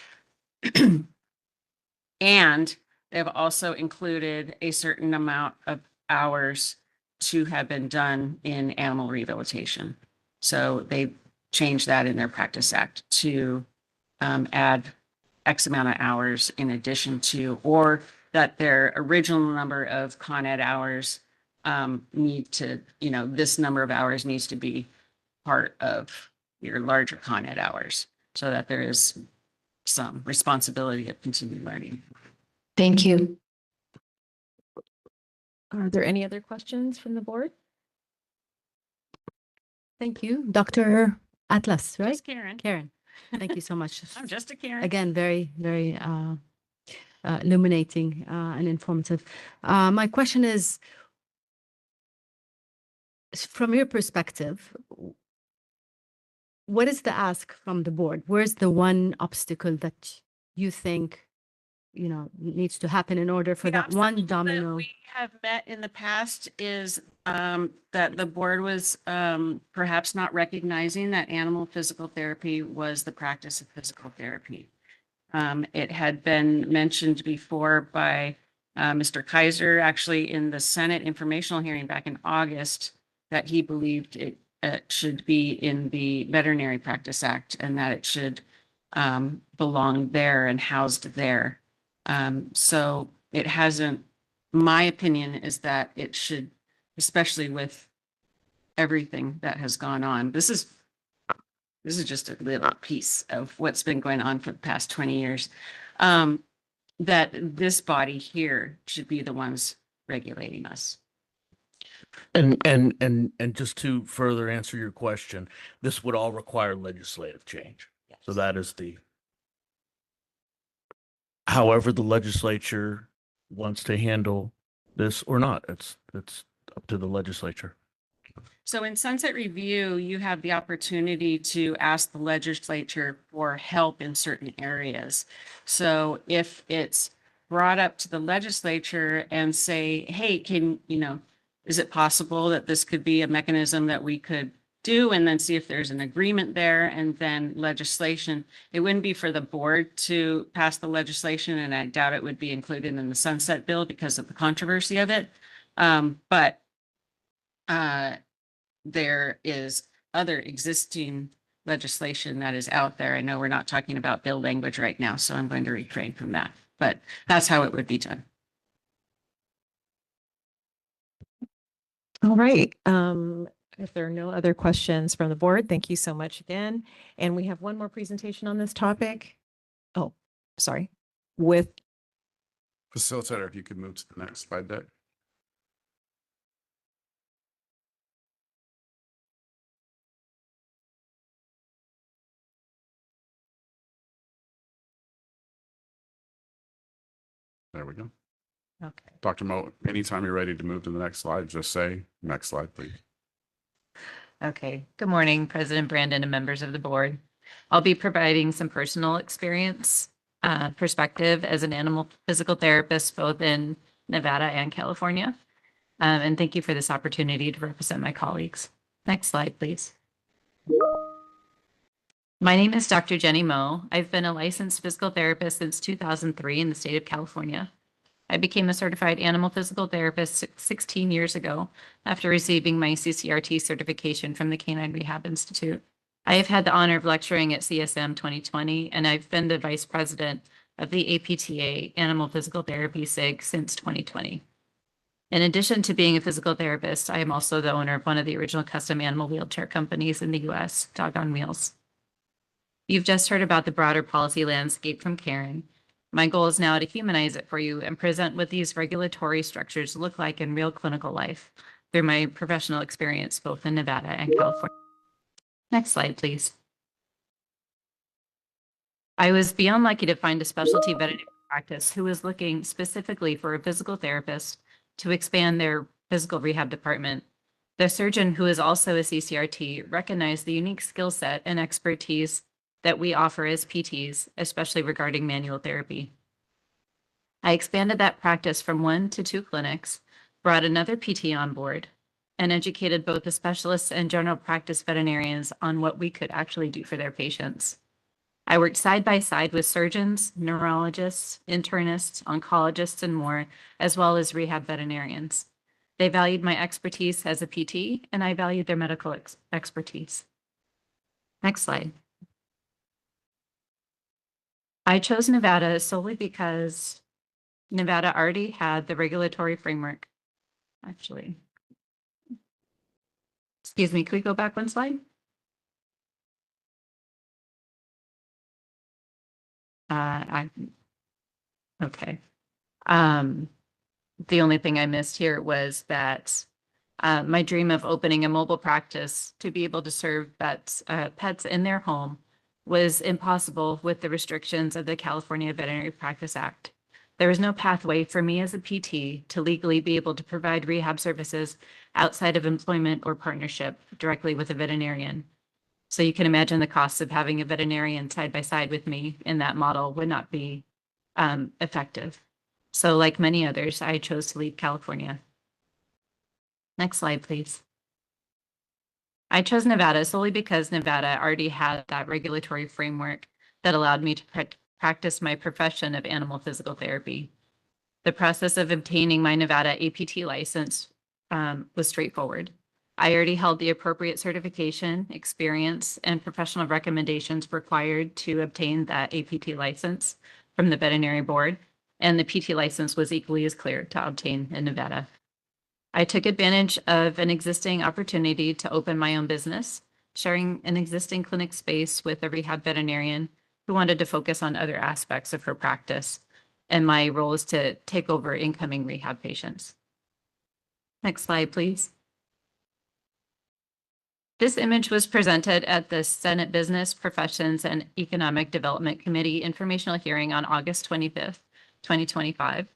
And they've also included a certain amount of hours to have been done in animal rehabilitation. So they changed that in their Practice Act to add X amount of hours in addition to, or that their original number of Con Ed hours need to, this number of hours needs to be part of your larger Con Ed hours, so that there is some responsibility of continued learning. Thank you. Are there any other questions from the board? Thank you. Dr. Atlas, right? Just Karen. Karen, thank you so much. I'm just a Karen. Again, very, very illuminating and informative. My question is, from your perspective, what is the ask from the board? Where's the one obstacle that you think, needs to happen in order for The that one obstacle that domino? we have met in the past is that the board was perhaps not recognizing that animal physical therapy was the practice of physical therapy. It had been mentioned before by Mr. Kaiser, actually in the Senate informational hearing back in August, that he believed it should be in the Veterinary Practice Act and that it should belong there and housed there. So it hasn't, my opinion is that it should, especially with everything that has gone on. This is just a little piece of what's been going on for the past 20 years. That this body here should be the ones regulating us. And just to further answer your question, this would all require legislative change. So that is however the legislature wants to handle this or not. It's up to the legislature. So in Sunset Review, you have the opportunity to ask the legislature for help in certain areas. So if it's brought up to the legislature and say, hey, is it possible that this could be a mechanism that we could do, and then see if there's an agreement there, and then legislation. It wouldn't be for the board to pass the legislation, and I doubt it would be included in the sunset bill because of the controversy of it. But there is other existing legislation that is out there. I know we're not talking about bill language right now, so I'm going to refrain from that, but that's how it would be done. All right. If there are no other questions from the board, thank you so much again. And we have one more presentation on this topic. Oh, sorry. Facilitator, if you could move to the next slide deck. There we go. Okay. Dr. Mo, anytime you're ready to move to the next slide, just say next slide, please. Okay. Good morning, President Brandon and members of the board. I'll be providing some personal experience perspective as an animal physical therapist, both in Nevada and California. And thank you for this opportunity to represent my colleagues. Next slide, please. My name is Dr. Jenny Moe. I've been a licensed physical therapist since 2003 in the state of California. I became a certified animal physical therapist 16 years ago after receiving my CCRT certification from the Canine Rehab Institute. I have had the honor of lecturing at CSM 2020, and I've been the vice president of the APTA Animal Physical Therapy SIG since 2020. In addition to being a physical therapist, I am also the owner of one of the original custom animal wheelchair companies in the US, Dog on Wheels. You've just heard about the broader policy landscape from Karen. My goal is now to humanize it for you and present what these regulatory structures look like in real clinical life through my professional experience both in Nevada and California. Next slide, please. I was beyond lucky to find a specialty veterinary practice who was looking specifically for a physical therapist to expand their physical rehab department. The surgeon, who is also a CCRT, recognized the unique skill set and expertise that we offer as PTs, especially regarding manual therapy. I expanded that practice from 1 to 2 clinics, brought another PT on board, and educated both the specialists and general practice veterinarians on what we could actually do for their patients. I worked side by side with surgeons, neurologists, internists, oncologists, and more, as well as rehab veterinarians. They valued my expertise as a PT, and I valued their medical expertise. Next slide. I chose Nevada solely because Nevada already had the regulatory framework. Actually, excuse me, can we go back one slide? Okay. The only thing I missed here was that my dream of opening a mobile practice to be able to serve pets in their home was impossible with the restrictions of the California Veterinary Practice Act. There was no pathway for me as a PT to legally be able to provide rehab services outside of employment or partnership directly with a veterinarian. So you can imagine the costs of having a veterinarian side by side with me in that model would not be effective. So like many others, I chose to leave California. Next slide, please. I chose Nevada solely because Nevada already had that regulatory framework that allowed me to practice my profession of animal physical therapy. The process of obtaining my Nevada APT license was straightforward. I already held the appropriate certification, experience, and professional recommendations required to obtain that APT license from the veterinary board, and the PT license was equally as clear to obtain in Nevada. I took advantage of an existing opportunity to open my own business, sharing an existing clinic space with a rehab veterinarian who wanted to focus on other aspects of her practice, and my role is to take over incoming rehab patients. Next slide, please. This image was presented at the Senate Business, Professions, and Economic Development Committee informational hearing on August 25th, 2025.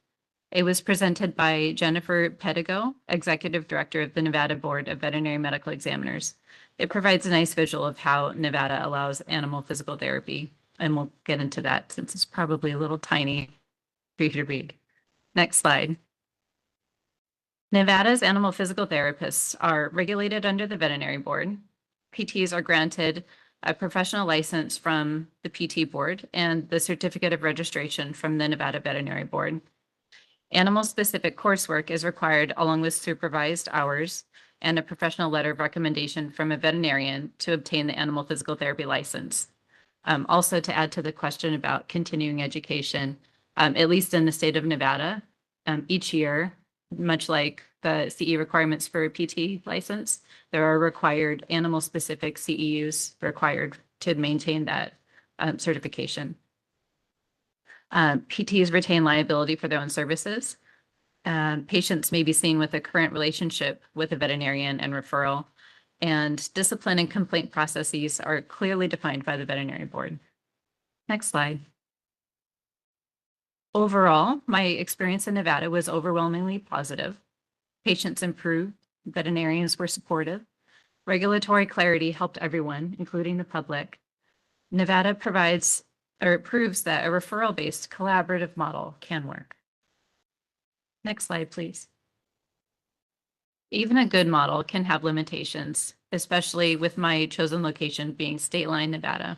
It was presented by Jennifer Pedigo, Executive Director of the Nevada Board of Veterinary Medical Examiners. It provides a nice visual of how Nevada allows animal physical therapy, and we'll get into that since it's probably a little tiny for you to read. Next slide. Nevada's animal physical therapists are regulated under the veterinary board. PTs are granted a professional license from the PT board and the certificate of registration from the Nevada Veterinary Board. Animal-specific coursework is required along with supervised hours and a professional letter of recommendation from a veterinarian to obtain the animal physical therapy license. Also, to add to the question about continuing education, at least in the state of Nevada, each year, much like the CE requirements for a PT license, there are required animal-specific CEUs required to maintain that certification. PTs retain liability for their own services. Patients may be seen with a current relationship with a veterinarian and referral, and discipline and complaint processes are clearly defined by the veterinary board. Next slide. Overall, my experience in Nevada was overwhelmingly positive. Patients improved, veterinarians were supportive, regulatory clarity helped everyone, including the public. Nevada provides or proves that a referral-based collaborative model can work. Next slide, please. Even a good model can have limitations, especially with my chosen location being State Line, Nevada.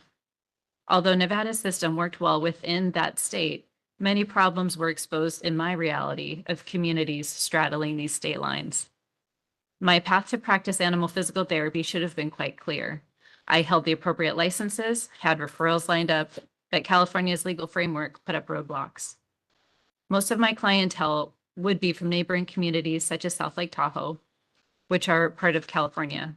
Although Nevada's system worked well within that state, many problems were exposed in my reality of communities straddling these state lines. My path to practice animal physical therapy should have been quite clear. I held the appropriate licenses, had referrals lined up, but California's legal framework put up roadblocks. Most of my clientele would be from neighboring communities such as South Lake Tahoe, which are part of California.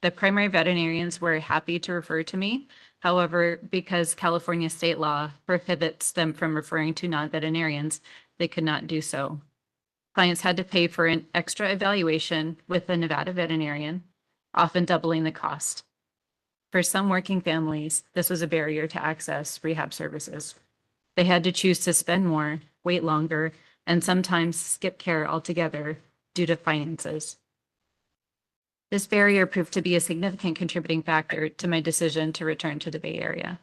The primary veterinarians were happy to refer to me. However, because California state law prohibits them from referring to non-veterinarians, they could not do so. Clients had to pay for an extra evaluation with a Nevada veterinarian, often doubling the cost. For some working families, this was a barrier to access rehab services. They had to choose to spend more, wait longer, and sometimes skip care altogether due to finances. This barrier proved to be a significant contributing factor to my decision to return to the Bay Area.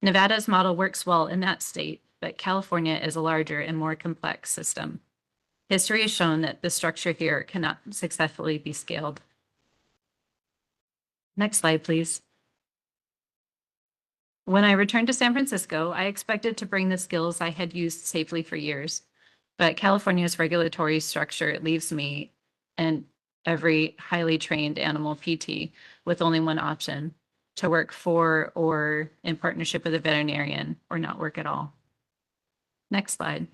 Nevada's model works well in that state, but California is a larger and more complex system. History has shown that the structure here cannot successfully be scaled. Next slide, please. When I returned to San Francisco, I expected to bring the skills I had used safely for years, but California's regulatory structure leaves me and every highly trained animal PT with only one option: to work for or in partnership with a veterinarian or not work at all. Next slide.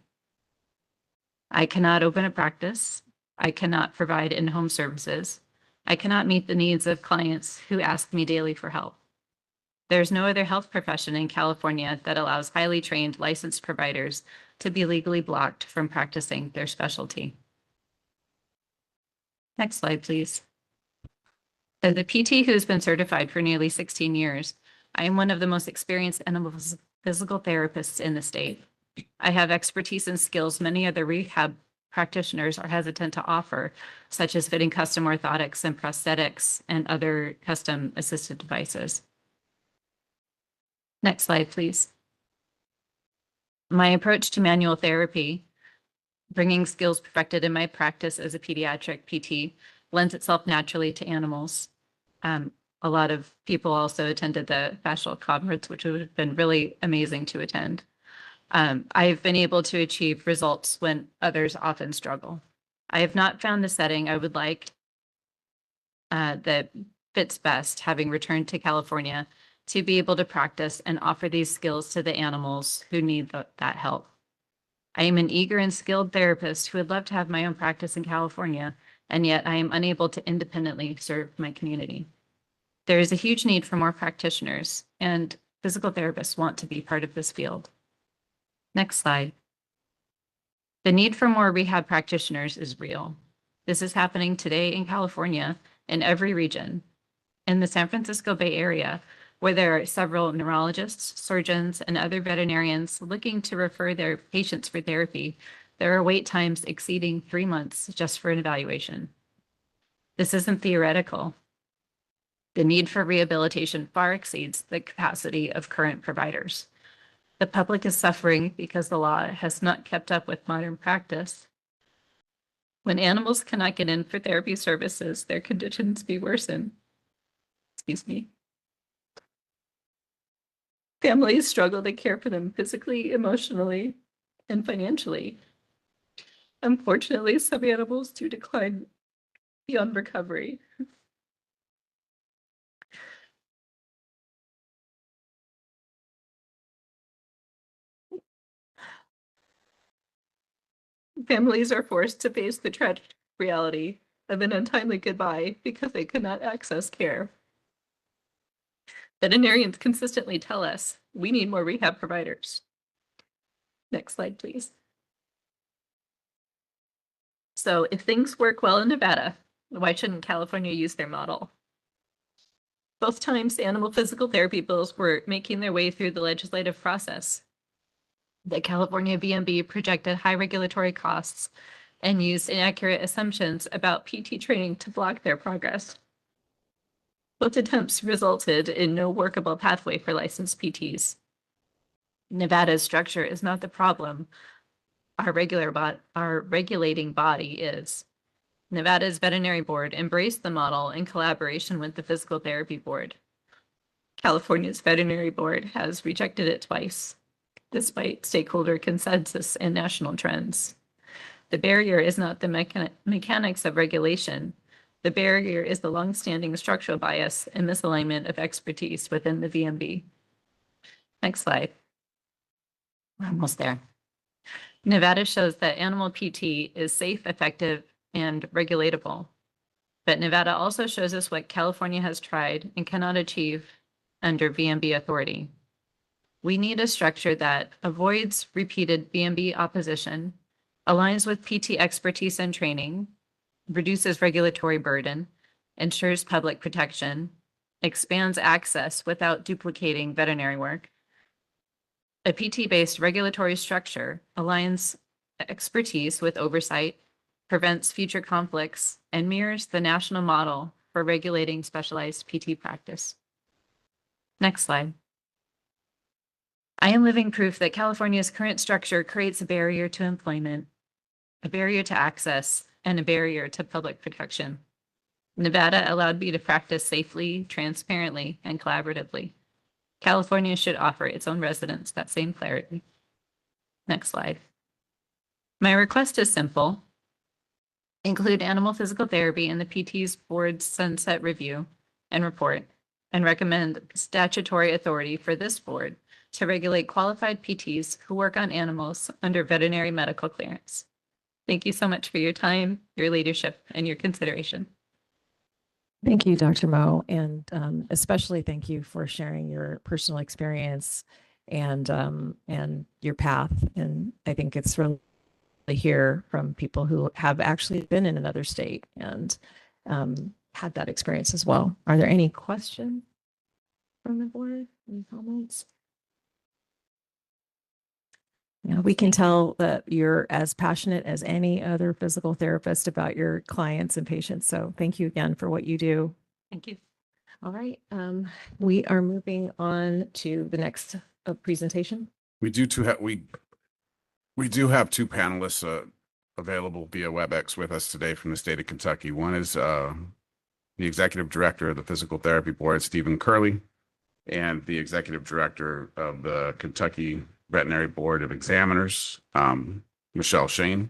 I cannot open a practice. I cannot provide in-home services. I cannot meet the needs of clients who ask me daily for help. There's no other health profession in California that allows highly trained licensed providers to be legally blocked from practicing their specialty. Next slide, please. As a PT who has been certified for nearly 16 years, I am one of the most experienced animal physical therapists in the state. I have expertise and skills many other rehab practitioners are hesitant to offer, such as fitting custom orthotics and prosthetics and other custom assisted devices. Next slide, please. My approach to manual therapy, bringing skills perfected in my practice as a pediatric PT, lends itself naturally to animals. A lot of people also attended the fascial conference, which would have been really amazing to attend. I've been able to achieve results when others often struggle. I have not found the setting I would like that fits best, having returned to California to be able to practice and offer these skills to the animals who need that help. I am an eager and skilled therapist who would love to have my own practice in California, and yet I am unable to independently serve my community. There is a huge need for more practitioners, and physical therapists want to be part of this field. Next slide. The need for more rehab practitioners is real. This is happening today in California in every region. In the San Francisco Bay Area, where there are several neurologists, surgeons, and other veterinarians looking to refer their patients for therapy, there are wait times exceeding 3 months just for an evaluation. This isn't theoretical. The need for rehabilitation far exceeds the capacity of current providers. The public is suffering because the law has not kept up with modern practice. When animals cannot get in for therapy services, their conditions be worsened. Excuse me. Families struggle to care for them physically, emotionally, and financially. Unfortunately, some animals do decline beyond recovery. Families are forced to face the tragic reality of an untimely goodbye because they could not access care. Veterinarians consistently tell us we need more rehab providers. Next slide, please. So if things work well in Nevada, why shouldn't California use their model? Both times animal physical therapy bills were making their way through the legislative process. The California BMB projected high regulatory costs and used inaccurate assumptions about PT training to block their progress. Both attempts resulted in no workable pathway for licensed PTs. Nevada's structure is not the problem. Our regulating body is. Nevada's veterinary board embraced the model in collaboration with the physical therapy board. California's veterinary board has rejected it twice, despite stakeholder consensus and national trends. The barrier is not the mechanics of regulation. The barrier is the longstanding structural bias and misalignment of expertise within the VMB. Next slide. We're almost there. Nevada shows that animal PT is safe, effective, and regulatable. But Nevada also shows us what California has tried and cannot achieve under VMB authority. We need a structure that avoids repeated VMB opposition, aligns with PT expertise and training, reduces regulatory burden, ensures public protection, expands access without duplicating veterinary work. A PT-based regulatory structure aligns expertise with oversight, prevents future conflicts, and mirrors the national model for regulating specialized PT practice. Next slide. I am living proof that California's current structure creates a barrier to employment, a barrier to access, and a barrier to public protection. Nevada allowed me to practice safely, transparently, and collaboratively. California should offer its own residents that same clarity. Next slide. My request is simple. Include animal physical therapy in the PT's board's sunset review and report, and recommend statutory authority for this board to regulate qualified PTs who work on animals under veterinary medical clearance. Thank you so much for your time, your leadership, and your consideration. Thank you, Dr. Mo, and especially thank you for sharing your personal experience and your path. And I think it's really to hear from people who have actually been in another state and had that experience as well. Are there any questions from the board? Any comments? Yeah, we can tell that you're as passionate as any other physical therapist about your clients and patients. So thank you again for what you do. Thank you. All right, we are moving on to the next presentation. We do have two panelists available via WebEx with us today from the state of Kentucky. One is the executive director of the Physical Therapy Board, Stephen Curley, and the executive director of the Kentucky Veterinary Board of Examiners, Michelle Shane.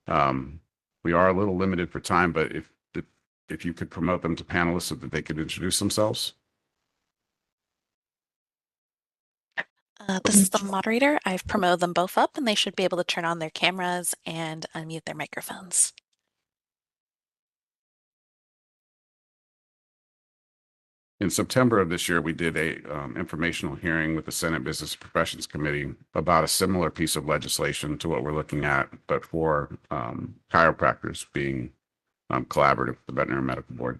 We are a little limited for time, but if you could promote them to panelists so that they could introduce themselves. This is the moderator. I've promoted them both up, and they should be able to turn on their cameras and unmute their microphones. In September of this year, we did a informational hearing with the Senate Business Professions Committee about a similar piece of legislation to what we're looking at, but for chiropractors being collaborative with the Veterinary Medical Board.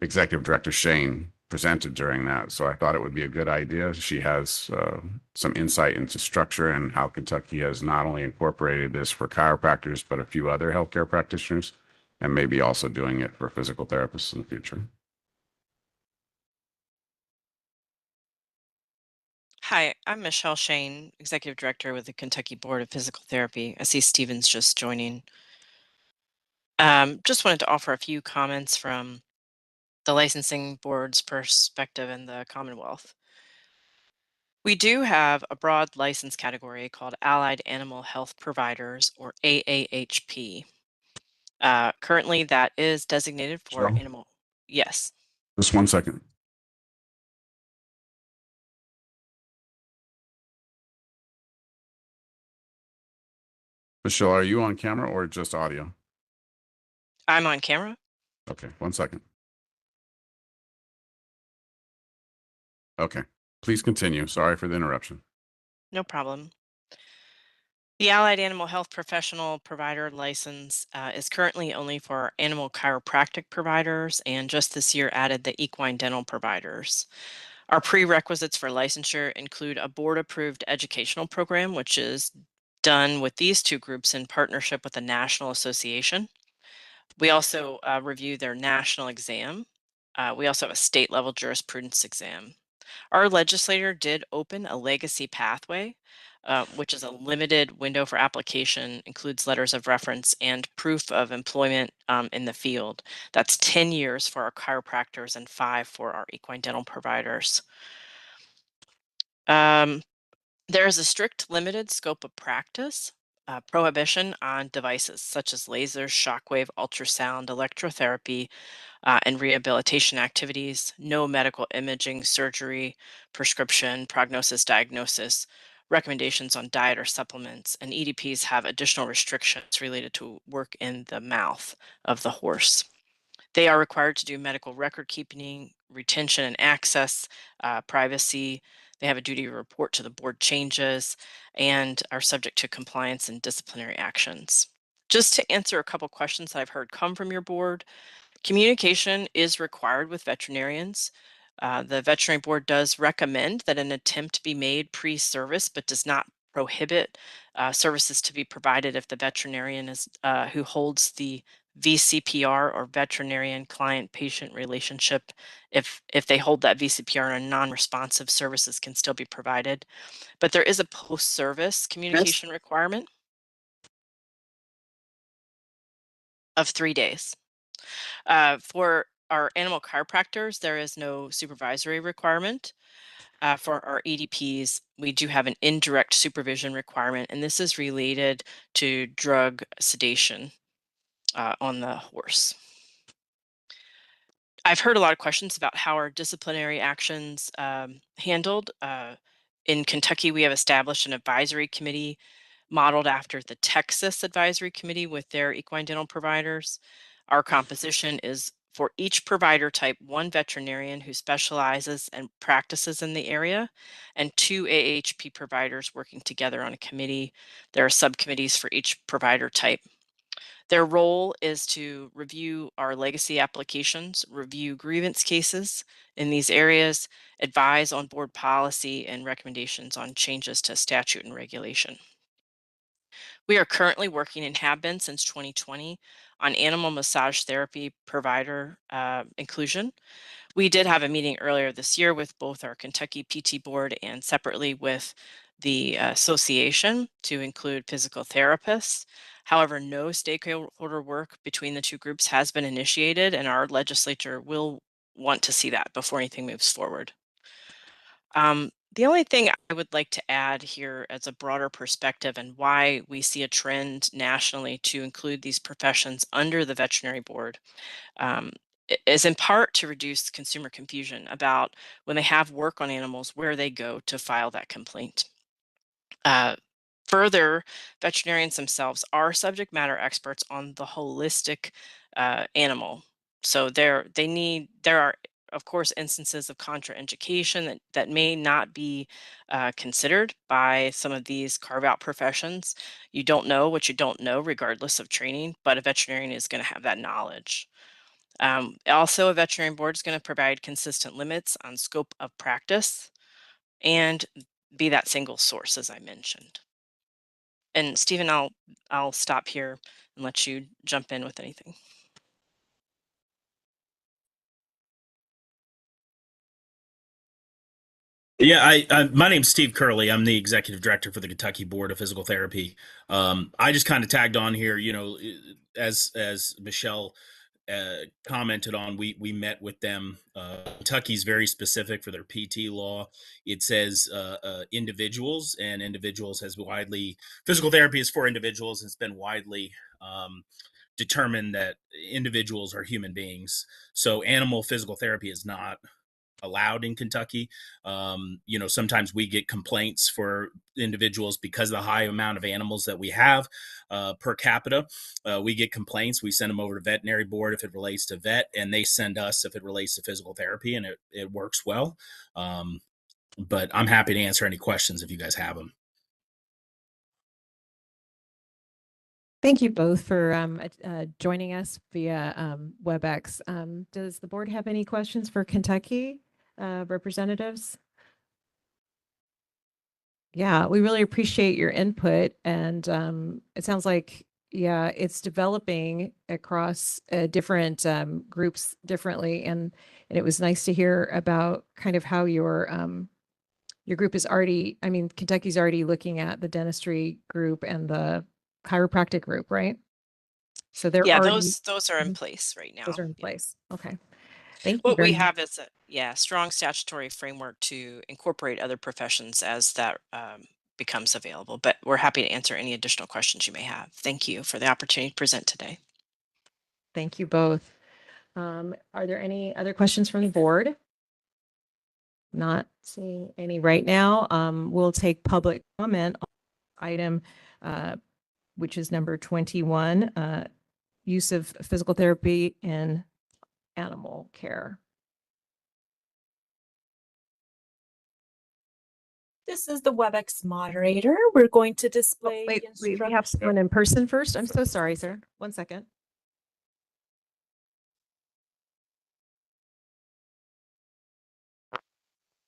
Executive Director Shane presented during that, so I thought it would be a good idea. She has some insight into structure and how Kentucky has not only incorporated this for chiropractors, but a few other healthcare practitioners, and maybe also doing it for physical therapists in the future. Hi, I'm Michelle Shane, Executive Director with the Kentucky Board of Physical Therapy. I see Stephen's just joining. Just wanted to offer a few comments from the licensing board's perspective in the Commonwealth. We do have a broad license category called Allied Animal Health Providers, or AAHP. Currently, that is designated for Michelle? animal. Yes. Just 1 second. Michelle, are you on camera or just audio? I'm on camera. Okay, 1 second. Okay, please continue. Sorry for the interruption. No problem. The Allied Animal Health Professional Provider license is currently only for animal chiropractic providers, and just this year added the equine dental providers. Our prerequisites for licensure include a board-approved educational program, which is done with these two groups in partnership with the National Association. We also review their national exam. We also have a state-level jurisprudence exam. Our legislator did open a legacy pathway, which is a limited window for application, includes letters of reference and proof of employment in the field. That's 10 years for our chiropractors and 5 for our equine dental providers. There is a strict limited scope of practice, prohibition on devices such as lasers, shockwave, ultrasound, electrotherapy, and rehabilitation activities, no medical imaging, surgery, prescription, prognosis, diagnosis, recommendations on diet or supplements, and EDPs have additional restrictions related to work in the mouth of the horse. They are required to do medical record keeping, retention and access, privacy. They have a duty to report to the board changes and are subject to compliance and disciplinary actions. Just to answer a couple questions that I've heard come from your board, communication is required with veterinarians. The veterinary board does recommend that an attempt be made pre-service, but does not prohibit services to be provided if the veterinarian is who holds the VCPR, or veterinarian client patient relationship. If they hold that VCPR and non-responsive, services can still be provided. But there is a post-service communication requirement of 3 days. For our animal chiropractors, there is no supervisory requirement. For our EDPs, we do have an indirect supervision requirement, and this is related to drug sedation on the horse. I've heard a lot of questions about how our disciplinary actions handled. In Kentucky, we have established an advisory committee modeled after the Texas Advisory Committee with their equine dental providers. Our composition is for each provider type, 1 veterinarian who specializes and practices in the area, and 2 AHP providers working together on a committee. There are subcommittees for each provider type. Their role is to review our legacy applications, review grievance cases in these areas, advise on board policy and recommendations on changes to statute and regulation. We are currently working and have been since 2020 on animal massage therapy provider inclusion. We did have a meeting earlier this year with both our Kentucky PT board and separately with the association to include physical therapists. However, no stakeholder work between the two groups has been initiated, and our legislature will want to see that before anything moves forward. The only thing I would like to add here as a broader perspective and why we see a trend nationally to include these professions under the veterinary board is in part to reduce consumer confusion about when they have work on animals, where they go to file that complaint. Further, veterinarians themselves are subject matter experts on the holistic animal. So there are, of course, instances of contraindication that may not be considered by some of these carve-out professions. You don't know what you don't know, regardless of training, but a veterinarian is going to have that knowledge. Also, a veterinarian board is going to provide consistent limits on scope of practice and be that single source, as I mentioned. And Stephen, I'll stop here and let you jump in with anything. Yeah, my name's Steve Curley. I'm the executive director for the Kentucky Board of Physical Therapy. I just kind of tagged on here, you know, as Michelle commented on, we met with them. Kentucky's very specific for their PT law. It says individuals, and individuals has widely, physical therapy is for individuals. It's been widely determined that individuals are human beings. So animal physical therapy is not allowed in Kentucky. You know, sometimes we get complaints for individuals because of the high amount of animals that we have per capita. We get complaints. We send them over to veterinary board if it relates to vet, and they send us if it relates to physical therapy, and it works well. But I'm happy to answer any questions if you guys have them. Thank you both for joining us via WebEx. Does the board have any questions for Kentucky representatives? Yeah, we really appreciate your input, and it sounds like, yeah, it's developing across different groups differently, and it was nice to hear about kind of how your group is already, I mean, Kentucky's already looking at the dentistry group and the chiropractic group, right? So they're Yeah, already, those are in place right now. those are in place. Okay. Thank you What very we much. have is a strong statutory framework to incorporate other professions as that becomes available. But we're happy to answer any additional questions you may have. Thank you for the opportunity to present today. Thank you both. Are there any other questions from the board? Not seeing any right now. We'll take public comment on item, which is number 21, use of physical therapy in animal care. This is the WebEx moderator. We're going to display. Wait, we have someone in person first. I'm so sorry, sir. 1 second.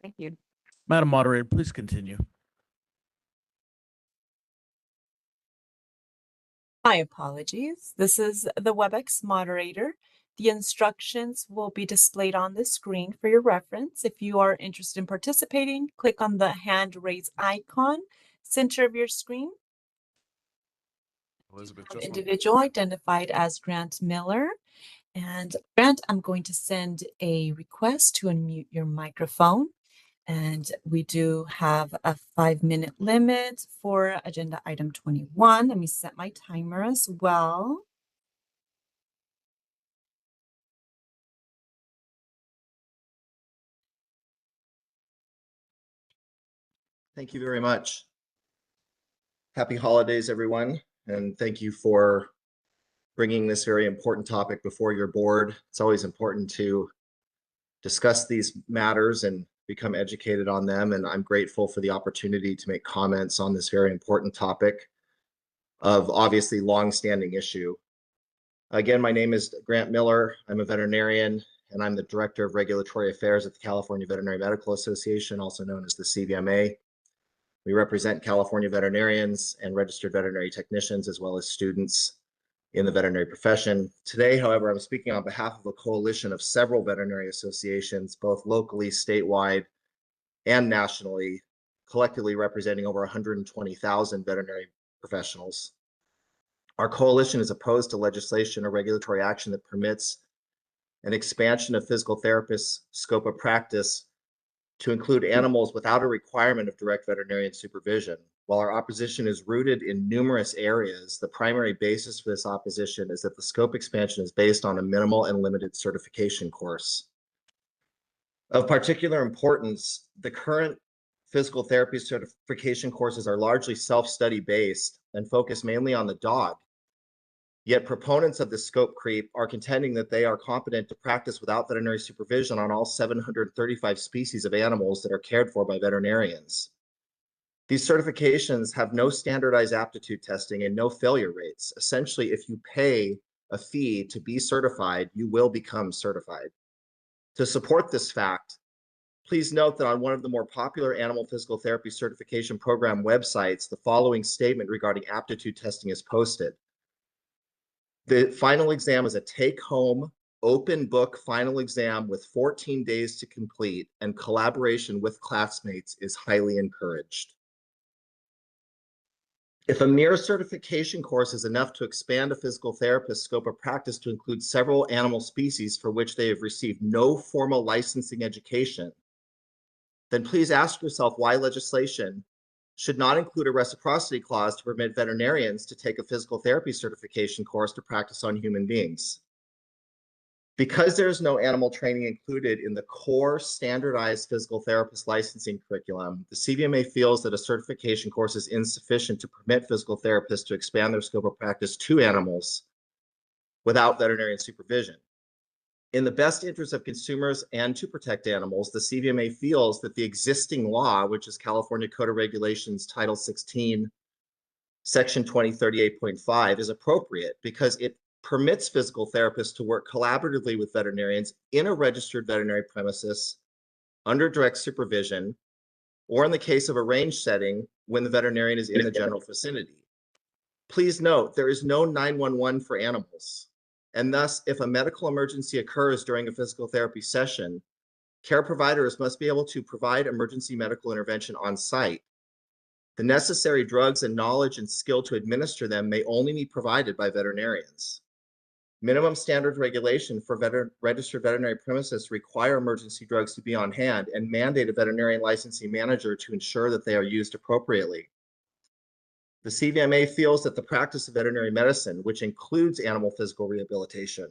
Thank you. Madam Moderator, please continue. My apologies. This is the WebEx moderator. The instructions will be displayed on the screen for your reference. If you are interested in participating, click on the hand raise icon, center of your screen. Elizabeth, An individual identified as Grant Miller. And Grant, I'm going to send a request to unmute your microphone. And we do have a 5-minute limit for agenda item 21. Let me set my timer as well. Thank you very much. Happy holidays, everyone. And thank you for bringing this very important topic before your board. It's always important to discuss these matters and become educated on them. And I'm grateful for the opportunity to make comments on this very important topic of obviously longstanding issue. Again, my name is Grant Miller. I'm a veterinarian and I'm the Director of Regulatory Affairs at the California Veterinary Medical Association, also known as the CVMA. We represent California veterinarians and registered veterinary technicians, as well as students in the veterinary profession. Today, however, I'm speaking on behalf of a coalition of several veterinary associations, both locally, statewide, and nationally, collectively representing over 120,000 veterinary professionals. Our coalition is opposed to legislation or regulatory action that permits an expansion of physical therapists' scope of practice to include animals without a requirement of direct veterinarian supervision. While our opposition is rooted in numerous areas, the primary basis for this opposition is that the scope expansion is based on a minimal and limited certification course. Of particular importance, the current physical therapy certification courses are largely self-study based and focus mainly on the dog. Yet proponents of the scope creep are contending that they are competent to practice without veterinary supervision on all 735 species of animals that are cared for by veterinarians. These certifications have no standardized aptitude testing and no failure rates. Essentially, if you pay a fee to be certified, you will become certified. To support this fact, please note that on one of the more popular animal physical therapy certification program websites, the following statement regarding aptitude testing is posted. The final exam is a take-home, open book final exam with 14 days to complete, and collaboration with classmates is highly encouraged. If a mere certification course is enough to expand a physical therapist's scope of practice to include several animal species for which they have received no formal licensing education, then please ask yourself why legislation should not include a reciprocity clause to permit veterinarians to take a physical therapy certification course to practice on human beings. Because there is no animal training included in the core standardized physical therapist licensing curriculum, the CVMA feels that a certification course is insufficient to permit physical therapists to expand their scope of practice to animals without veterinarian supervision. In the best interest of consumers and to protect animals, the CVMA feels that the existing law, which is California Code of Regulations Title 16, Section 2038.5, is appropriate because it permits physical therapists to work collaboratively with veterinarians in a registered veterinary premises under direct supervision, or in the case of a range setting when the veterinarian is in the general vicinity. Please note, there is no 911 for animals. And thus, if a medical emergency occurs during a physical therapy session, care providers must be able to provide emergency medical intervention on site. The necessary drugs and knowledge and skill to administer them may only be provided by veterinarians. Minimum standard regulation for registered veterinary premises require emergency drugs to be on hand and mandate a veterinarian licensing manager to ensure that they are used appropriately. The CVMA feels that the practice of veterinary medicine, which includes animal physical rehabilitation,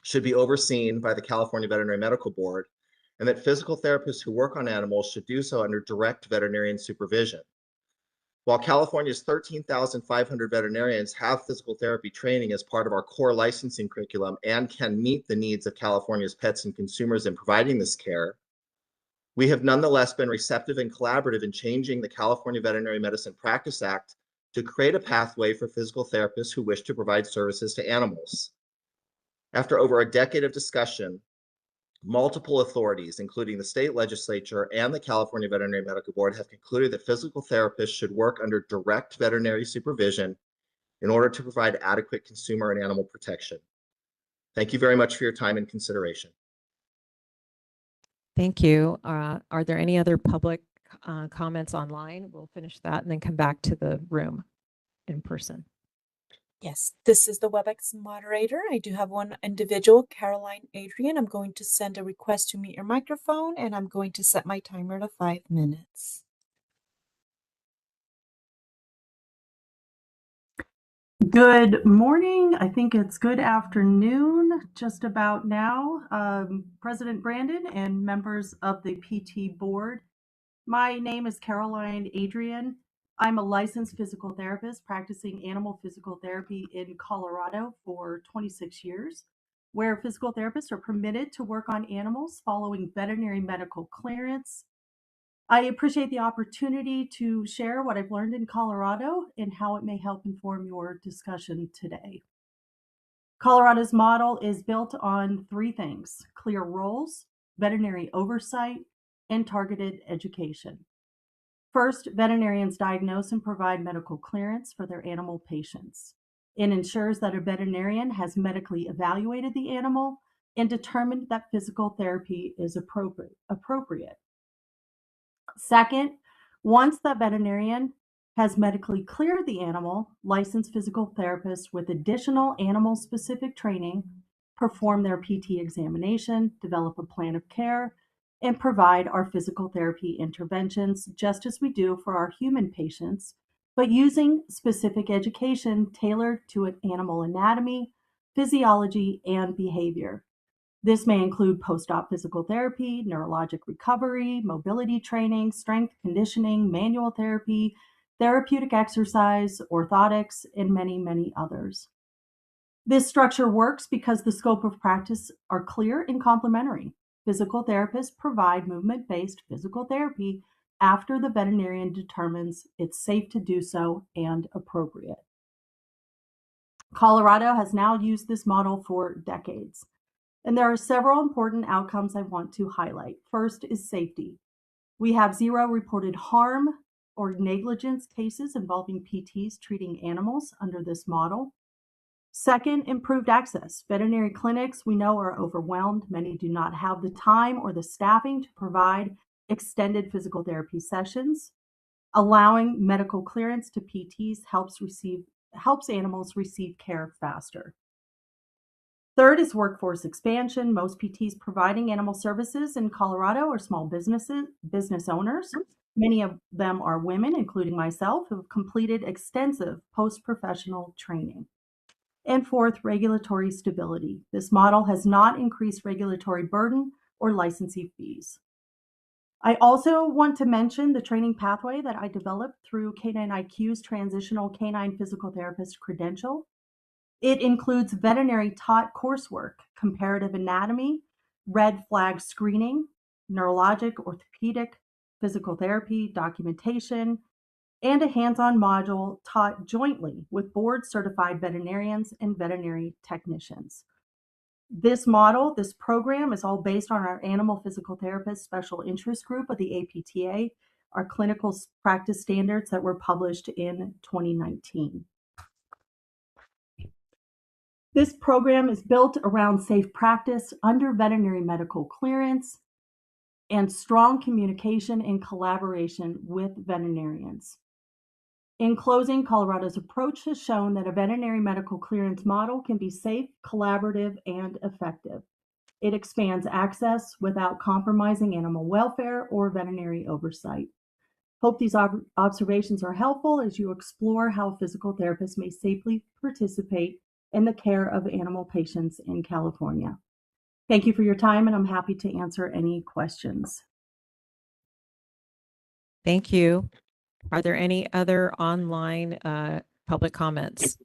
should be overseen by the California Veterinary Medical Board, and that physical therapists who work on animals should do so under direct veterinarian supervision. While California's 13,500 veterinarians have physical therapy training as part of our core licensing curriculum and can meet the needs of California's pets and consumers in providing this care, we have nonetheless been receptive and collaborative in changing the California Veterinary Medicine Practice Act to create a pathway for physical therapists who wish to provide services to animals. After over a decade of discussion, multiple authorities, including the state legislature and the California Veterinary Medical Board, have concluded that physical therapists should work under direct veterinary supervision in order to provide adequate consumer and animal protection. Thank you very much for your time and consideration. Thank you. Are there any other public comments online? We'll finish that and then come back to the room in person. Yes, this is the WebEx moderator. I do have one individual, Caroline Adrian. I'm going to send a request to mute your microphone, and I'm going to set my timer to 5 minutes. Good morning. I think it's good afternoon, just about now. President Brandon and members of the PT board. My name is Caroline Adrian. I'm a licensed physical therapist practicing animal physical therapy in Colorado for 26 years, where physical therapists are permitted to work on animals following veterinary medical clearance. I appreciate the opportunity to share what I've learned in Colorado and how it may help inform your discussion today. Colorado's model is built on three things: clear roles, veterinary oversight, and targeted education. First, veterinarians diagnose and provide medical clearance for their animal patients. It ensures that a veterinarian has medically evaluated the animal and determined that physical therapy is appropriate. Second, once the veterinarian has medically cleared the animal, licensed physical therapists with additional animal-specific training perform their PT examination, develop a plan of care, and provide our physical therapy interventions just as we do for our human patients, but using specific education tailored to an animal anatomy, physiology, and behavior. This may include post-op physical therapy, neurologic recovery, mobility training, strength conditioning, manual therapy, therapeutic exercise, orthotics, and many, many others. This structure works because the scope of practice are clear and complementary. Physical therapists provide movement-based physical therapy after the veterinarian determines it's safe to do so and appropriate. Colorado has now used this model for decades, and there are several important outcomes I want to highlight. First is safety. We have 0 reported harm or negligence cases involving PTs treating animals under this model. Second, improved access. Veterinary clinics we know are overwhelmed. Many do not have the time or the staffing to provide extended physical therapy sessions. Allowing medical clearance to PTs helps animals receive care faster. Third is workforce expansion. Most PTs providing animal services in Colorado are small business owners. Many of them are women, including myself, who have completed extensive post-professional training. And fourth, regulatory stability. This model has not increased regulatory burden or licensing fees. I also want to mention the training pathway that I developed through Canine IQ's Transitional Canine Physical Therapist credential. It includes veterinary taught coursework, comparative anatomy, red flag screening, neurologic, orthopedic, physical therapy, documentation, and a hands-on module taught jointly with board-certified veterinarians and veterinary technicians. This program is all based on our Animal Physical Therapist Special Interest Group of the APTA, our clinical practice standards that were published in 2019. This program is built around safe practice under veterinary medical clearance and strong communication and collaboration with veterinarians. In closing, Colorado's approach has shown that a veterinary medical clearance model can be safe, collaborative, and effective. It expands access without compromising animal welfare or veterinary oversight. Hope these observations are helpful as you explore how physical therapists may safely participate in the care of animal patients in California. Thank you for your time, and I'm happy to answer any questions. Thank you. Are there any other online public comments?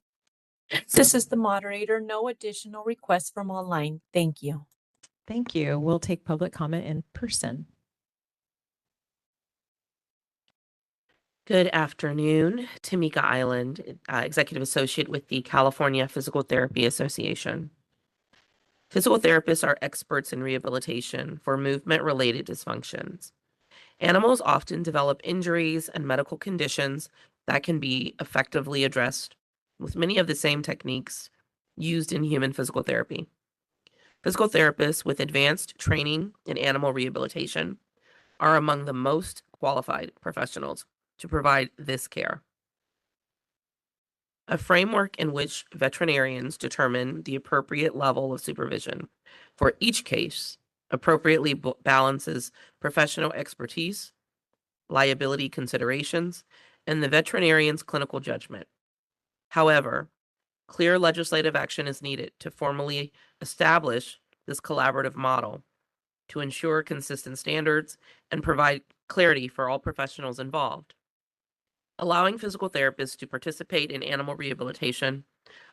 This is the moderator. No additional requests from online. Thank you. Thank you. We'll take public comment in person. Good afternoon. Tamika Island, Executive Associate with the California Physical Therapy Association. Physical therapists are experts in rehabilitation for movement-related dysfunctions. Animals often develop injuries and medical conditions that can be effectively addressed with many of the same techniques used in human physical therapy. Physical therapists with advanced training in animal rehabilitation are among the most qualified professionals to provide this care. A framework in which veterinarians determine the appropriate level of supervision for each case appropriately balances professional expertise, liability considerations, and the veterinarian's clinical judgment. However, clear legislative action is needed to formally establish this collaborative model to ensure consistent standards and provide clarity for all professionals involved. Allowing physical therapists to participate in animal rehabilitation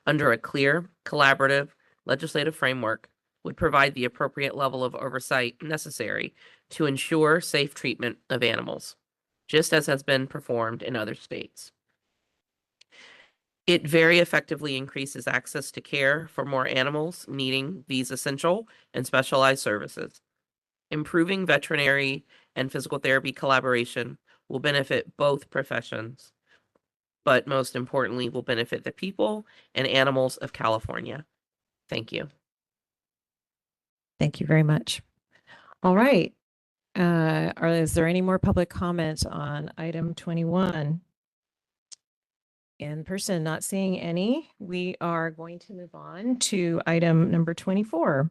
under a clear, collaborative legislative framework would provide the appropriate level of oversight necessary to ensure safe treatment of animals, just as has been performed in other states. It very effectively increases access to care for more animals needing these essential and specialized services. Improving veterinary and physical therapy collaboration will benefit both professions, but most importantly, will benefit the people and animals of California. Thank you. Thank you very much. All right. Is there any more public comment on item 21? In person, not seeing any. We are going to move on to item number 24.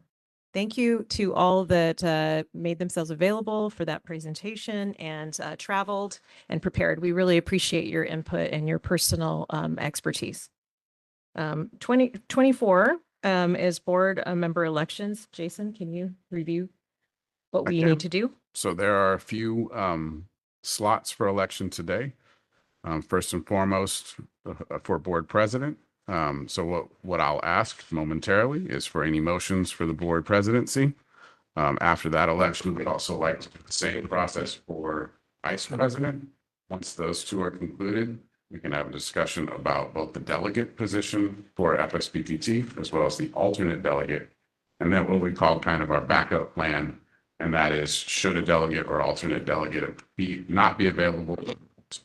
Thank you to all that made themselves available for that presentation and traveled and prepared. We really appreciate your input and your personal expertise. 2024 is board member elections. Jason, can you review what we need to do? So there are a few slots for election today. First and foremost, for board president. So what I'll ask momentarily is for any motions for the board presidency. After that election, we'd also like to do the same process for vice president. Once those two are concluded, we can have a discussion about both the delegate position for FSBPT as well as the alternate delegate. And then what we call kind of our backup plan. And that is, should a delegate or alternate delegate not be available to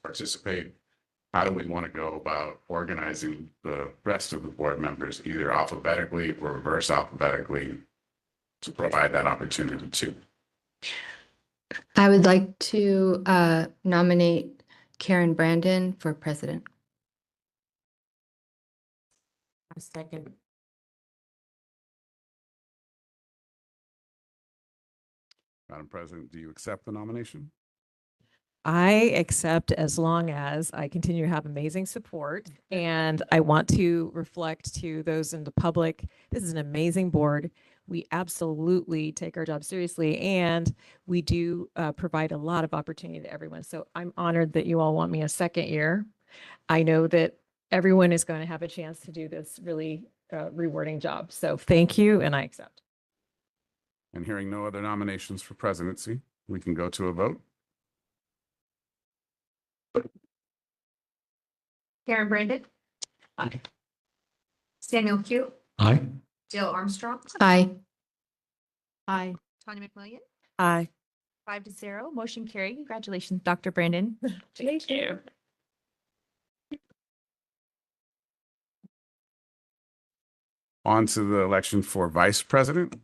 participate, how do we want to go about organizing the rest of the board members, either alphabetically or reverse alphabetically, to provide that opportunity too? I would like to nominate Karen Brandon for president. A second. Madam President, do you accept the nomination? I accept as long as I continue to have amazing support, and I want to reflect to those in the public, this is an amazing board. We absolutely take our job seriously, and we do provide a lot of opportunity to everyone. So I'm honored that you all want me a second year. I know that everyone is going to have a chance to do this really rewarding job. So thank you, and I accept. And hearing no other nominations for presidency, we can go to a vote. Karen Brandon. Aye. Samuel Q. Aye. Jill Armstrong. Aye. Aye. Tanya McMillian. Aye. 5-0, motion carried. Congratulations, Dr. Brandon. Thank you. On to the election for vice president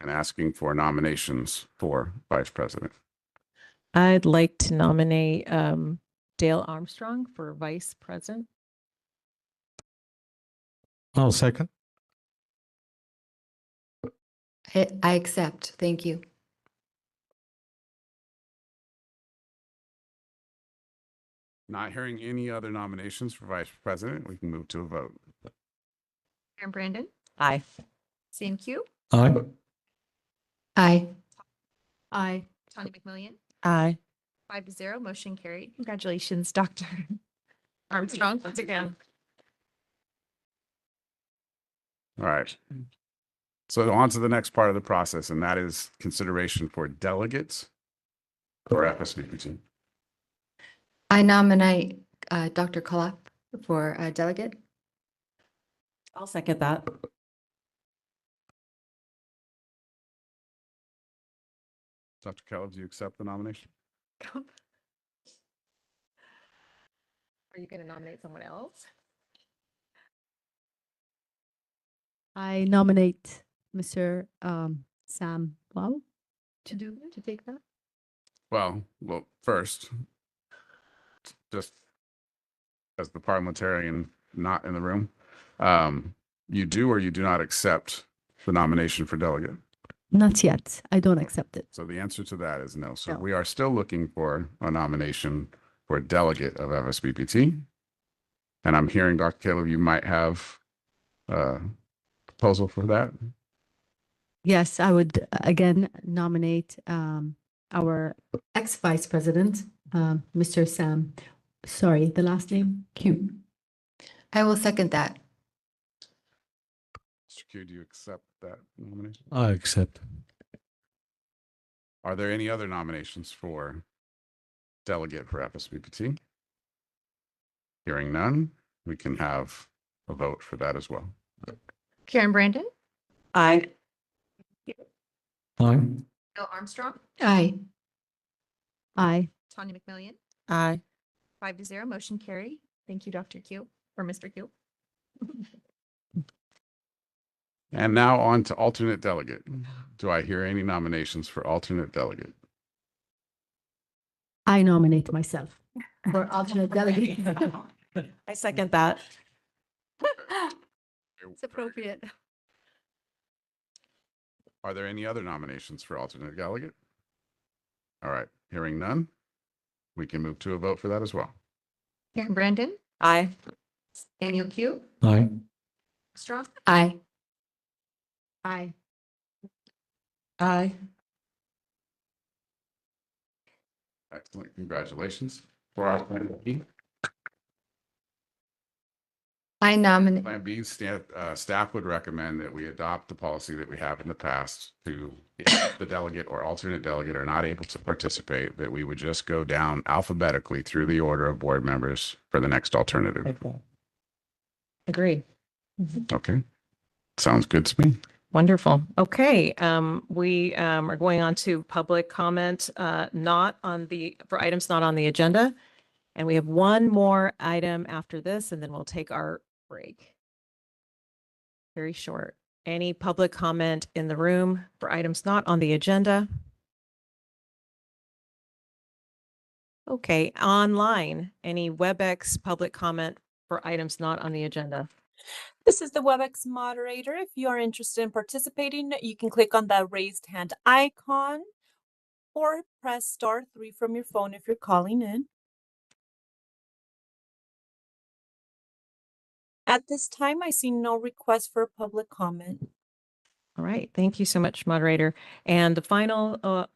and asking for nominations for vice president. I'd like to nominate Dale Armstrong for vice president. I'll second. I accept. Thank you. Not hearing any other nominations for vice president, we can move to a vote. Karen Brandon. Aye. Sam Q. Aye. Aye. Aye. Tanya McMillian. Aye. 5-0, motion carried. Congratulations, Dr. Armstrong, once again. All right. So on to the next part of the process, and that is consideration for delegates for FSBPT. I nominate Dr. Kolap for delegate. I'll second that. Dr. Keller, do you accept the nomination? Are you going to nominate someone else? I nominate Mr. Sam Lau to take that. Well, first, just as the parliamentarian not in the room, you do or you do not accept the nomination for delegate? Not yet. I don't accept it. So the answer to that is no. So No. we are still looking for a nomination for a delegate of FSBPT. And I'm hearing, Dr. Caleb, you might have a proposal for that. Yes, I would again nominate our ex-vice president, Mr. Sam Sorry, the last name, Q. I will second that. Mr. Q, do you accept that nomination? I accept. Are there any other nominations for delegate for FSBPT? Hearing none, we can have a vote for that as well. Karen Brandon, Aye. Aye. Bill Armstrong, Aye. Aye. Tanya McMillian, Aye. 5-0, motion carried. Thank you, Dr. Q or Mr. Q. And now on to alternate delegate. Do I hear any nominations for alternate delegate? I nominate myself for alternate delegate. I second that. It's appropriate. Are there any other nominations for alternate delegate? All right, hearing none, we can move to a vote for that as well. Karen Brandon, Aye. Daniel Q, Aye. Armstrong, Aye. Aye. Aye. Excellent, congratulations. For our Plan B. I nominate. Plan B, staff would recommend that we adopt the policy that we have in the past to, if the delegate or alternate delegate are not able to participate, that we would just go down alphabetically through the order of board members for the next alternative. Agreed. Okay, sounds good to me. Wonderful. Okay, we are going on to public comment, not on the, for items not on the agenda. And we have one more item after this, and then we'll take our break. Very short. Any public comment in the room for items not on the agenda? Okay, online, any WebEx public comment for items not on the agenda? This is the WebEx moderator. If you are interested in participating, you can click on the raised hand icon or press *3 from your phone if you're calling in. At this time, I see no request for public comment. All right, thank you so much, moderator. And the final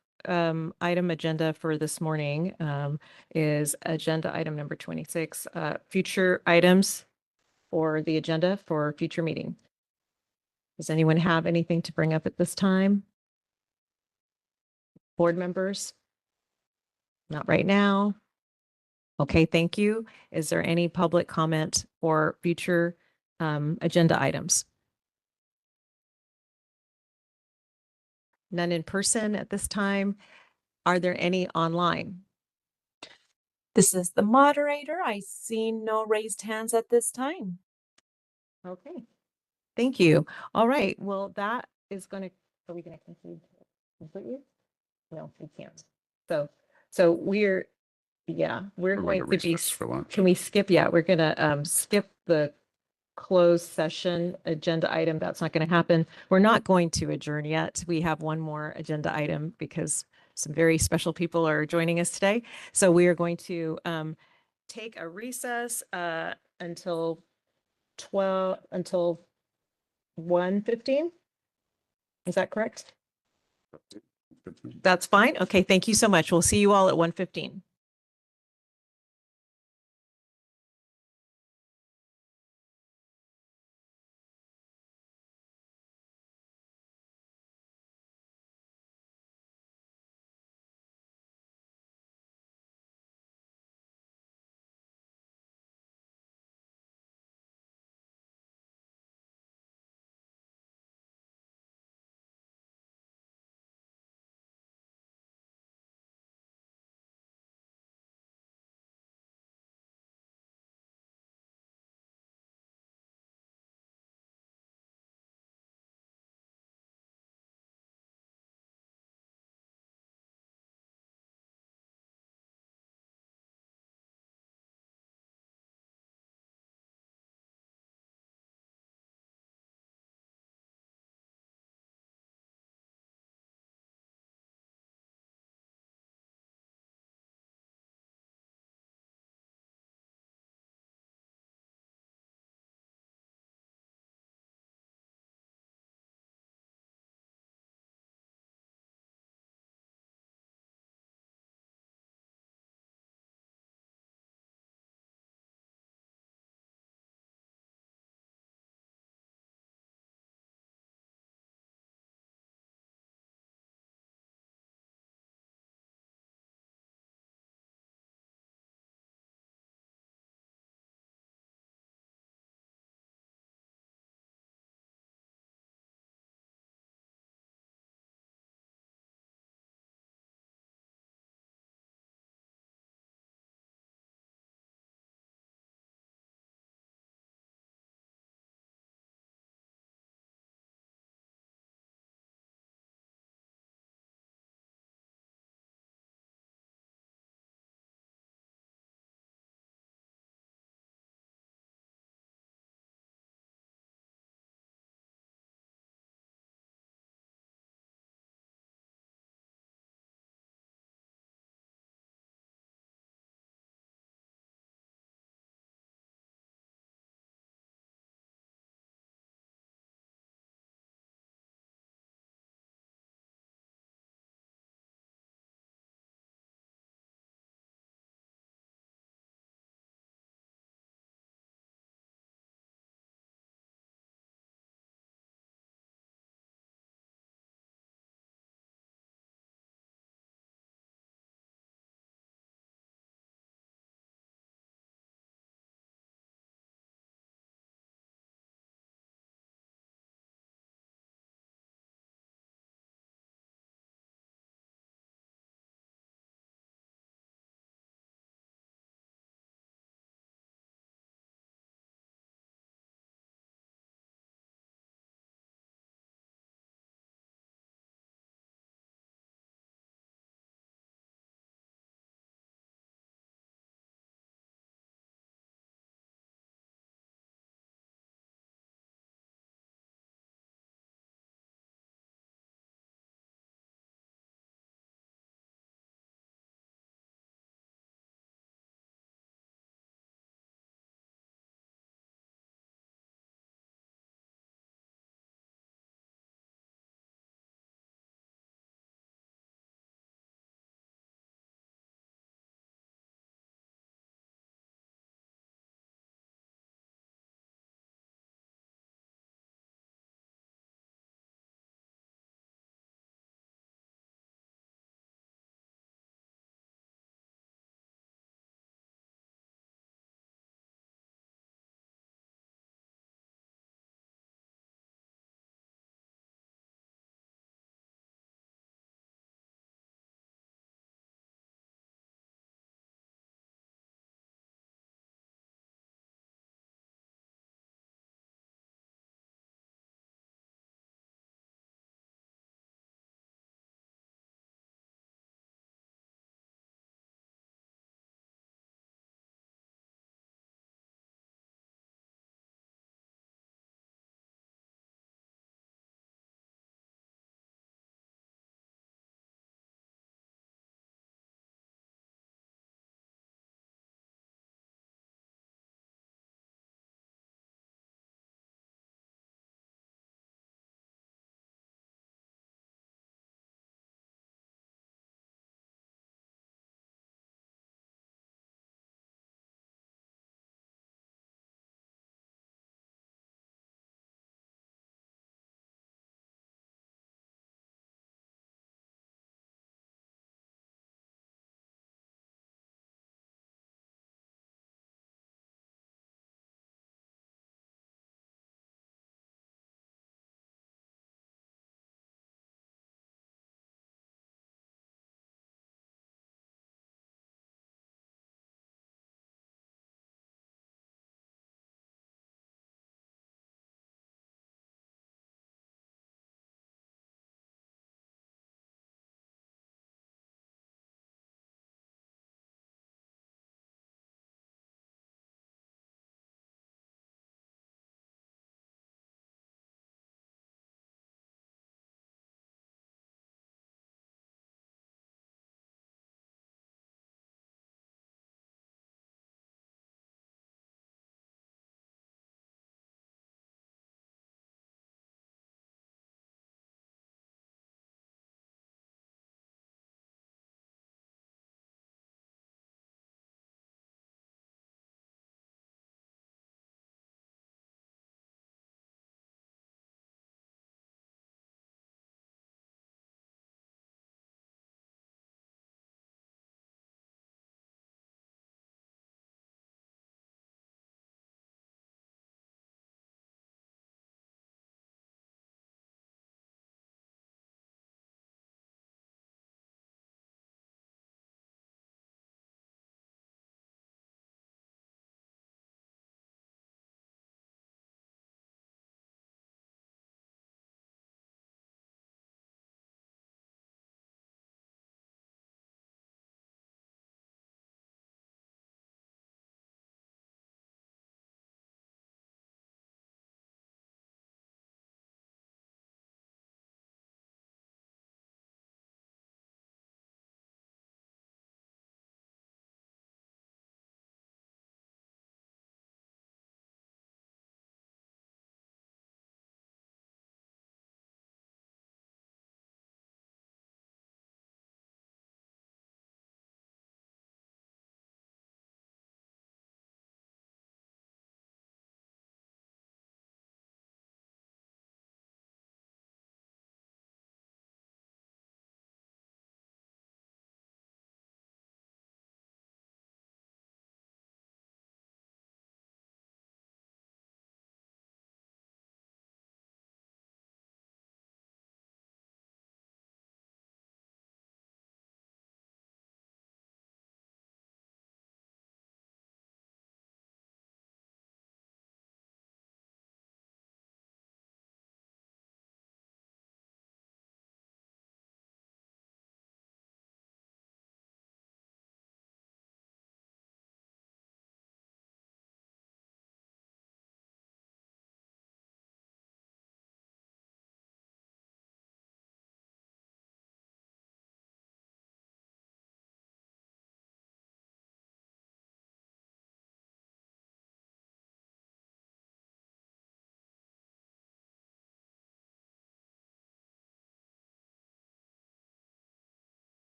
item agenda for this morning is agenda item number 26, future items for the agenda for future meeting. Does anyone have anything to bring up at this time? Board members? Not right now. Okay, thank you. Is there any public comment for future agenda items? None in person at this time. Are there any online? This is the moderator. I see no raised hands at this time. Okay, thank you. All right, well, that is going to, are we going to conclude completely? No, we can't. So we're, yeah, we're We're going going to to be, recess for lunch. can we skip? Yeah, we're going to skip the closed session agenda item. That's not going to happen. We're not going to adjourn yet. We have one more agenda item because some very special people are joining us today. So we are going to take a recess until 1:15. Is that correct? That's fine. Okay, thank you so much. We'll see you all at 1:15.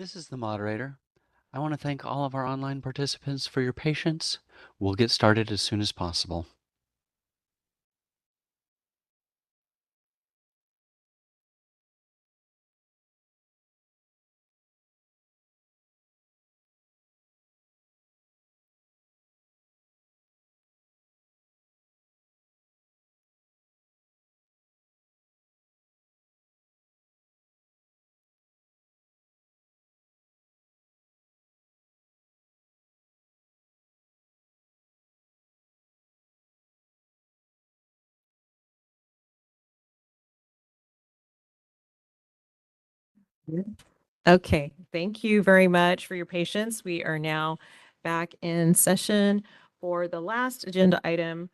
This is the moderator. I want to thank all of our online participants for your patience. We'll get started as soon as possible. Okay, thank you very much for your patience. We are now back in session for the last agenda item,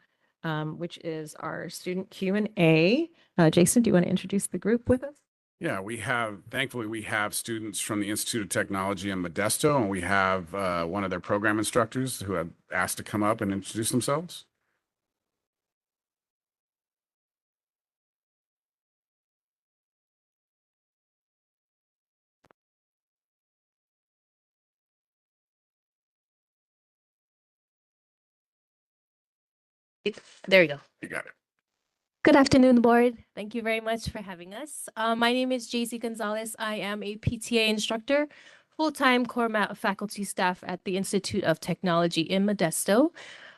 which is our student Q&A. Jason, do you want to introduce the group with us? Yeah, thankfully, we have students from the Institute of Technology in Modesto, and we have one of their program instructors who have asked to come up and introduce themselves. There you go. You got it. Good afternoon, board. Thank you very much for having us. My name is JC Gonzalez. I am a PTA instructor, full-time core faculty staff at the Institute of Technology in Modesto.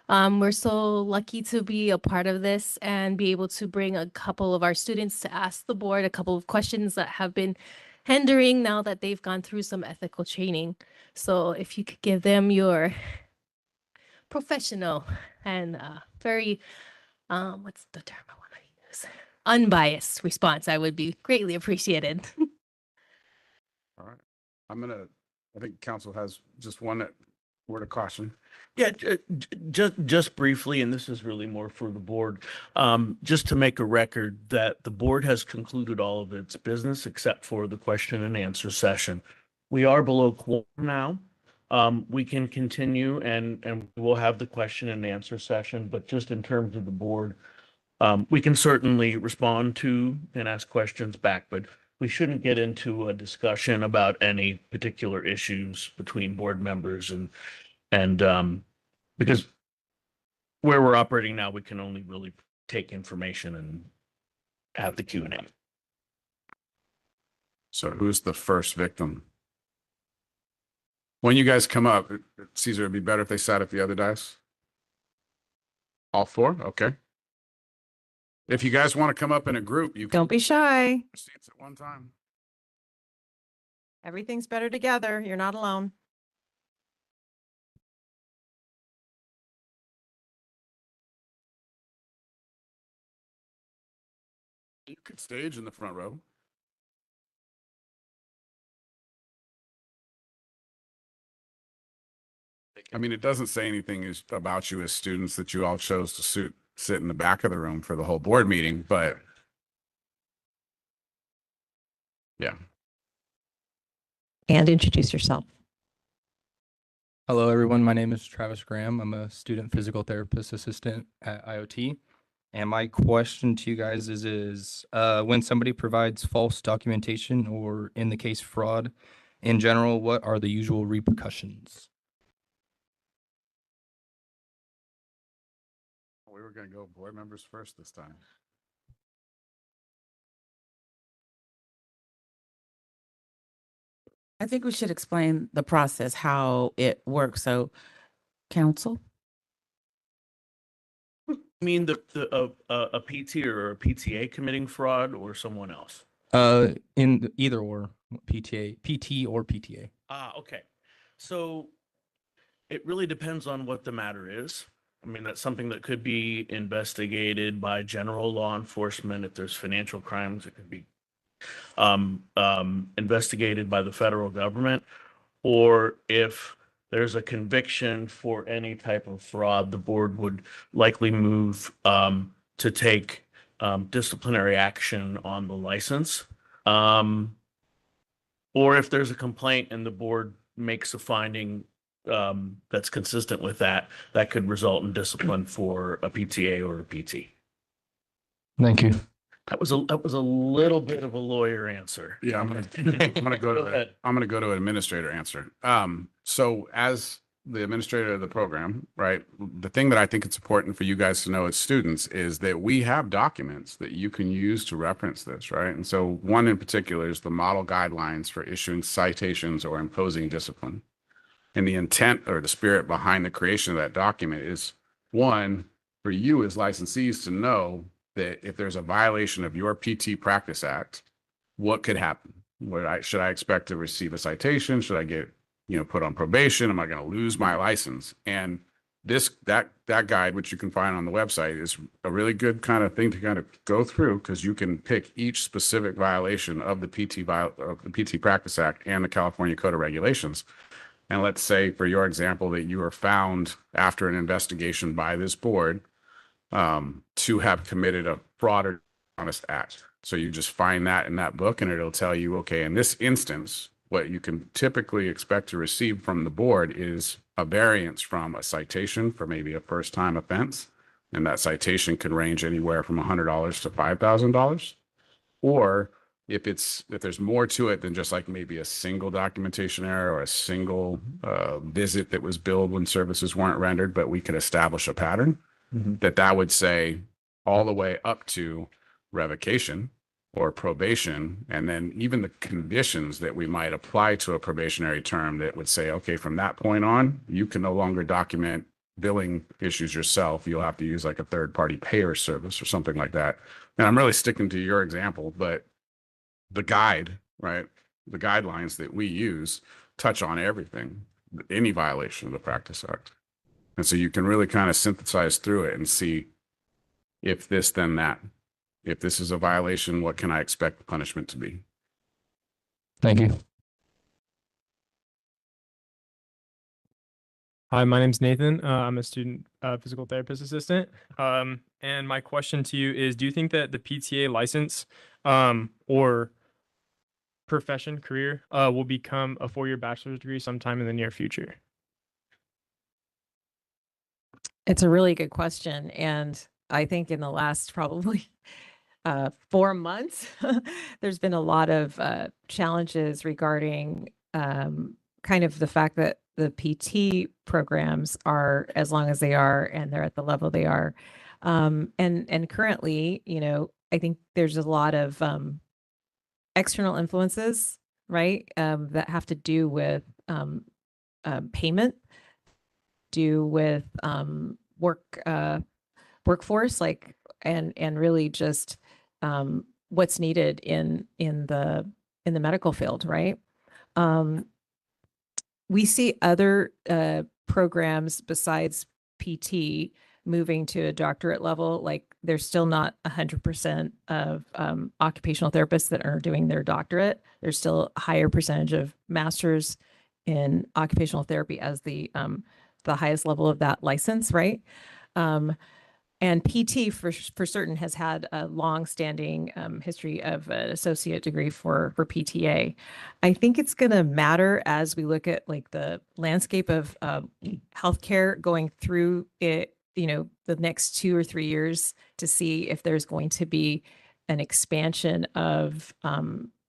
We're so lucky to be a part of this and be able to bring a couple of our students to ask the board a couple of questions that have been hindering now that they've gone through some ethical training. So if you could give them your professional and very, what's the term I want to use? Unbiased response, I would be greatly appreciated. All right. I think council has just one word of caution. Yeah, just briefly, and this is really more for the board, just to make a record that the board has concluded all of its business except for the question and answer session. We are below quorum now. We can continue and we'll have the question and answer session, but just in terms of the board, we can certainly respond to and ask questions back, but we shouldn't get into a discussion about any particular issues between board members and because where we're operating now, we can only really take information and have the Q&A. So who's the first victim? When you guys come up, Caesar, it'd be better if they sat at the other dice. All four? Okay. If you guys want to come up in a group, you Don't be shy. seats at one time. Everything's better together. You're not alone. You could stage in the front row. I mean, it doesn't say anything about you as students that you all chose to sit in the back of the room for the whole board meeting, but yeah. And introduce yourself. Hello, everyone. My name is Travis Graham. I'm a student physical therapist assistant at IoT. And my question to you guys is when somebody provides false documentation or in the case fraud in general, what are the usual repercussions? We were going to go board members first this time. I think we should explain the process, how it works. So, council? I mean, a PT or a PTA committing fraud or someone else? In either or PTA, PT or PTA. Okay. So it really depends on what the matter is. I mean, that's something that could be investigated by general law enforcement. If there's financial crimes, it could be investigated by the federal government. Or if there's a conviction for any type of fraud, the board would likely move to take disciplinary action on the license. Or if there's a complaint and the board makes a finding that's consistent with that, that could result in discipline for a PTA or a PT. Thank you. That was a little bit of a lawyer answer. Yeah, I'm gonna go Go to ahead. I'm gonna go to administrator answer. So as the administrator of the program, right, the thing that I think it's important for you guys to know as students is that we have documents that you can use to reference this, right? And so one in particular is the model guidelines for issuing citations or imposing discipline. And the intent or the spirit behind the creation of that document is, one, for you as licensees to know that if there's a violation of your PT Practice Act, what could happen? Should I expect to receive a citation? Should I get, put on probation? Am I going to lose my license? And that guide, which you can find on the website, is a really good kind of thing to kind of go through, because you can pick each specific violation of the PT Practice Act and the California Code of Regulations. And let's say, for your example, that you are found after an investigation by this board to have committed a fraud or dishonest act. So you just find that in that book, and it'll tell you, okay, in this instance, what you can typically expect to receive from the board is a variance from a citation for maybe a first-time offense. And that citation can range anywhere from $100 to $5,000. Or if there's more to it than just like maybe a single documentation error or a single visit that was billed when services weren't rendered, but we could establish a pattern, that would say all the way up to revocation or probation, and then even the conditions that we might apply to a probationary term that would say, okay, from that point on, you can no longer document billing issues yourself. You'll have to use like a third-party payer service or something like that. And I'm really sticking to your example, but the guide, right, the guidelines that we use touch on everything, any violation of the Practice Act. And so you can really kind of synthesize through it and see if this, then that. If this is a violation, what can I expect the punishment to be? Thank you. Hi, my name's Nathan. I'm a student physical therapist assistant. And my question to you is, do you think that the PTA license or profession career will become a 4-year bachelor's degree sometime in the near future? It's a really good question. And I think in the last probably 4 months, there's been a lot of challenges regarding kind of the fact that the PT programs are as long as they are and they're at the level they are. And currently, I think there's a lot of external influences, right, that have to do with payment, do with workforce, like, and really just what's needed in the medical field, right? We see other programs besides PT moving to a doctorate level. Like, there's still not 100% of occupational therapists that are doing their doctorate. There's still a higher percentage of masters in occupational therapy as the highest level of that license, right? And PT for certain has had a long-standing history of an associate degree for PTA. I think it's going to matter as we look at like the landscape of healthcare going through it, the next 2 or 3 years, to see if there's going to be an expansion of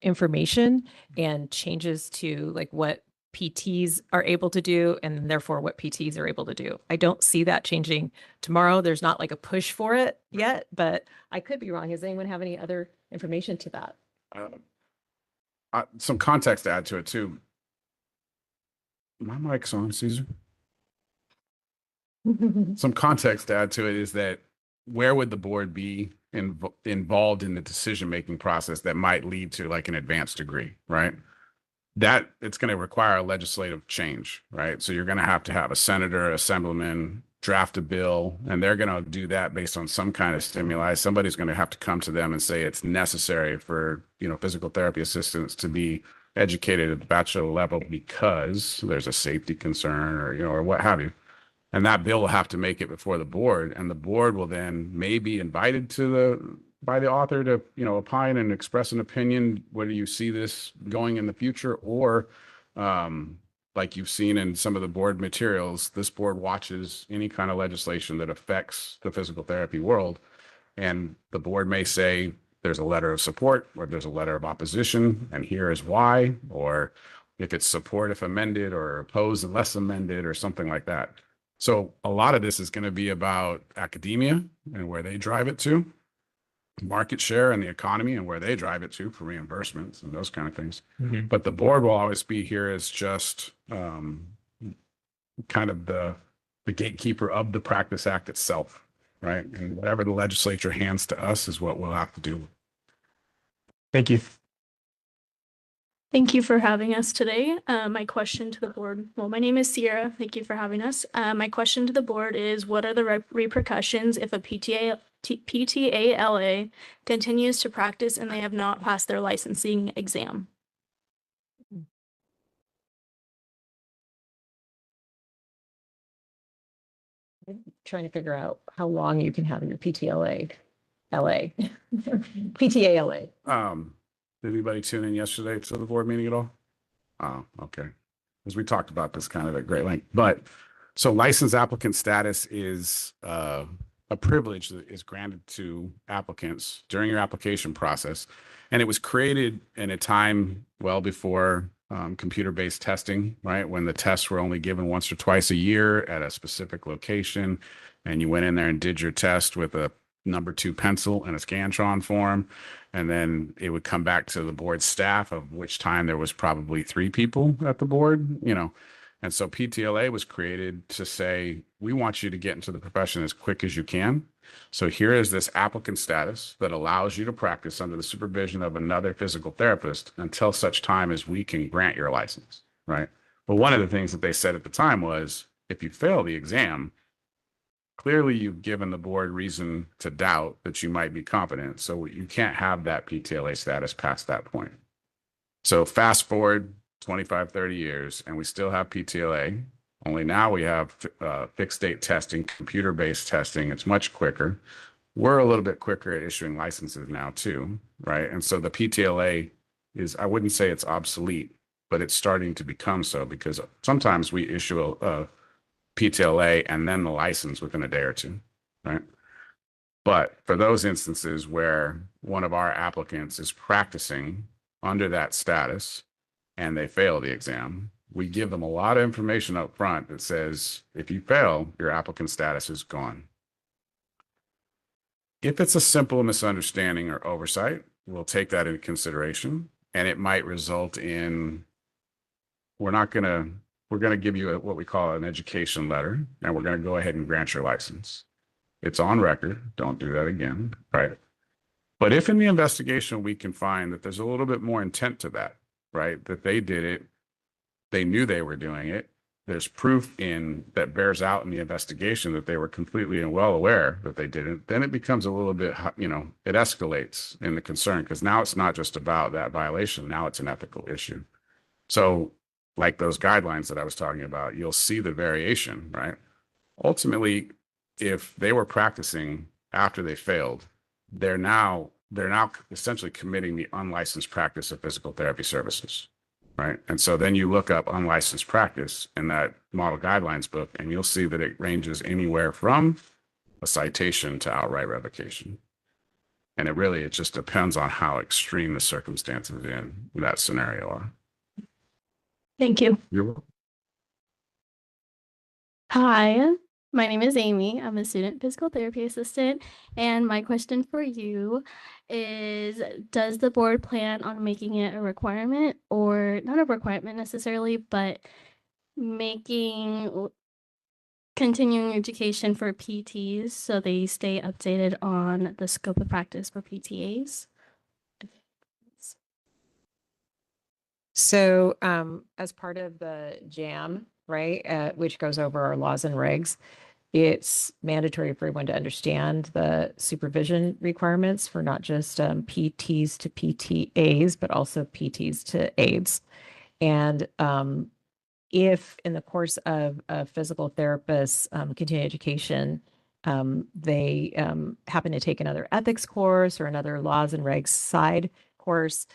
information and changes to like what PTs are able to do, and therefore what PTs are able to do. I don't see that changing tomorrow. There's not like a push for it yet, but I could be wrong. Does anyone have any other information to that? Some context to add to it too. My mic's on, Caesar. Some context to add to it is that where would the board be involved in the decision-making process that might lead to like an advanced degree, right? That it's going to require a legislative change, right? So you're going to have a senator, assemblyman draft a bill, and they're going to do that based on some kind of stimuli. Somebody's going to have to come to them and say it's necessary for, physical therapy assistants to be educated at the bachelor level because there's a safety concern or what have you. And that bill will have to make it before the board, and the board will then maybe invited by the author to, opine and express an opinion. Whether you see this going in the future, or like you've seen in some of the board materials, this board watches any kind of legislation that affects the physical therapy world. And the board may say, there's a letter of support or there's a letter of opposition, and here is why, or if it's support if amended or oppose unless amended or something like that. So a lot of this is going to be about academia and where they drive it to, market share and the economy and where they drive it to for reimbursements and those kind of things. But the board will always be here as just kind of the gatekeeper of the Practice Act itself, right? And whatever the legislature hands to us is what we'll have to do. Thank you. Thank you for having us today. My question to the board, well, my name is Sierra. Thank you for having us. My question to the board is, what are the repercussions if a PTALA continues to practice and they have not passed their licensing exam? Trying to figure out how long you can have your PTLA, PTALA. Did anybody tune in yesterday to the board meeting at all? Oh, okay. Because we talked about this kind of at great length. But so license applicant status is a privilege that is granted to applicants during your application process. And it was created in a time well before computer-based testing, right? When the tests were only given once or twice a year at a specific location, and you went in there and did your test with a number 2 pencil and a Scantron form, and then it would come back to the board staff, of which time there was probably 3 people at the board, you know. And so PTLA was created to say, we want you to get into the profession as quick as you can. So here is this applicant status that allows you to practice under the supervision of another physical therapist until such time as we can grant your license, right? But one of the things that they said at the time was, if you fail the exam, clearly you've given the board reason to doubt that you might be competent. So you can't have that PTLA status past that point. So fast forward 25, 30 years, and we still have PTLA. Only now we have fixed date testing, computer-based testing. It's much quicker. We're a little bit quicker at issuing licenses now too, right? And so the PTLA is, I wouldn't say it's obsolete, but it's starting to become so, because sometimes we issue a PTLA and then the license within a day or two, right? But for those instances where one of our applicants is practicing under that status and they fail the exam, we give them a lot of information up front that says, if you fail, your applicant status is gone. If it's a simple misunderstanding or oversight, we'll take that into consideration, and it might result in, we're going to give you what we call an education letter, and we're going to go ahead and grant your license. It's on record. Don't do that again, right? But if in the investigation we can find that there's a little bit more intent to that, right? That they did it, they knew they were doing it. There's proof that bears out in the investigation that they were completely and well aware that they didn't. Then it becomes a little bit, it escalates in the concern, because now it's not just about that violation. Now it's an ethical issue. So like those guidelines that I was talking about, you'll see the variation, right? Ultimately, if they were practicing after they failed, they're now essentially committing the unlicensed practice of physical therapy services, right? And so then you look up unlicensed practice in that model guidelines book, and you'll see that it ranges anywhere from a citation to outright revocation. And it just depends on how extreme the circumstances in that scenario are. Thank you. You're welcome. Hi, my name is Amy. I'm a student physical therapy assistant. And my question for you is, does the board plan on making it a requirement, or not a requirement necessarily, but making continuing education for PTs so they stay updated on the scope of practice for PTAs? So as part of the JAM, right, which goes over our laws and regs, it's mandatory for everyone to understand the supervision requirements for not just PTs to PTAs, but also PTs to aides. And if in the course of a physical therapist's continuing education, they happen to take another ethics course or another laws and regs side course,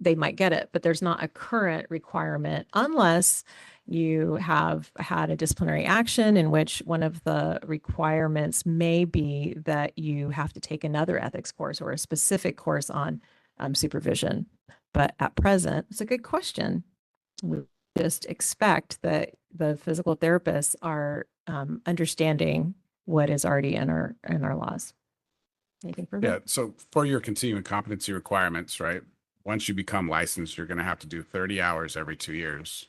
they might get it, but there's not a current requirement unless you have had a disciplinary action in which one of the requirements may be that you have to take another ethics course or a specific course on supervision. But at present, it's a good question. We just expect that the physical therapists are understanding what is already in our laws. Anything further? Yeah, so for your continuing competency requirements, right? Once you become licensed, you're going to have to do 30 hours every 2 years.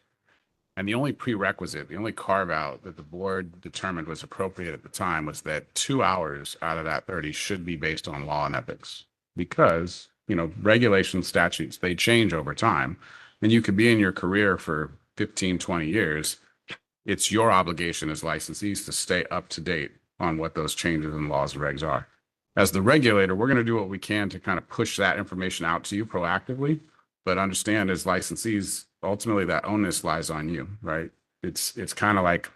And the only prerequisite, the only carve out that the board determined was appropriate at the time was that 2 hours out of that 30 should be based on law and ethics. Because, you know, regulations, statutes, they change over time. And you could be in your career for 15, 20 years. It's your obligation as licensees to stay up to date on what those changes in laws and regs are. As the regulator, we're going to do what we can to kind of push that information out to you proactively, but understand as licensees, ultimately that onus lies on you, right? It's kind of like,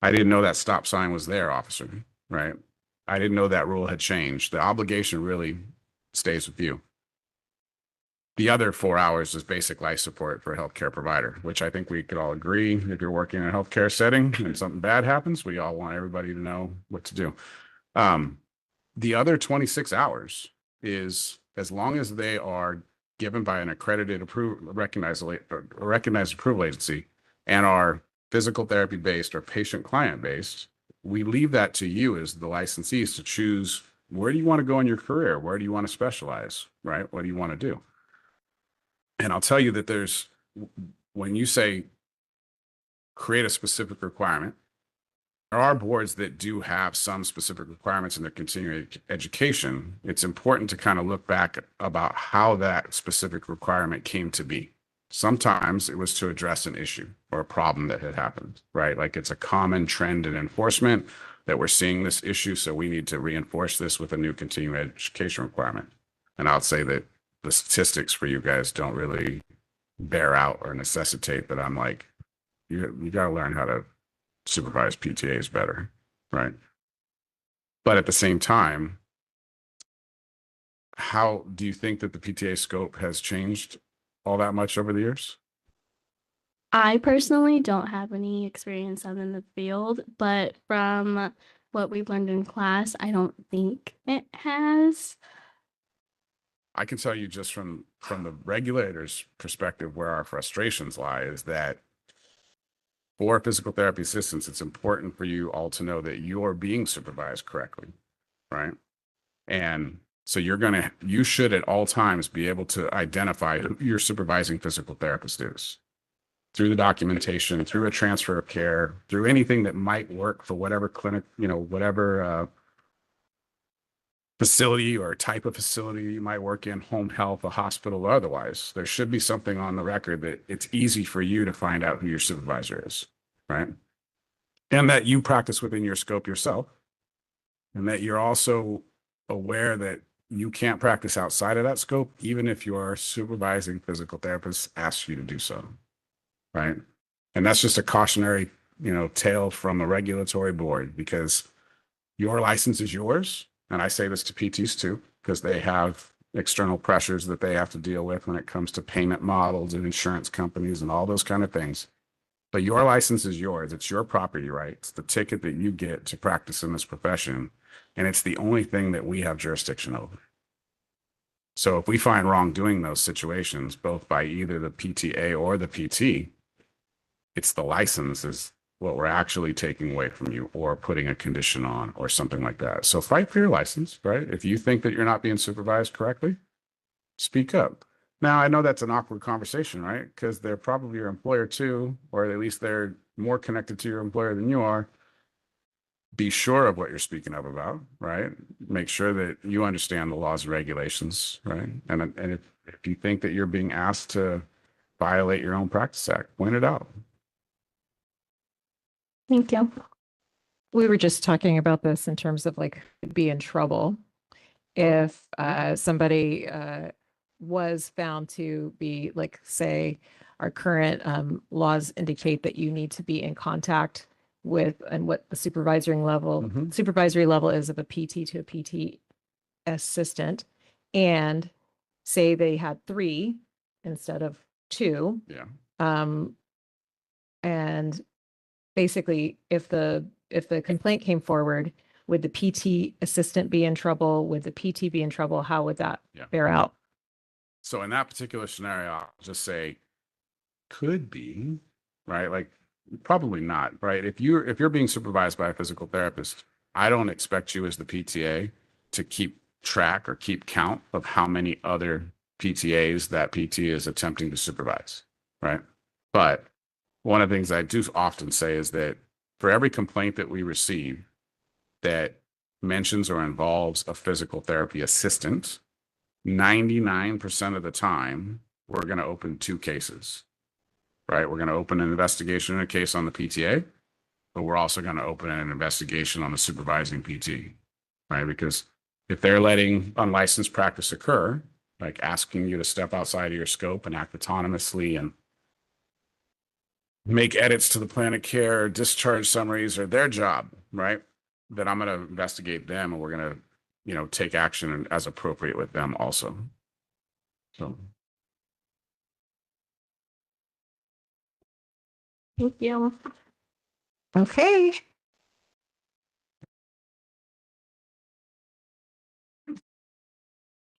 I didn't know that stop sign was there, officer, right? I didn't know that rule had changed. The obligation really stays with you. The other 4 hours is basic life support for a healthcare provider, which I think we could all agree, if you're working in a healthcare setting and something bad happens, we all want everybody to know what to do. The other 26 hours is, as long as they are given by an accredited recognized approval agency and are physical therapy based or patient client based, we leave that to you as the licensees to choose, where do you want to go in your career? Where do you want to specialize, right? What do you want to do? And I'll tell you that when you say create a specific requirement, there are boards that do have some specific requirements in their continuing education. It's important to kind of look back about how that specific requirement came to be. Sometimes it was to address an issue or a problem that had happened, right? Like it's a common trend in enforcement that we're seeing this issue, so we need to reinforce this with a new continuing education requirement. And I'll say that the statistics for you guys don't really bear out or necessitate that I'm like, you got to learn how to supervise PTAs better, right? But at the same time, how do you think that the PTA scope has changed all that much over the years? I personally don't have any experience out in the field, but from what we've learned in class, I don't think it has. I can tell you just from the regulator's perspective where our frustrations lie is that for physical therapy assistants, it's important for you all to know that you're being supervised correctly, right? And so you should at all times be able to identify who your supervising physical therapist is through the documentation, through a transfer of care, through anything that might work for whatever clinic, whatever facility or type of facility you might work in, home health, a hospital, or otherwise. There should be something on the record that it's easy for you to find out who your supervisor is, right? And that you practice within your scope yourself, and that you're also aware that you can't practice outside of that scope, even if your supervising physical therapist asks you to do so, right? And that's just a cautionary, tale from a regulatory board, because your license is yours. And I say this to PTs too, because they have external pressures that they have to deal with when it comes to payment models and insurance companies and all those kind of things. But your license is yours. It's your property right. It's the ticket that you get to practice in this profession. And it's the only thing that we have jurisdiction over. So if we find wrongdoing in those situations, both by either the PTA or the PT, it's the license is what we're actually taking away from you or putting a condition on or something like that. So fight for your license, right? If you think that you're not being supervised correctly, speak up. Now, I know that's an awkward conversation, right? Because they're probably your employer too, or at least they're more connected to your employer than you are. Be sure of what you're speaking up about, right? Make sure that you understand the laws and regulations, right? And if you think that you're being asked to violate your own practice act, point it out. Thank you. We were just talking about this in terms of like be in trouble if somebody was found to be, like, say, our current laws indicate that you need to be in contact with, and what the supervisory level is of a PT to a PT assistant, and say they had 3 instead of 2. Yeah. And basically, if the complaint came forward, would the PT assistant be in trouble? Would the PT be in trouble? How would that bear out? So in that particular scenario, I'll just say could be, right? Like probably not, right? If you're being supervised by a physical therapist, I don't expect you as the PTA to keep track or keep count of how many other PTAs that PT is attempting to supervise, right? But one of the things I do often say is that for every complaint that we receive that mentions or involves a physical therapy assistant, 99% of the time, we're going to open 2 cases, right? We're going to open an investigation in a case on the PTA, but we're also going to open an investigation on the supervising PT, right? Because if they're letting unlicensed practice occur, like asking you to step outside of your scope and act autonomously and make edits to the plan of care, discharge summaries, or their job, right? Then I'm going to investigate them, and we're going to, take action as appropriate with them also. So. Thank you. Okay.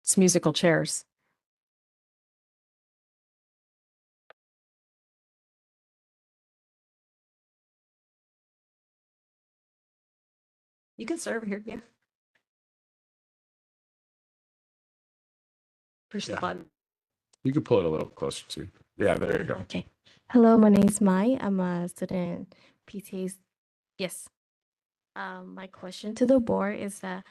It's musical chairs. You can serve here, yeah. Push the button. You can pull it a little closer too. Yeah, there you go. Okay. Hello, my name is Mai. I'm a student PTA's. Yes. My question to the board is that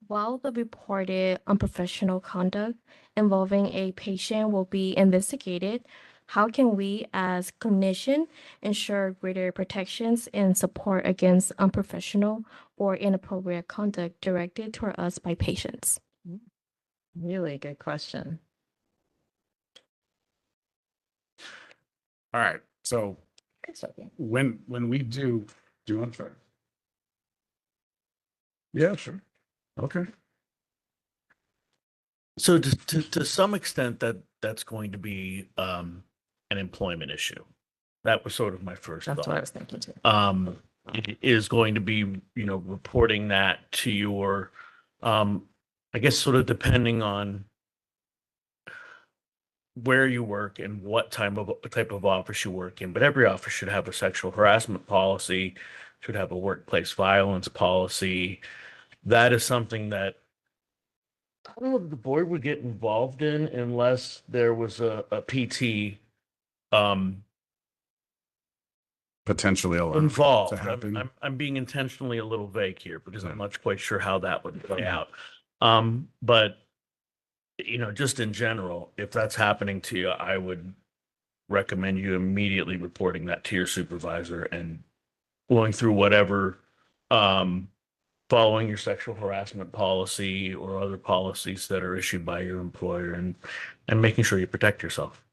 while the reported unprofessional conduct involving a patient will be investigated, how can we as clinician ensure greater protections and support against unprofessional or inappropriate conduct directed toward us by patients? Really good question. All right. So when we do you want to try? Yeah, sure. Okay. So to some extent that's going to be an employment issue. That was sort of my first thought. That's what I was thinking too. It is going to be, reporting that to your, I guess sort of depending on where you work and what type of office you work in, but every office should have a sexual harassment policy, should have a workplace violence policy. That is something that I don't know if the board would get involved in unless there was a PT potentially allowed involved. to happen. I'm being intentionally a little vague here because I'm not quite sure how that would play out. But just in general, if that's happening to you, I would recommend you immediately reporting that to your supervisor and going through whatever, following your sexual harassment policy or other policies that are issued by your employer and making sure you protect yourself.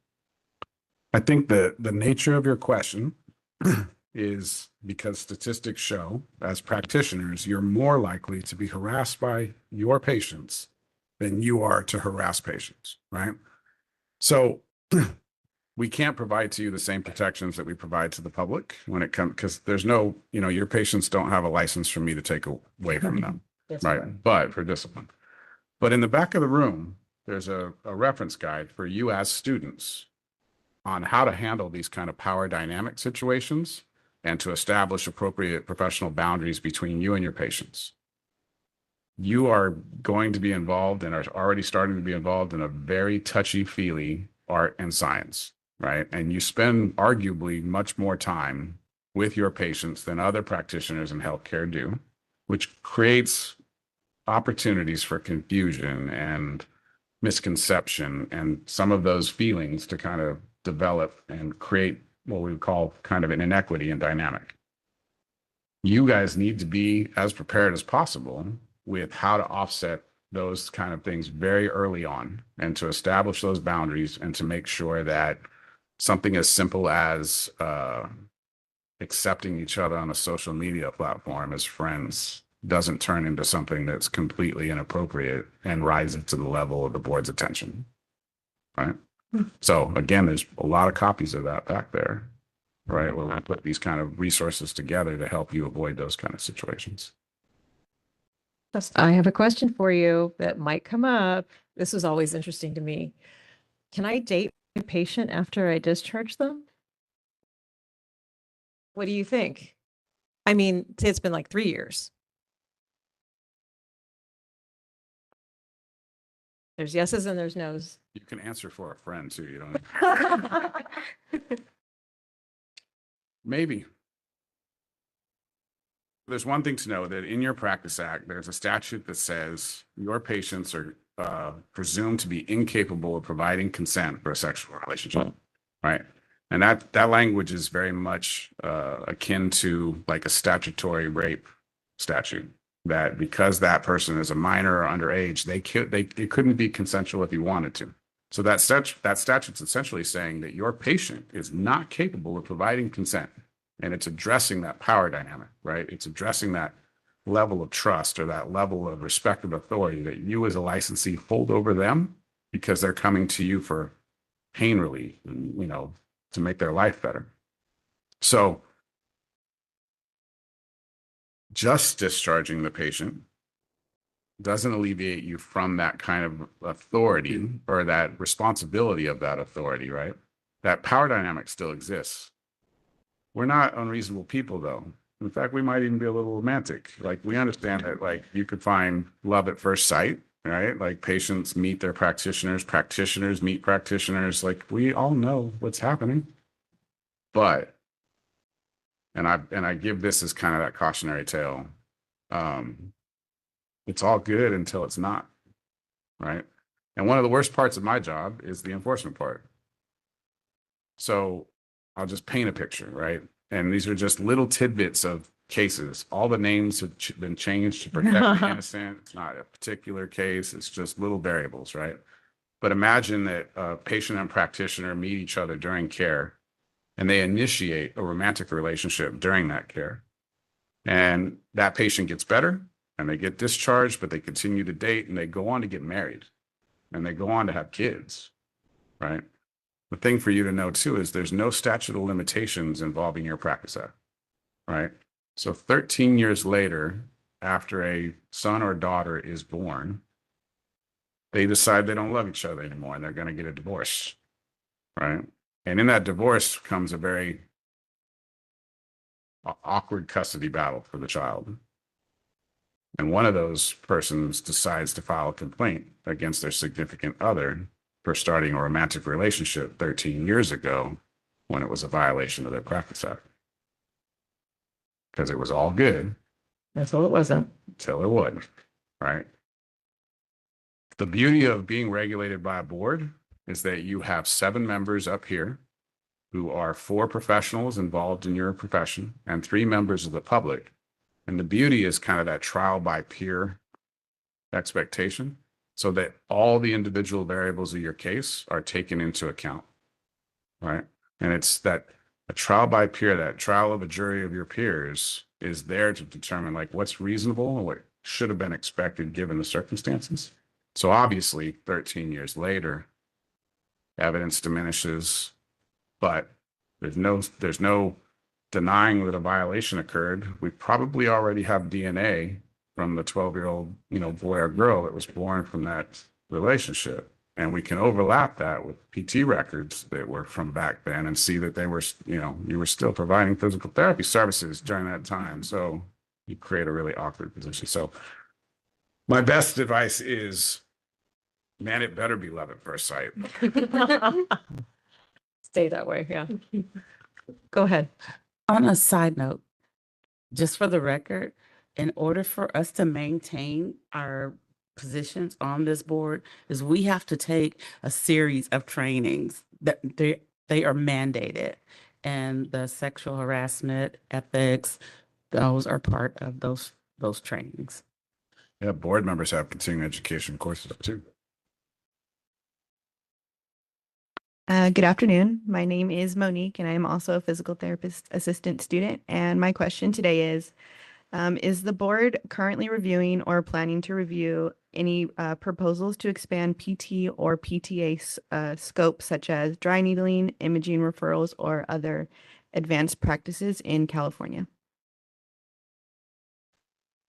I think the nature of your question is because statistics show, as practitioners, you're more likely to be harassed by your patients than you are to harass patients, right? So we can't provide to you the same protections that we provide to the public when it comes, because there's no, your patients don't have a license for me to take away from them, right? But for discipline. But in the back of the room, there's a reference guide for you as students on how to handle these kind of power dynamic situations and to establish appropriate professional boundaries between you and your patients. You are going to be involved and are already starting to be involved in a very touchy-feely art and science, right? And you spend arguably much more time with your patients than other practitioners in healthcare do, which creates opportunities for confusion and misconception and some of those feelings to kind of develop and create what we would call kind of an inequity in dynamic. You guys need to be as prepared as possible with how to offset those kind of things very early on and to establish those boundaries and to make sure that something as simple as accepting each other on a social media platform as friends doesn't turn into something that's completely inappropriate and rises to the level of the board's attention, right? So again, there's a lot of copies of that back there, right? Where we put these kind of resources together to help you avoid those kind of situations. I have a question for you that might come up. This was always interesting to me. Can I date a patient after I discharge them? What do you think? I mean, say it's been like 3 years. There's yeses and there's nos. You can answer for a friend too. You don't. Maybe. There's one thing to know that in your Practice Act, there's a statute that says your patients are presumed to be incapable of providing consent for a sexual relationship, right? And that language is very much akin to like a statutory rape statute. That because that person is a minor or underage, it couldn't be consensual if you wanted to. So that statute's essentially saying that your patient is not capable of providing consent. And it's addressing that power dynamic, right? It's addressing that level of trust or that level of respect of authority that you as a licensee hold over them because they're coming to you for pain relief and, you know, to make their life better. So just discharging the patient doesn't alleviate you from that kind of authority or that responsibility of that authority, right? That power dynamic still exists. We're not unreasonable people, though. In fact, we might even be a little romantic. Like, we understand that, like, you could find love at first sight, right? Like, patients meet their practitioners, practitioners meet practitioners. Like, we all know what's happening. But, and I give this as kind of that cautionary tale. It's all good until it's not, right? And one of the worst parts of my job is the enforcement part. So I'll just paint a picture, right? And these are just little tidbits of cases. All the names have been changed to protect the innocent. It's not a particular case. It's just little variables, right? But imagine that a patient and practitioner meet each other during care and they initiate a romantic relationship during that care. And that patient gets better and they get discharged, but they continue to date and they go on to get married and they go on to have kids, right? The thing for you to know too is there's no statute of limitations involving your Practice Act, right? So 13 years later, after a son or daughter is born, they decide they don't love each other anymore and they're going to get a divorce, right? And in that divorce comes a very awkward custody battle for the child. And one of those persons decides to file a complaint against their significant other for starting a romantic relationship 13 years ago when it was a violation of their Practice Act. Because it was all good. Until it wasn't. Until it wasn't, right? The beauty of being regulated by a board is that you have 7 members up here who are 4 professionals involved in your profession and 3 members of the public. And the beauty is kind of that trial by peer expectation, so that all the individual variables of your case are taken into account, right? And it's that a trial by peer, that trial of a jury of your peers is there to determine like what's reasonable and what should have been expected given the circumstances. So obviously 13 years later, evidence diminishes, but there's no denying that a violation occurred. We probably already have DNA from the 12-year-old, boy or girl that was born from that relationship. And we can overlap that with PT records that were from back then and see that they were, you were still providing physical therapy services during that time. So you create a really awkward position. So my best advice is, man, it better be love at first sight. Stay that way. Yeah. Go ahead. On a side note, just for the record, in order for us to maintain our positions on this board, is we have to take a series of trainings that they are mandated, and the sexual harassment, ethics, those are part of those trainings. Yeah, board members have continuing education courses too. Good afternoon. My name is Monique, and I am also a physical therapist assistant student. And my question today is, Is the board currently reviewing or planning to review any proposals to expand PT or PTA scope, such as dry needling, imaging referrals, or other advanced practices in California?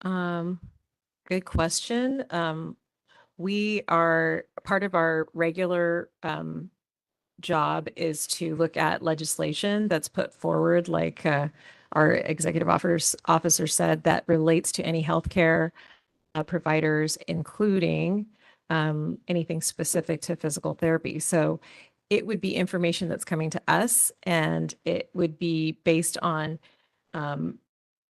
Good question. We are part of our regular job is to look at legislation that's put forward, like our executive officer said, that relates to any healthcare providers, including anything specific to physical therapy. So it would be information that's coming to us, and it would be based on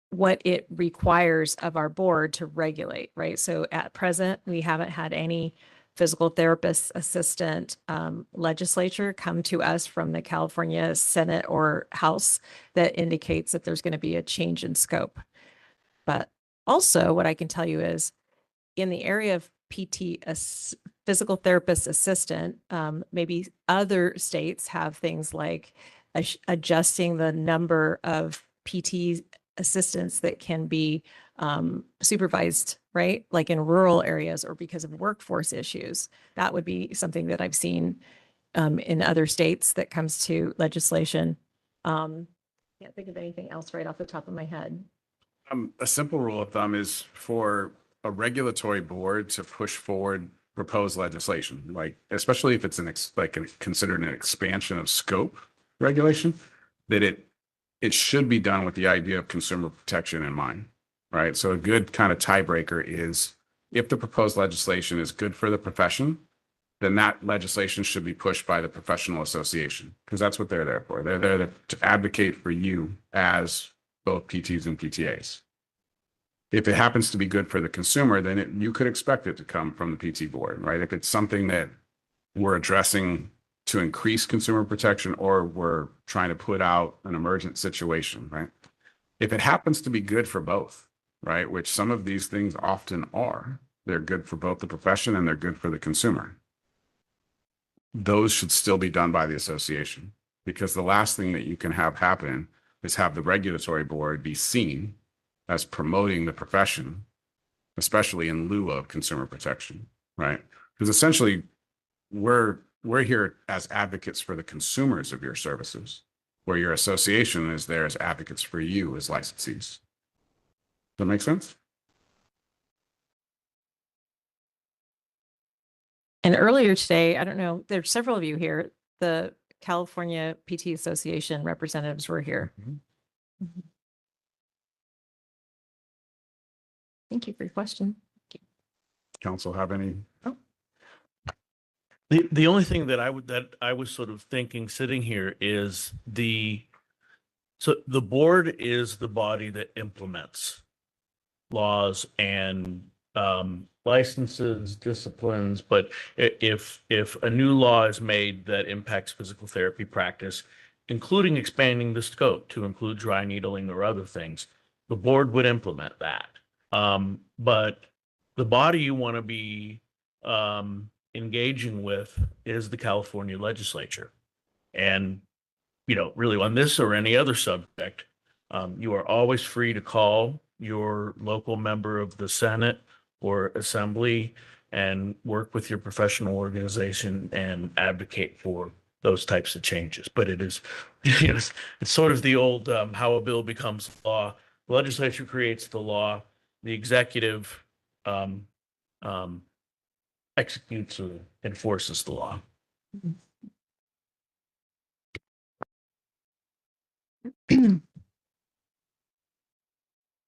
what it requires of our board to regulate, right? So at present, we haven't had any physical therapist assistant legislature come to us from the California Senate or House that indicates that there's going to be a change in scope. But also what I can tell you is in the area of PT, physical therapist assistant, maybe other states have things like adjusting the number of PT assistants that can be supervised, right? Like in rural areas or because of workforce issues. That would be something that I've seen in other states that comes to legislation. Can't think of anything else right off the top of my head. A simple rule of thumb is for a regulatory board to push forward proposed legislation, like especially if it's considered an expansion of scope regulation, that it should be done with the idea of consumer protection in mind, right? So a good kind of tiebreaker is if the proposed legislation is good for the profession, then that legislation should be pushed by the professional association, because that's what they're there for. They're there to advocate for you as both PTs and PTAs. If it happens to be good for the consumer, then you could expect it to come from the PT board, right? If it's something that we're addressing to increase consumer protection, or we're trying to put out an emergent situation, right? If it happens to be good for both, right, which some of these things often are, they're good for both the profession and they're good for the consumer. Those should still be done by the association, because the last thing that you can have happen is have the regulatory board be seen as promoting the profession, especially in lieu of consumer protection, right? Because essentially we're here as advocates for the consumers of your services, where your association is there as advocates for you as licensees. Does that make sense? And earlier today, I don't know, there's several of you here, the California PT Association representatives were here. Mhm. Thank you for your question. Council have any? The only thing that I was sort of thinking sitting here is so the board is the body that implements laws and licenses, disciplines, but if a new law is made that impacts physical therapy practice, including expanding the scope to include dry needling or other things, the board would implement that. But the body you want to be engaging with is the California legislature. And, really on this or any other subject, you are always free to call your local member of the Senate or Assembly and work with your professional organization and advocate for those types of changes. But it is, it's sort of the old how a bill becomes law. The legislature creates the law, the executive executes or enforces the law.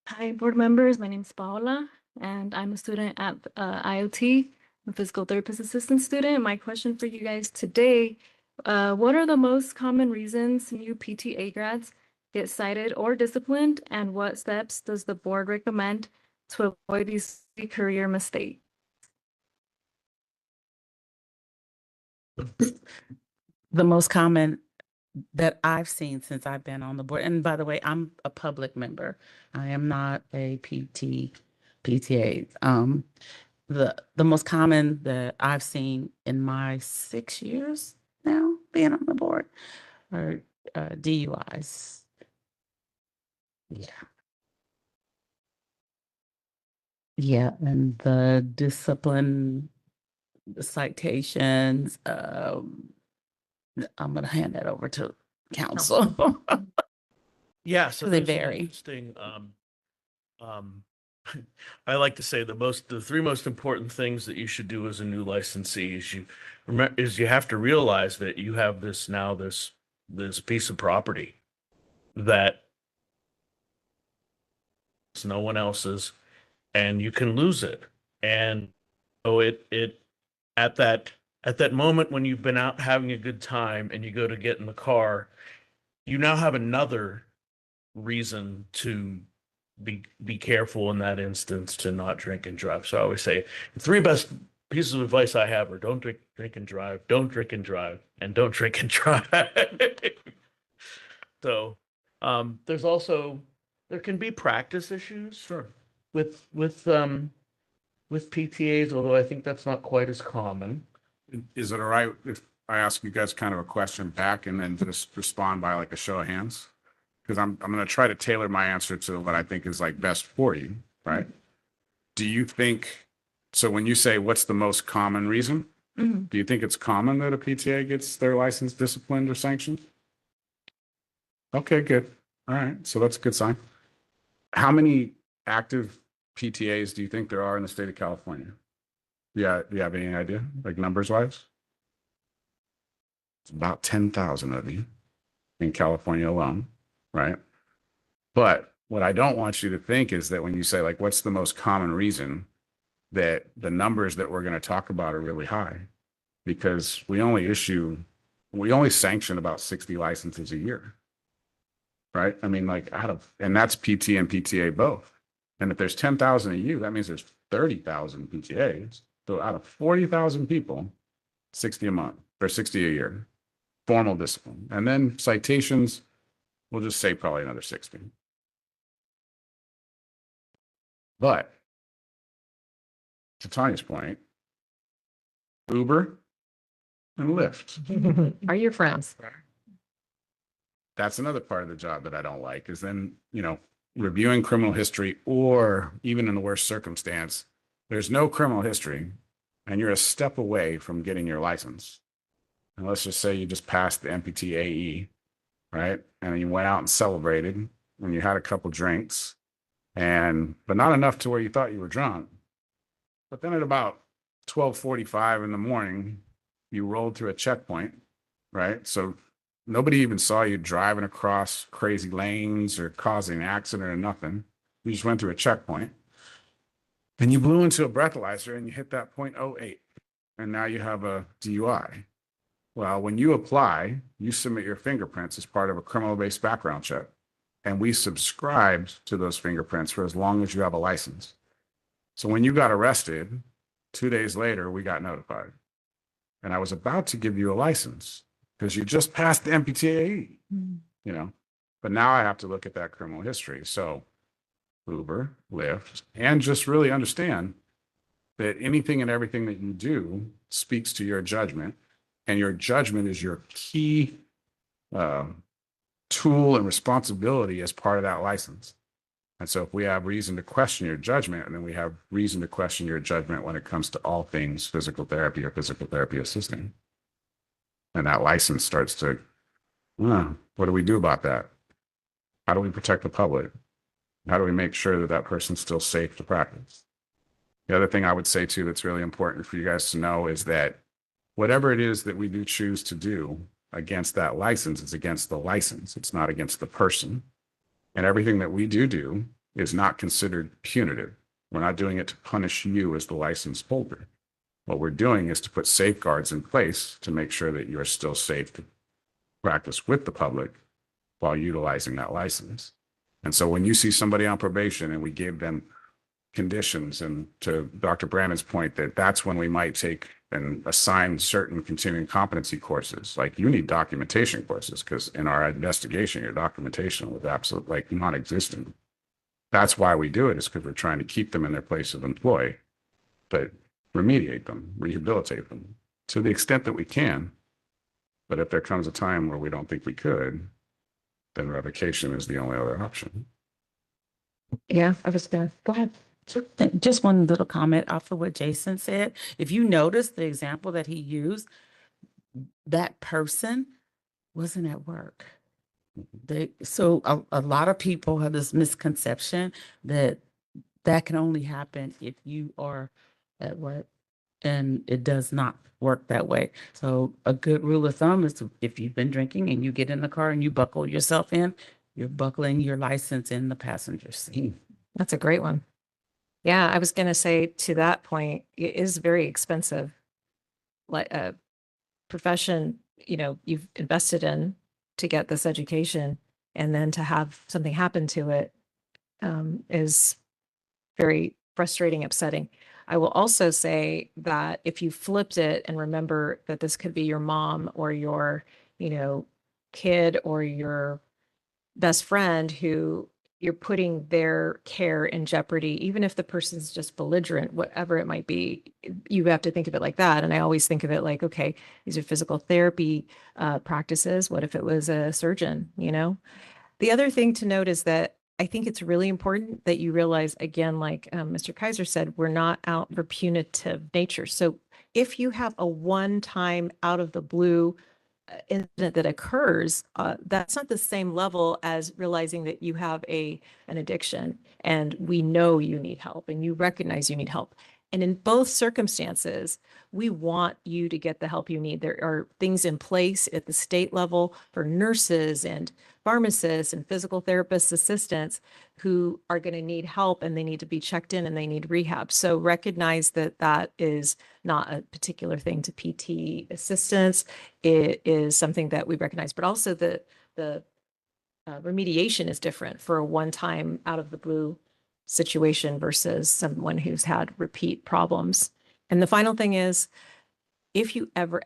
Hi, board members. My name is Paola, and I'm a student at IoT, a physical therapist assistant student. My question for you guys today, what are the most common reasons new PTA grads get cited or disciplined, and what steps does the board recommend to avoid these career mistakes? The most common that I've seen since I've been on the board, and by the way, I'm a public member. I am not a PTA. The most common that I've seen in my 6 years now being on the board are DUIs. Yeah. Yeah, and the discipline, the citations, I'm gonna hand that over to council. Yeah, so They there's an vary. interesting, I like to say the three most important things that you should do as a new licensee is you have to realize that you have this piece of property that it's no one else's, and you can lose it. And so at that moment when you've been out having a good time and you go to get in the car, you now have another reason to be careful in that instance, to not drink and drive. So I always say the three best pieces of advice I have are don't drink and drive, don't drink and drive, and don't drink and drive. So there can be practice issues with PTAs, although I think that's not quite as common. Is it all right if I ask you guys kind of a question back and then just respond by like a show of hands? Because I'm going to try to tailor my answer to what I think is like best for you, right? Do you think, so when you say what's the most common reason, do you think it's common that a PTA gets their license disciplined or sanctioned? Okay, good. All right, so that's a good sign. How many active PTAs do you think there are in the state of California? Yeah, do you have any idea, like numbers wise? It's about 10,000 of you in California alone, right? But what I don't want you to think is that when you say, like, what's the most common reason, that the numbers that we're going to talk about are really high, because we only sanction about 60 licenses a year, right? I mean, like and that's PT and PTA both. And if there's 10,000 of you, that means there's 30,000 PTAs. So out of 40,000 people, 60 a month or 60 a year, formal discipline. And then citations, we'll just say probably another 60. But to Tanya's point, Uber and Lyft Are your friends? That's another part of the job that I don't like, is then, reviewing criminal history, or even in the worst circumstance, there's no criminal history and you're a step away from getting your license. And let's just say you just passed the MPTAE, right? And you went out and celebrated and you had a couple drinks, but not enough to where you thought you were drunk. But then at about 12:45 in the morning, you rolled through a checkpoint, right? So nobody even saw you driving across crazy lanes or causing an accident or nothing. You just went through a checkpoint. And you blew into a breathalyzer and you hit that 0.08. And now you have a DUI. Well, when you apply, you submit your fingerprints as part of a criminal-based background check. And we subscribed to those fingerprints for as long as you have a license. So when you got arrested, 2 days later, we got notified. And I was about to give you a license because you just passed the MPTAE, but now I have to look at that criminal history. So Uber, Lyft, and just really understand that anything and everything that you do speaks to your judgment, and your judgment is your key tool and responsibility as part of that license. And so if we have reason to question your judgment, and then we have reason to question your judgment when it comes to all things physical therapy or physical therapy assisting. And that license starts to, what do we do about that? How do we protect the public? How do we make sure that that person's still safe to practice? The other thing I would say too that's really important for you guys to know is that whatever it is that we do choose to do against that license, it's against the license. It's not against the person. And everything that we do is not considered punitive. We're not doing it to punish you as the license holder. What we're doing is to put safeguards in place to make sure that you're still safe to practice with the public while utilizing that license. And so when you see somebody on probation and we give them conditions, and to Dr. Brandon's point, that's when we might take and assign certain continuing competency courses. Like, you need documentation courses, because in our investigation, your documentation was absolutely non-existent. That's why we do it, is because we're trying to keep them in their place of employ, but remediate them, rehabilitate them to the extent that we can. But if there comes a time where we don't think we could, then revocation is the only other option. Yeah, I was gonna, go ahead. Just one little comment off of what Jason said. If you notice the example that he used, that person wasn't at work. So a lot of people have this misconception that that can only happen if you are at work, and it does not work that way. So a good rule of thumb is if you've been drinking and you get in the car and you buckle yourself in, you're buckling your license in the passenger seat. That's a great one. Yeah, I was going to say to that point, it is very expensive. Like a profession, you've invested in to get this education, and then to have something happen to it is very frustrating, upsetting. I will also say that if you flipped it and remember that this could be your mom or your, kid or your best friend who you're putting their care in jeopardy, even if the person's just belligerent, whatever it might be, you have to think of it like that. And I always think of it like, okay, these are physical therapy practices. What if it was a surgeon, The other thing to note is that I think it's really important that you realize, again, like Mr. Kaiser said, we're not out for punitive nature. So if you have a one-time out of the blue incident that occurs, that's not the same level as realizing that you have an addiction and we know you need help and you recognize you need help. And in both circumstances, we want you to get the help you need. There are things in place at the state level for nurses and pharmacists and physical therapists, assistants who are going to need help, and they need to be checked in and they need rehab. So recognize that that is not a particular thing to PT assistants. It is something that we recognize, but also the remediation is different for a one-time out of the blue situation versus someone who's had repeat problems. And the final thing is, if you ever,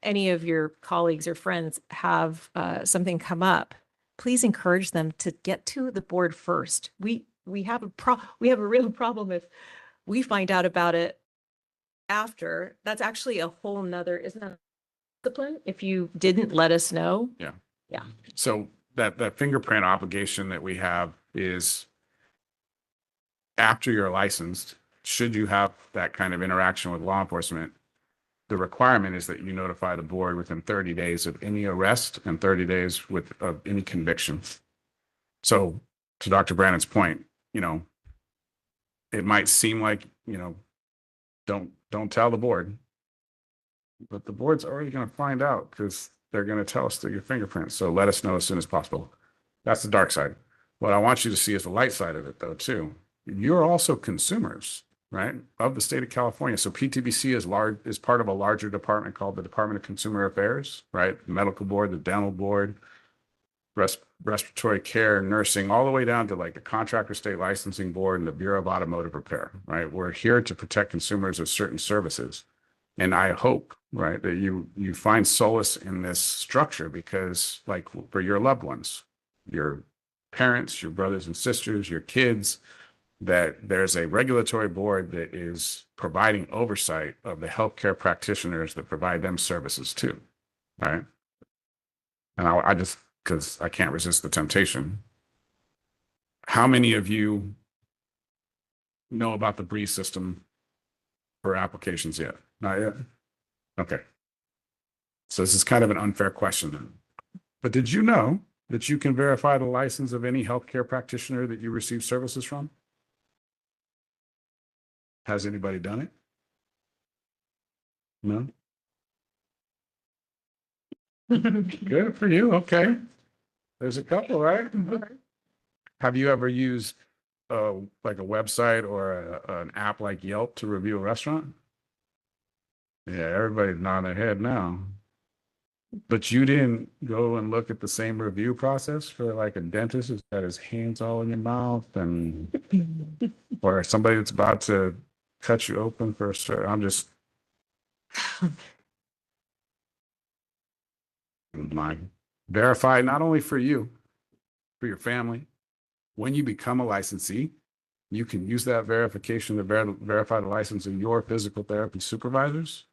any of your colleagues or friends have something come up, please encourage them to get to the board first. We have a real problem if we find out about it after. That's actually a whole nother, isn't that discipline? If you didn't let us know. Yeah. Yeah. So that fingerprint obligation that we have is after you're licensed, should you have that kind of interaction with law enforcement, the requirement is that you notify the board within 30 days of any arrest and 30 days of any conviction. So to Dr. Brandon's point, it might seem like, don't tell the board, but the board's already going to find out because they're going to tell us through your fingerprints. So let us know as soon as possible. That's the dark side. What I want you to see is the light side of it though, too. You're also consumers, right, of the state of California. So PTBC is part of a larger department called the Department of Consumer Affairs, right? The medical board, the dental board, respiratory care, nursing, all the way down to like the contractor state licensing board and the Bureau of Automotive Repair, right? We're here to protect consumers of certain services. And I hope, right, that you find solace in this structure because, like, for your loved ones, your parents, your brothers and sisters, your kids, that there's a regulatory board that is providing oversight of the healthcare practitioners that provide them services too, right? And I just, because I can't resist the temptation. How many of you know about the BREEZE system for applications yet? Not yet? Okay. So this is kind of an unfair question then. But did you know that you can verify the license of any healthcare practitioner that you receive services from? Has anybody done it? No? Good for you. Okay. There's a couple, right? Have you ever used like a website or an app like Yelp to review a restaurant? Yeah, everybody's nodding their head now. But you didn't go and look at the same review process for like a dentist who's got his hands all in your mouth or somebody that's about to cut you open for a surgery. I'm just verify not only for you, for your family. When you become a licensee, you can use that verification to verify the license of your physical therapy supervisors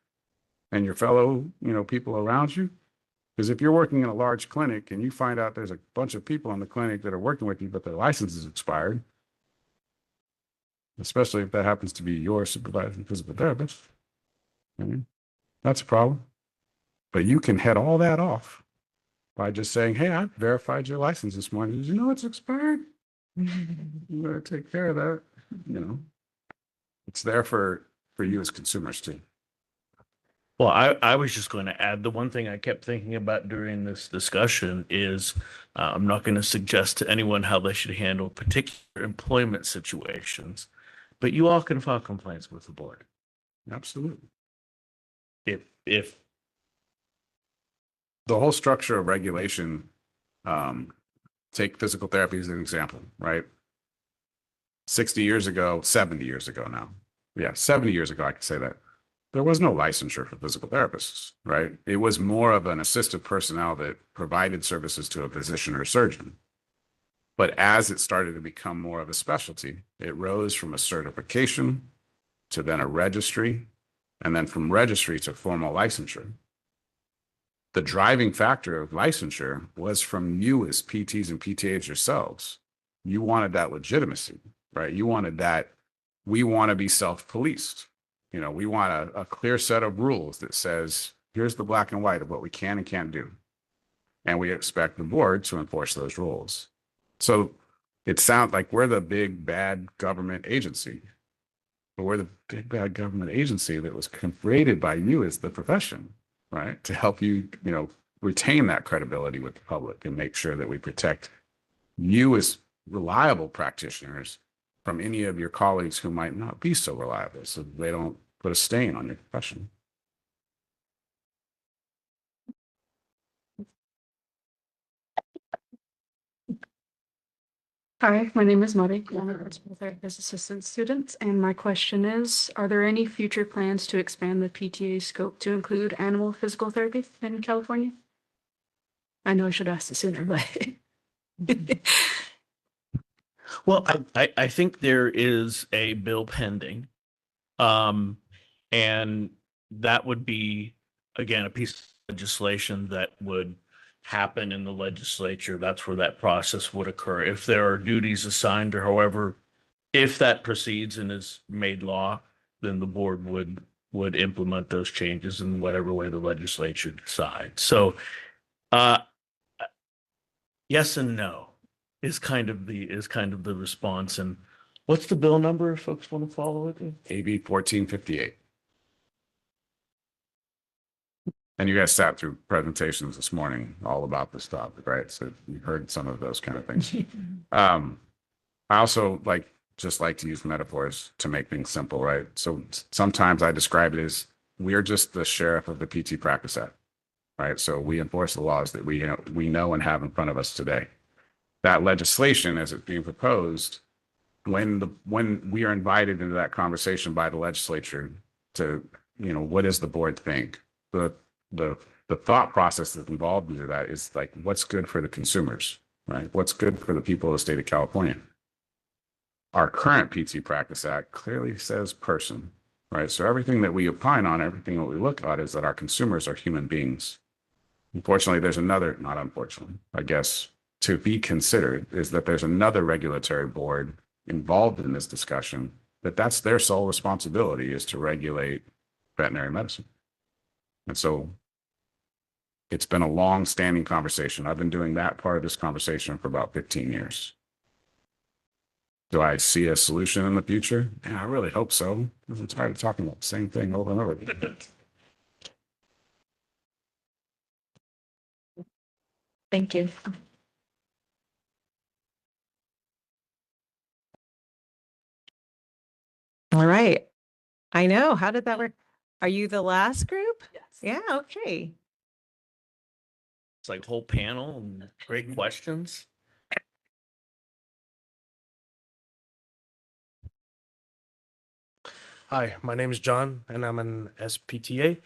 and your fellow, people around you. Because if you're working in a large clinic and you find out there's a bunch of people in the clinic that are working with you, but their license is expired, especially if that happens to be your supervising physical therapist. I mean, that's a problem. But you can head all that off by just saying, hey, I verified your license this morning. Did you know it's expired? You better take care of that. You know, it's there for you as consumers too. Well, I was just going to add the one thing I kept thinking about during this discussion is I'm not going to suggest to anyone how they should handle particular employment situations, but you all can file complaints with the board. Absolutely. If The whole structure of regulation, take physical therapy as an example, right? 60 years ago, 70 years ago now. Yeah, 70 years ago, I could say that. There was no licensure for physical therapists, right? It was more of an assistive personnel that provided services to a physician or surgeon. But as it started to become more of a specialty, it rose from a certification to then a registry, and then from registry to formal licensure. The driving factor of licensure was from you as PTs and PTAs yourselves. You wanted that legitimacy, right? You wanted that, we want to be self-policed. You know, we want a clear set of rules that says, here's the black and white of what we can and can't do. And we expect the board to enforce those rules. So it sounds like we're the big bad government agency, but we're the big bad government agency that was created by you as the profession, right? To help you, you know, retain that credibility with the public and make sure that we protect you as reliable practitioners from any of your colleagues who might not be so reliable, so they don't put a stain on your profession. Hi, my name is Muddy. I'm a principal therapist assistant student, and my question is, are there any future plans to expand the PTA scope to include animal physical therapy in California? I know I should ask this sooner, but Well, I think there is a bill pending. And that would be, again, a piece of legislation that would happen in the legislature. That's where that process would occur. If there are duties assigned or however, if that proceeds and is made law, then the board would implement those changes in whatever way the legislature decides. So, yes and no is kind of the response. And what's the bill number if folks want to follow it? AB 1458. And you guys sat through presentations this morning all about this topic, right? So you heard some of those kind of things. I also like to use metaphors to make things simple, right? So sometimes I describe it as we're just the sheriff of the PT Practice Act, right? So we enforce the laws that we know and have in front of us today. That legislation, as it's being proposed, when we are invited into that conversation by the legislature to, you know, what does the board think? The thought process that's involved into that is like, what's good for the consumers, right? What's good for the people of the state of California? Our current PT Practice Act clearly says person, right? So everything that we opine on, everything that we look at is that our consumers are human beings. Unfortunately, there's another, not unfortunately, I guess, to be considered is that there's another regulatory board involved in this discussion, that's their sole responsibility is to regulate veterinary medicine. And so it's been a long-standing conversation. I've been doing that part of this conversation for about 15 years. Do I see a solution in the future? Yeah, I really hope so. I'm tired of talking about the same thing over and over again. thank you. All right. I know. How did that work? Are you the last group? Yes. Yeah, okay. It's like whole panel and great questions. Hi, my name is John, and I'm an SPTA.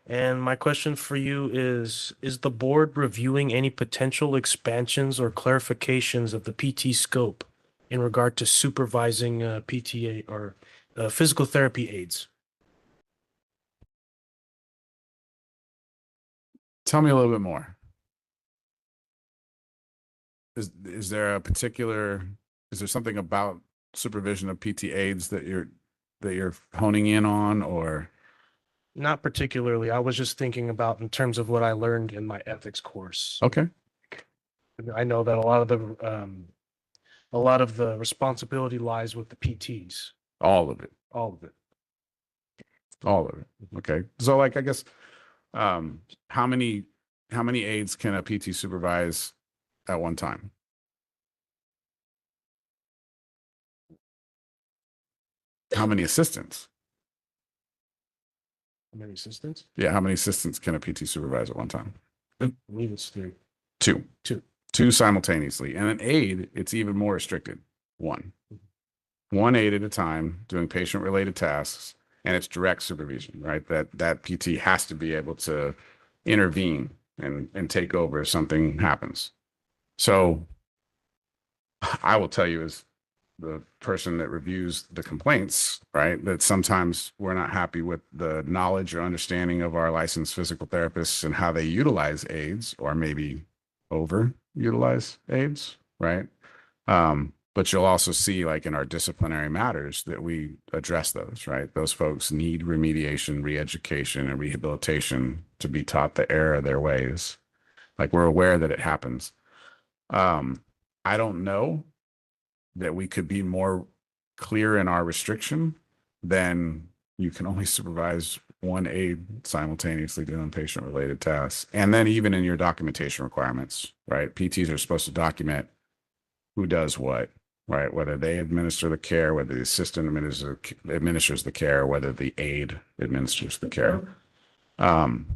And my question for you is the board reviewing any potential expansions or clarifications of the PT scope in regard to supervising PTA or physical therapy aides? Tell me a little bit more. Is there something about supervision of PT aides that you're honing in on, or? Not particularly. I was just thinking about in terms of what I learned in my ethics course. Okay. I know that a lot of the responsibility lies with the PTs. All of it. All of it. All of it. Okay. So like, I guess, how many aides can a PT supervise at one time? How many assistants? How many assistants? Yeah, how many assistants can a PT supervise at one time? I believe it's 3. Two. 2. Two simultaneously. And an aide, it's even more restricted. One aide at a time doing patient-related tasks, and it's direct supervision, right? That PT has to be able to intervene and take over if something happens. So I will tell you, as the person that reviews the complaints, right, that sometimes we're not happy with the knowledge or understanding of our licensed physical therapists and how they utilize aides, or maybe over utilize aides, right? But you'll also see, like in our disciplinary matters, that we address those, right? Those folks need remediation, re-education, and rehabilitation to be taught the error of their ways. Like, we're aware that it happens. I don't know that we could be more clear in our restriction than you can only supervise one aide simultaneously doing patient-related tasks. And then even in your documentation requirements, right? PTs are supposed to document who does what, right? Whether they administer the care, whether the assistant administers the care, whether the aide administers the care. And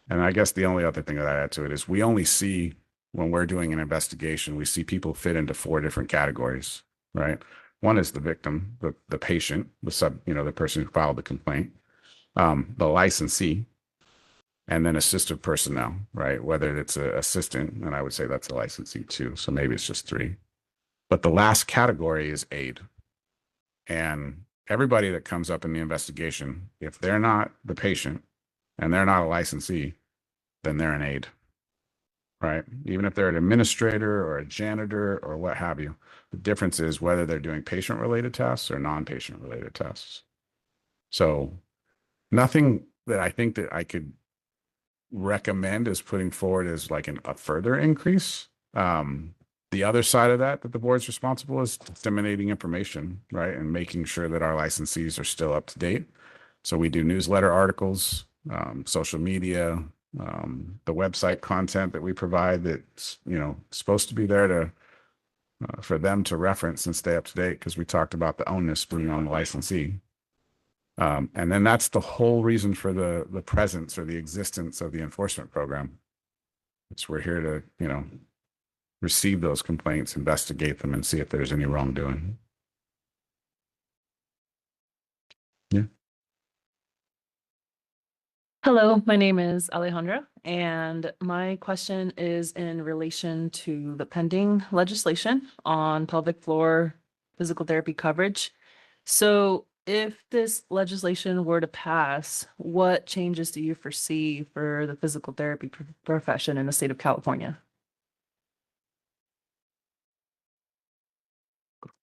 I guess the only other thing that I add to it is we only see, when we're doing an investigation, we see people fit into 4 different categories, right? One is the victim, the patient, the person who filed the complaint, the licensee, and then assistive personnel, right? Whether it's an assistant, and I would say that's a licensee too. So maybe it's just 3. But the last category is aide. And everybody that comes up in the investigation, if they're not the patient and they're not a licensee, then they're an aide, right? Even if they're an administrator or a janitor or what have you, the difference is whether they're doing patient-related tasks or non-patient related tasks. So nothing that I think that I could recommend is putting forward as like a further increase. The other side of that the board's responsible is disseminating information, right? And making sure that our licensees are still up to date. So we do newsletter articles, social media, the website content that we provide that's, supposed to be there to, for them to reference and stay up to date, because we talked about the onus being on the licensee. And then that's the whole reason for the presence or the existence of the enforcement program. It's we're here to, receive those complaints, investigate them, and see if there's any wrongdoing. Yeah. Hello, my name is Alejandra, and my question is in relation to the pending legislation on pelvic floor physical therapy coverage. So if this legislation were to pass, what changes do you foresee for the physical therapy profession in the state of California?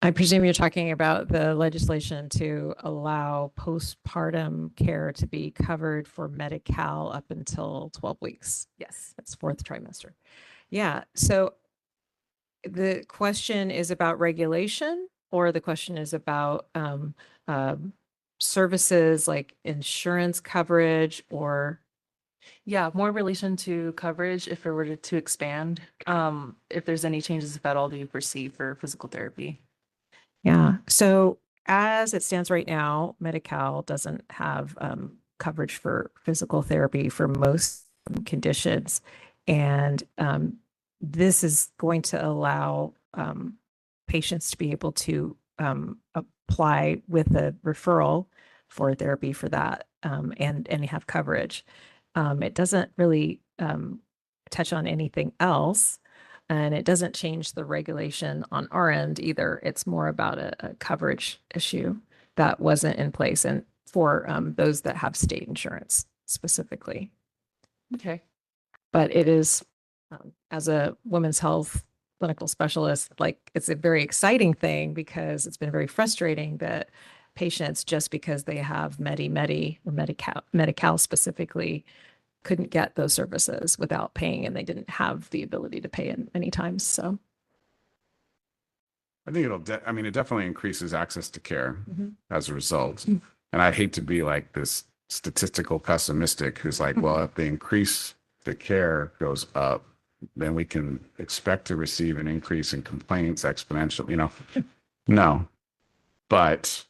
I presume you're talking about the legislation to allow postpartum care to be covered for Medi-Cal up until 12 weeks. Yes. That's 4th trimester. Yeah. So the question is about regulation, or the question is about services like insurance coverage, or? Yeah, more relation to coverage if it were to expand. If there's any changes, if at all, do you foresee for physical therapy? Yeah. So as it stands right now, Medi-Cal doesn't have coverage for physical therapy for most conditions. And this is going to allow patients to be able to apply with a referral for therapy for that and have coverage. It doesn't really touch on anything else. And it doesn't change the regulation on our end either. It's more about a coverage issue that wasn't in place, and for those that have state insurance specifically. Okay. But it is, as a women's health clinical specialist, like it's a very exciting thing because it's been very frustrating that patients, just because they have Medi or Medi-Cal specifically, couldn't get those services without paying, and they didn't have the ability to pay in many times. So I think I mean, it definitely increases access to care Mhm. as a result. And I hate to be like this statistical pessimistic who's like, well, if the increase the care goes up, then we can expect to receive an increase in complaints exponentially, No. But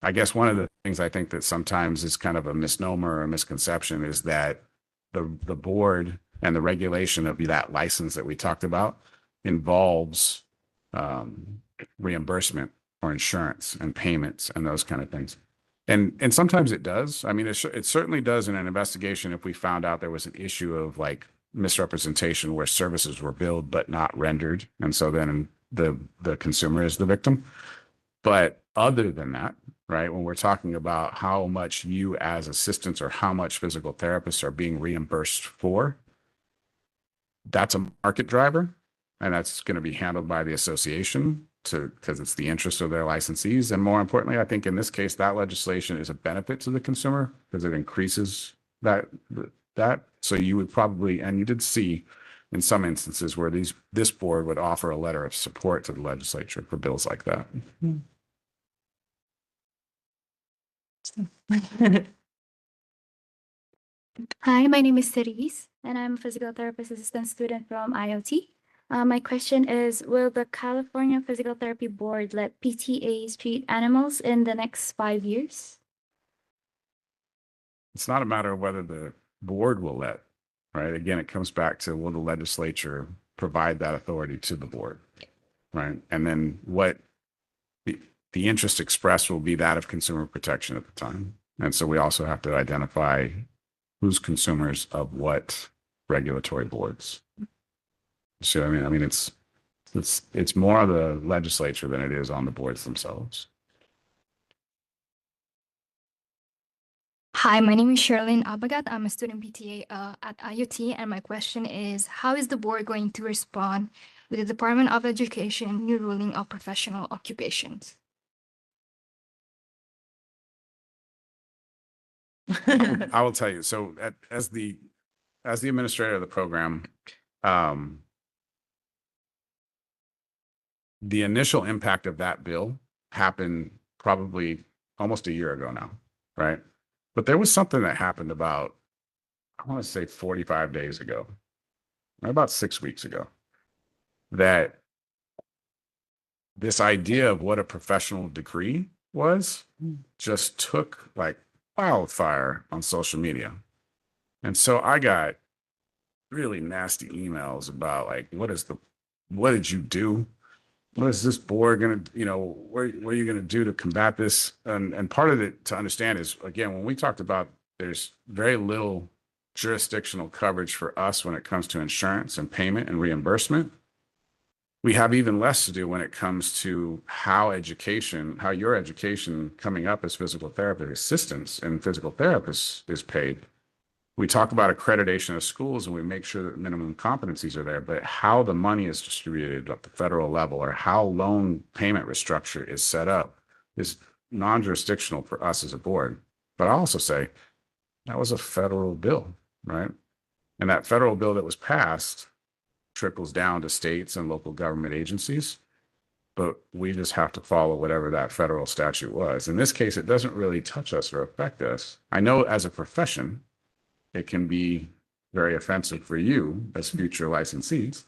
I guess one of the things I think that sometimes is kind of a misnomer or a misconception is that the board and the regulation of that license that we talked about involves reimbursement or insurance and payments and those kind of things. And sometimes it does. I mean, it certainly does in an investigation if we found out there was an issue of like misrepresentation where services were billed but not rendered. And so then the consumer is the victim. But other than that, right, when we're talking about how much you as assistants or how much physical therapists are being reimbursed for, that's a market driver, and that's going to be handled by the association because it's the interest of their licensees. And more importantly, I think in this case, that legislation is a benefit to the consumer because it increases that. So you would probably, and you did see in some instances where this board would offer a letter of support to the legislature for bills like that. Hi, my name is Cerise, and I'm a physical therapist assistant student from IoT. My question is, will the California Physical Therapy Board let PTAs treat animals in the next 5 years? It's not a matter of whether the board will let, right? Again, it comes back to will the legislature provide that authority to the board, right? And then what the interest expressed will be that of consumer protection at the time. And so we also have to identify who's consumers of what regulatory boards. So I mean, it's more of the legislature than it is on the boards themselves. Hi, my name is Sherlyn Abagat. I'm a student PTA at IoT, and my question is, how is the board going to respond with the Department of Education new ruling of professional occupations? I will tell you. So as the administrator of the program, the initial impact of that bill happened probably almost a year ago now, right? But there was something that happened about, I want to say 45 days ago, about 6 weeks ago, that this idea of what a professional degree was just took like wildfire on social media. And so I got really nasty emails about like, what did you do? What is this board going to, what are you going to do to combat this? And part of it to understand is, again, when we talked about there's very little jurisdictional coverage for us when it comes to insurance and payment and reimbursement, we have even less to do when it comes to how your education coming up as physical therapy assistants and physical therapists is paid. We talk about accreditation of schools and we make sure that minimum competencies are there, but how the money is distributed at the federal level or how loan payment restructure is set up is non-jurisdictional for us as a board. But I also say that was a federal bill, right? And that federal bill that was passed trickles down to states and local government agencies, but we just have to follow whatever that federal statute was. In this case, it doesn't really touch us or affect us. I know as a profession, it can be very offensive for you as future licensees.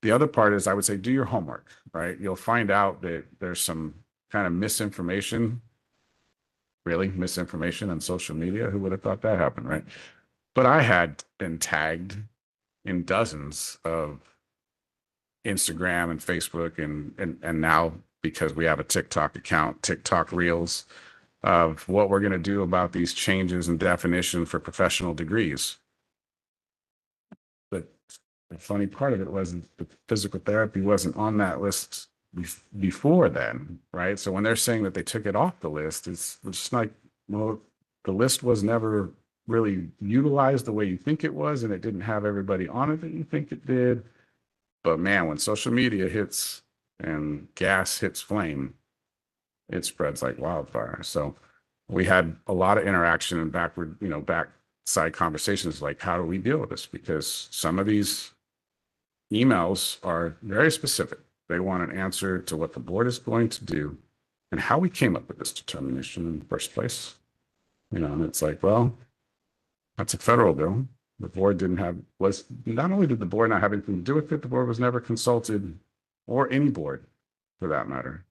The other part is I would say, do your homework, right? You'll find out that there's some kind of misinformation on social media. Who would have thought that happened, right? But I had been tagged in dozens of Instagram and Facebook and now because we have a TikTok account, TikTok Reels, of what we're going to do about these changes in definition for professional degrees. But the funny part of it was the physical therapy wasn't on that list before then, right? So when they're saying that they took it off the list, it's just like, well, the list was never really utilized the way you think it was, and it didn't have everybody on it that you think it did. But man, when social media hits and gas hits flame, it spreads like wildfire. So we had a lot of interaction and backside conversations like, how do we deal with this? Because some of these emails are very specific. They want an answer to what the board is going to do and how we came up with this determination in the first place. And it's like, well, that's a federal bill. The board not only did the board not have anything to do with it, the board was never consulted, or any board for that matter,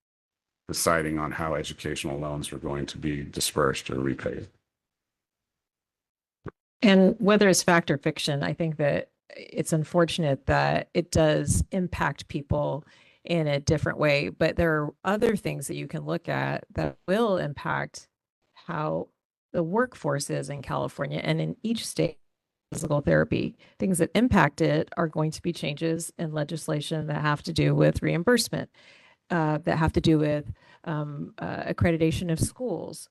deciding on how educational loans were going to be dispersed or repaid. And whether it's fact or fiction, I think that it's unfortunate that it does impact people in a different way, but there are other things that you can look at that will impact how the workforce is in California and in each state. Physical therapy, things that impact it are going to be changes in legislation that have to do with reimbursement, that have to do with accreditation of schools.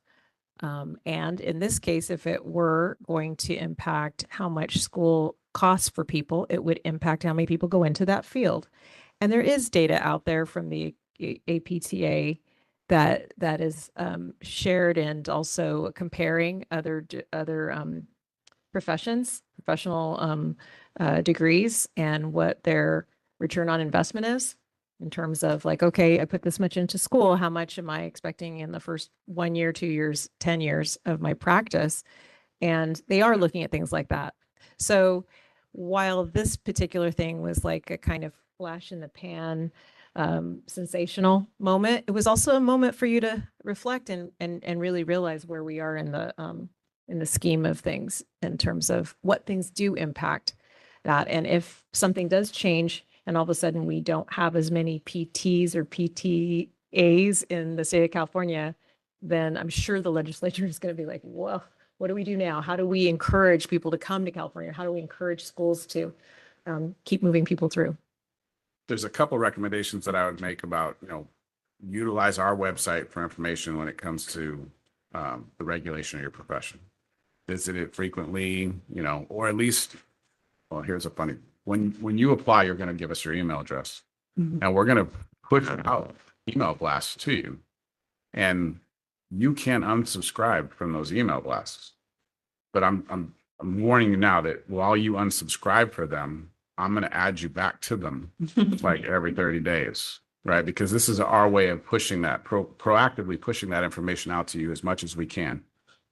And in this case, if it were going to impact how much school costs for people, it would impact how many people go into that field. And there is data out there from the APTA that is shared, and also comparing other professional degrees and what their return on investment is in terms of like, okay, I put this much into school. How much am I expecting in the first 1 year, 2 years, 10 years of my practice? And they are looking at things like that. So while this particular thing was like a kind of flash in the pan, sensational moment, it was also a moment for you to reflect and really realize where we are in the scheme of things in terms of what things do impact that. And if something does change and all of a sudden we don't have as many PTs or PTAs in the state of California, then I'm sure the legislature is going to be like, well, what do we do now? How do we encourage people to come to California? How do we encourage schools to keep moving people through? There's a couple recommendations that I would make about, utilize our website for information when it comes to the regulation of your profession. Visit it frequently, or at least, well, here's a funny, when you apply, you're going to give us your email address, and we're going to push out email blasts to you, and you can unsubscribe from those email blasts. But I'm warning you now that while you unsubscribe for them, I'm going to add you back to them like every 30 days, right? Because this is our way of pushing that, proactively pushing that information out to you as much as we can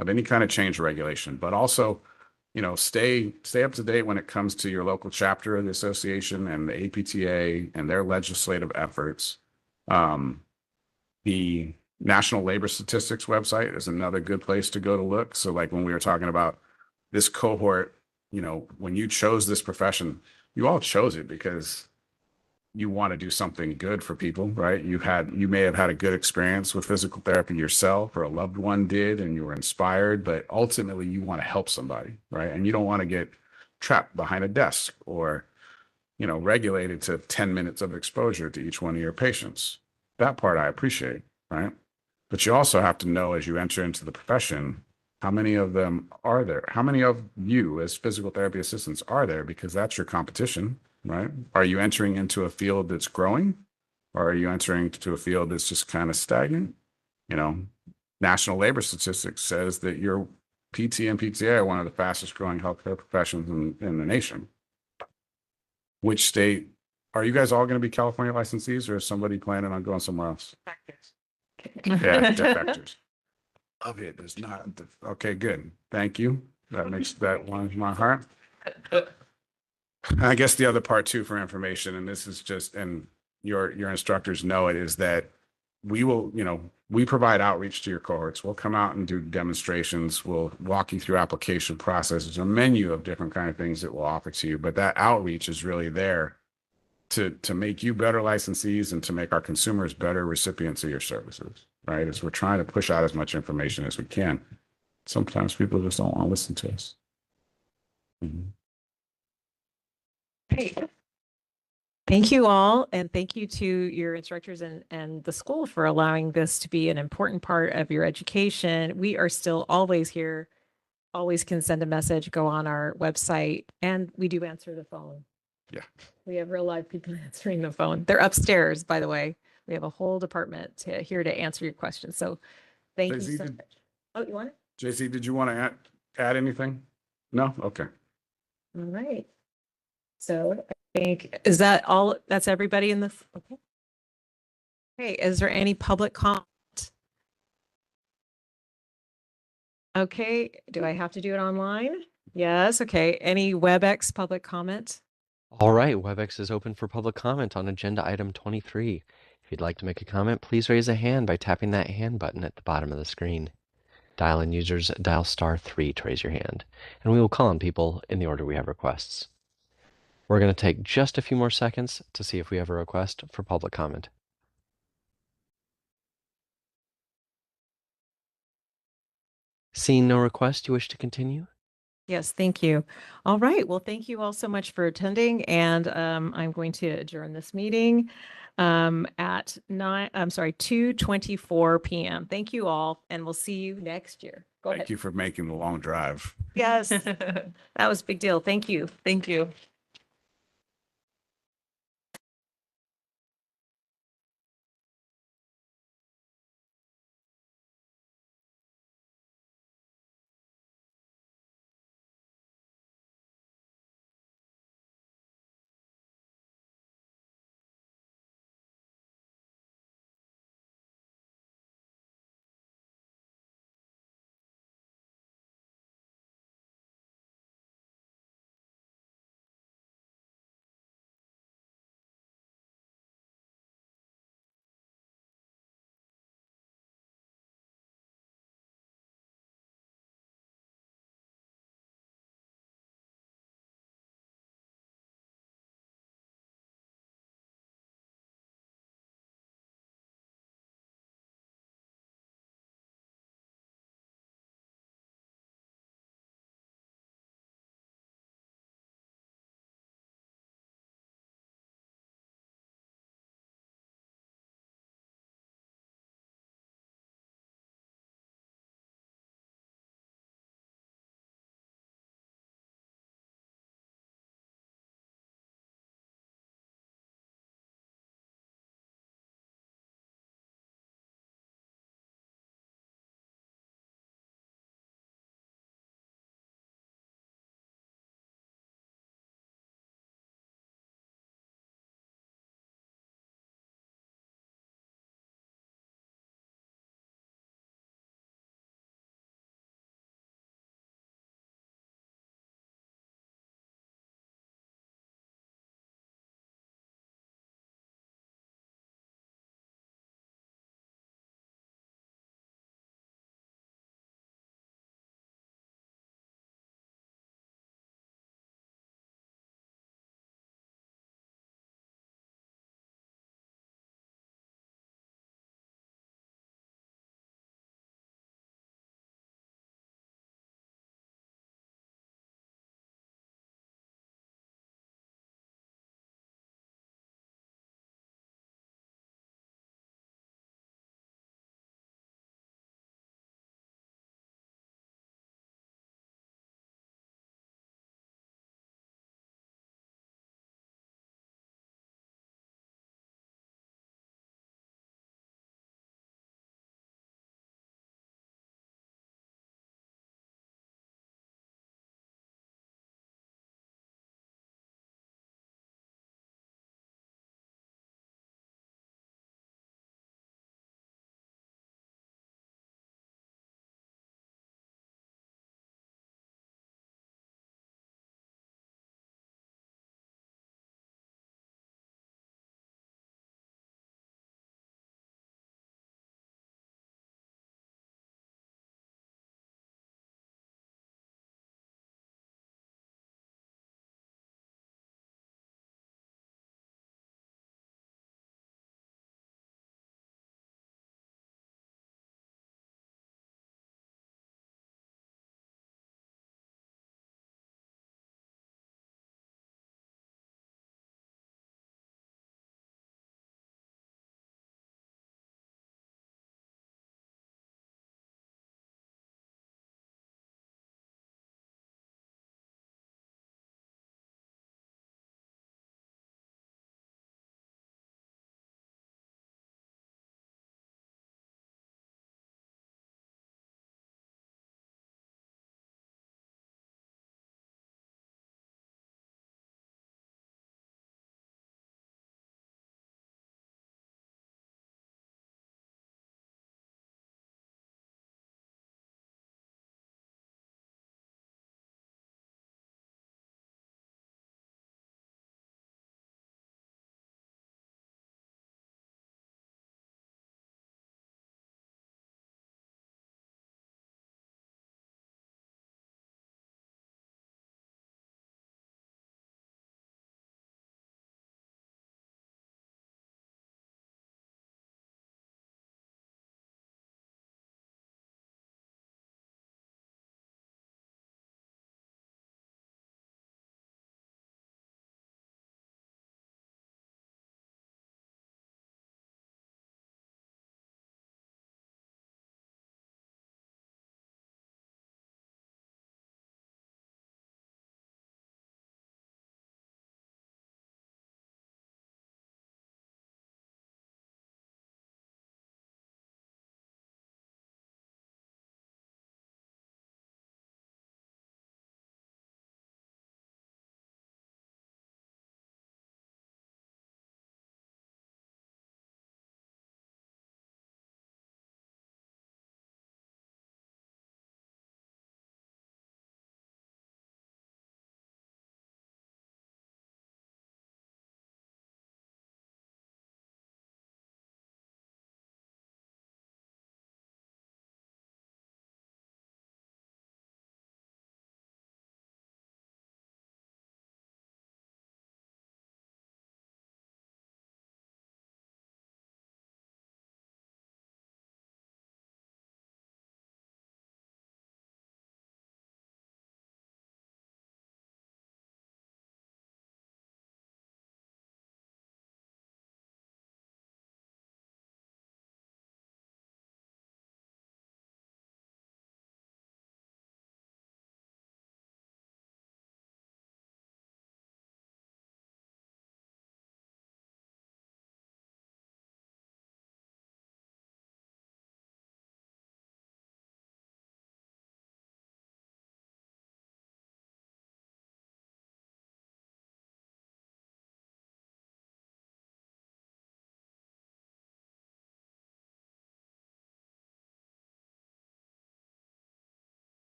of any kind of change or regulation. But also, stay up to date when it comes to your local chapter of the association and the APTA and their legislative efforts. The National Labor Statistics website is another good place to go to look. So like when we were talking about this cohort, when you chose this profession, you all chose it because you want to do something good for people, right? You may have had a good experience with physical therapy yourself, or a loved one did, and you were inspired, but ultimately you want to help somebody, right? And you don't want to get trapped behind a desk or, regulated to 10 minutes of exposure to each one of your patients. That part I appreciate, right? But you also have to know as you enter into the profession, how many of them are there? How many of you as physical therapy assistants are there? Because that's your competition, right? Are you entering into a field that's growing, or are you entering into a field that's just kind of stagnant? National Labor Statistics says that your PT and PTA are one of the fastest growing healthcare professions in the nation. Which state are you guys all going to be California licensees, or is somebody planning on going somewhere else? Yeah, defectors. Love it. There's not. Okay, good. Thank you. That warms my heart. I guess the other part too, for information, and this is just, and your instructors know it, is that we will, we provide outreach to your cohorts. We'll come out and do demonstrations. We'll walk you through application processes, a menu of different kind of things that we'll offer to you. But that outreach is really there to make you better licensees and to make our consumers better recipients of your services, right? As we're trying to push out as much information as we can. Sometimes people just don't want to listen to us. Great. Thank you all, and thank you to your instructors and the school for allowing this to be an important part of your education. We are still always here, always can send a message, go on our website, and we do answer the phone. Yeah. We have real live people answering the phone. They're upstairs, by the way. We have a whole department here to answer your questions. So thank you JC, so did- much. Oh, you want it? JC, did you want to add anything? No? Okay. All right. So I think, is that all? That's everybody in the, okay. Okay, is there any public comment? Okay, do I have to do it online? Yes, okay. Any WebEx public comment? All right, WebEx is open for public comment on agenda item 23. If you'd like to make a comment, please raise a hand by tapping that hand button at the bottom of the screen. Dial-in users dial *3 to raise your hand, and we will call on people in the order we have requests. We're going to take just a few more seconds to see if we have a request for public comment. Seeing no request, you wish to continue? Yes, thank you. All right, well, thank you all so much for attending, and I'm going to adjourn this meeting at 2:24 p.m. Thank you all, and we'll see you next year. Go Thank ahead. you for making the long drive. Yes, that was a big deal. Thank you. Thank you.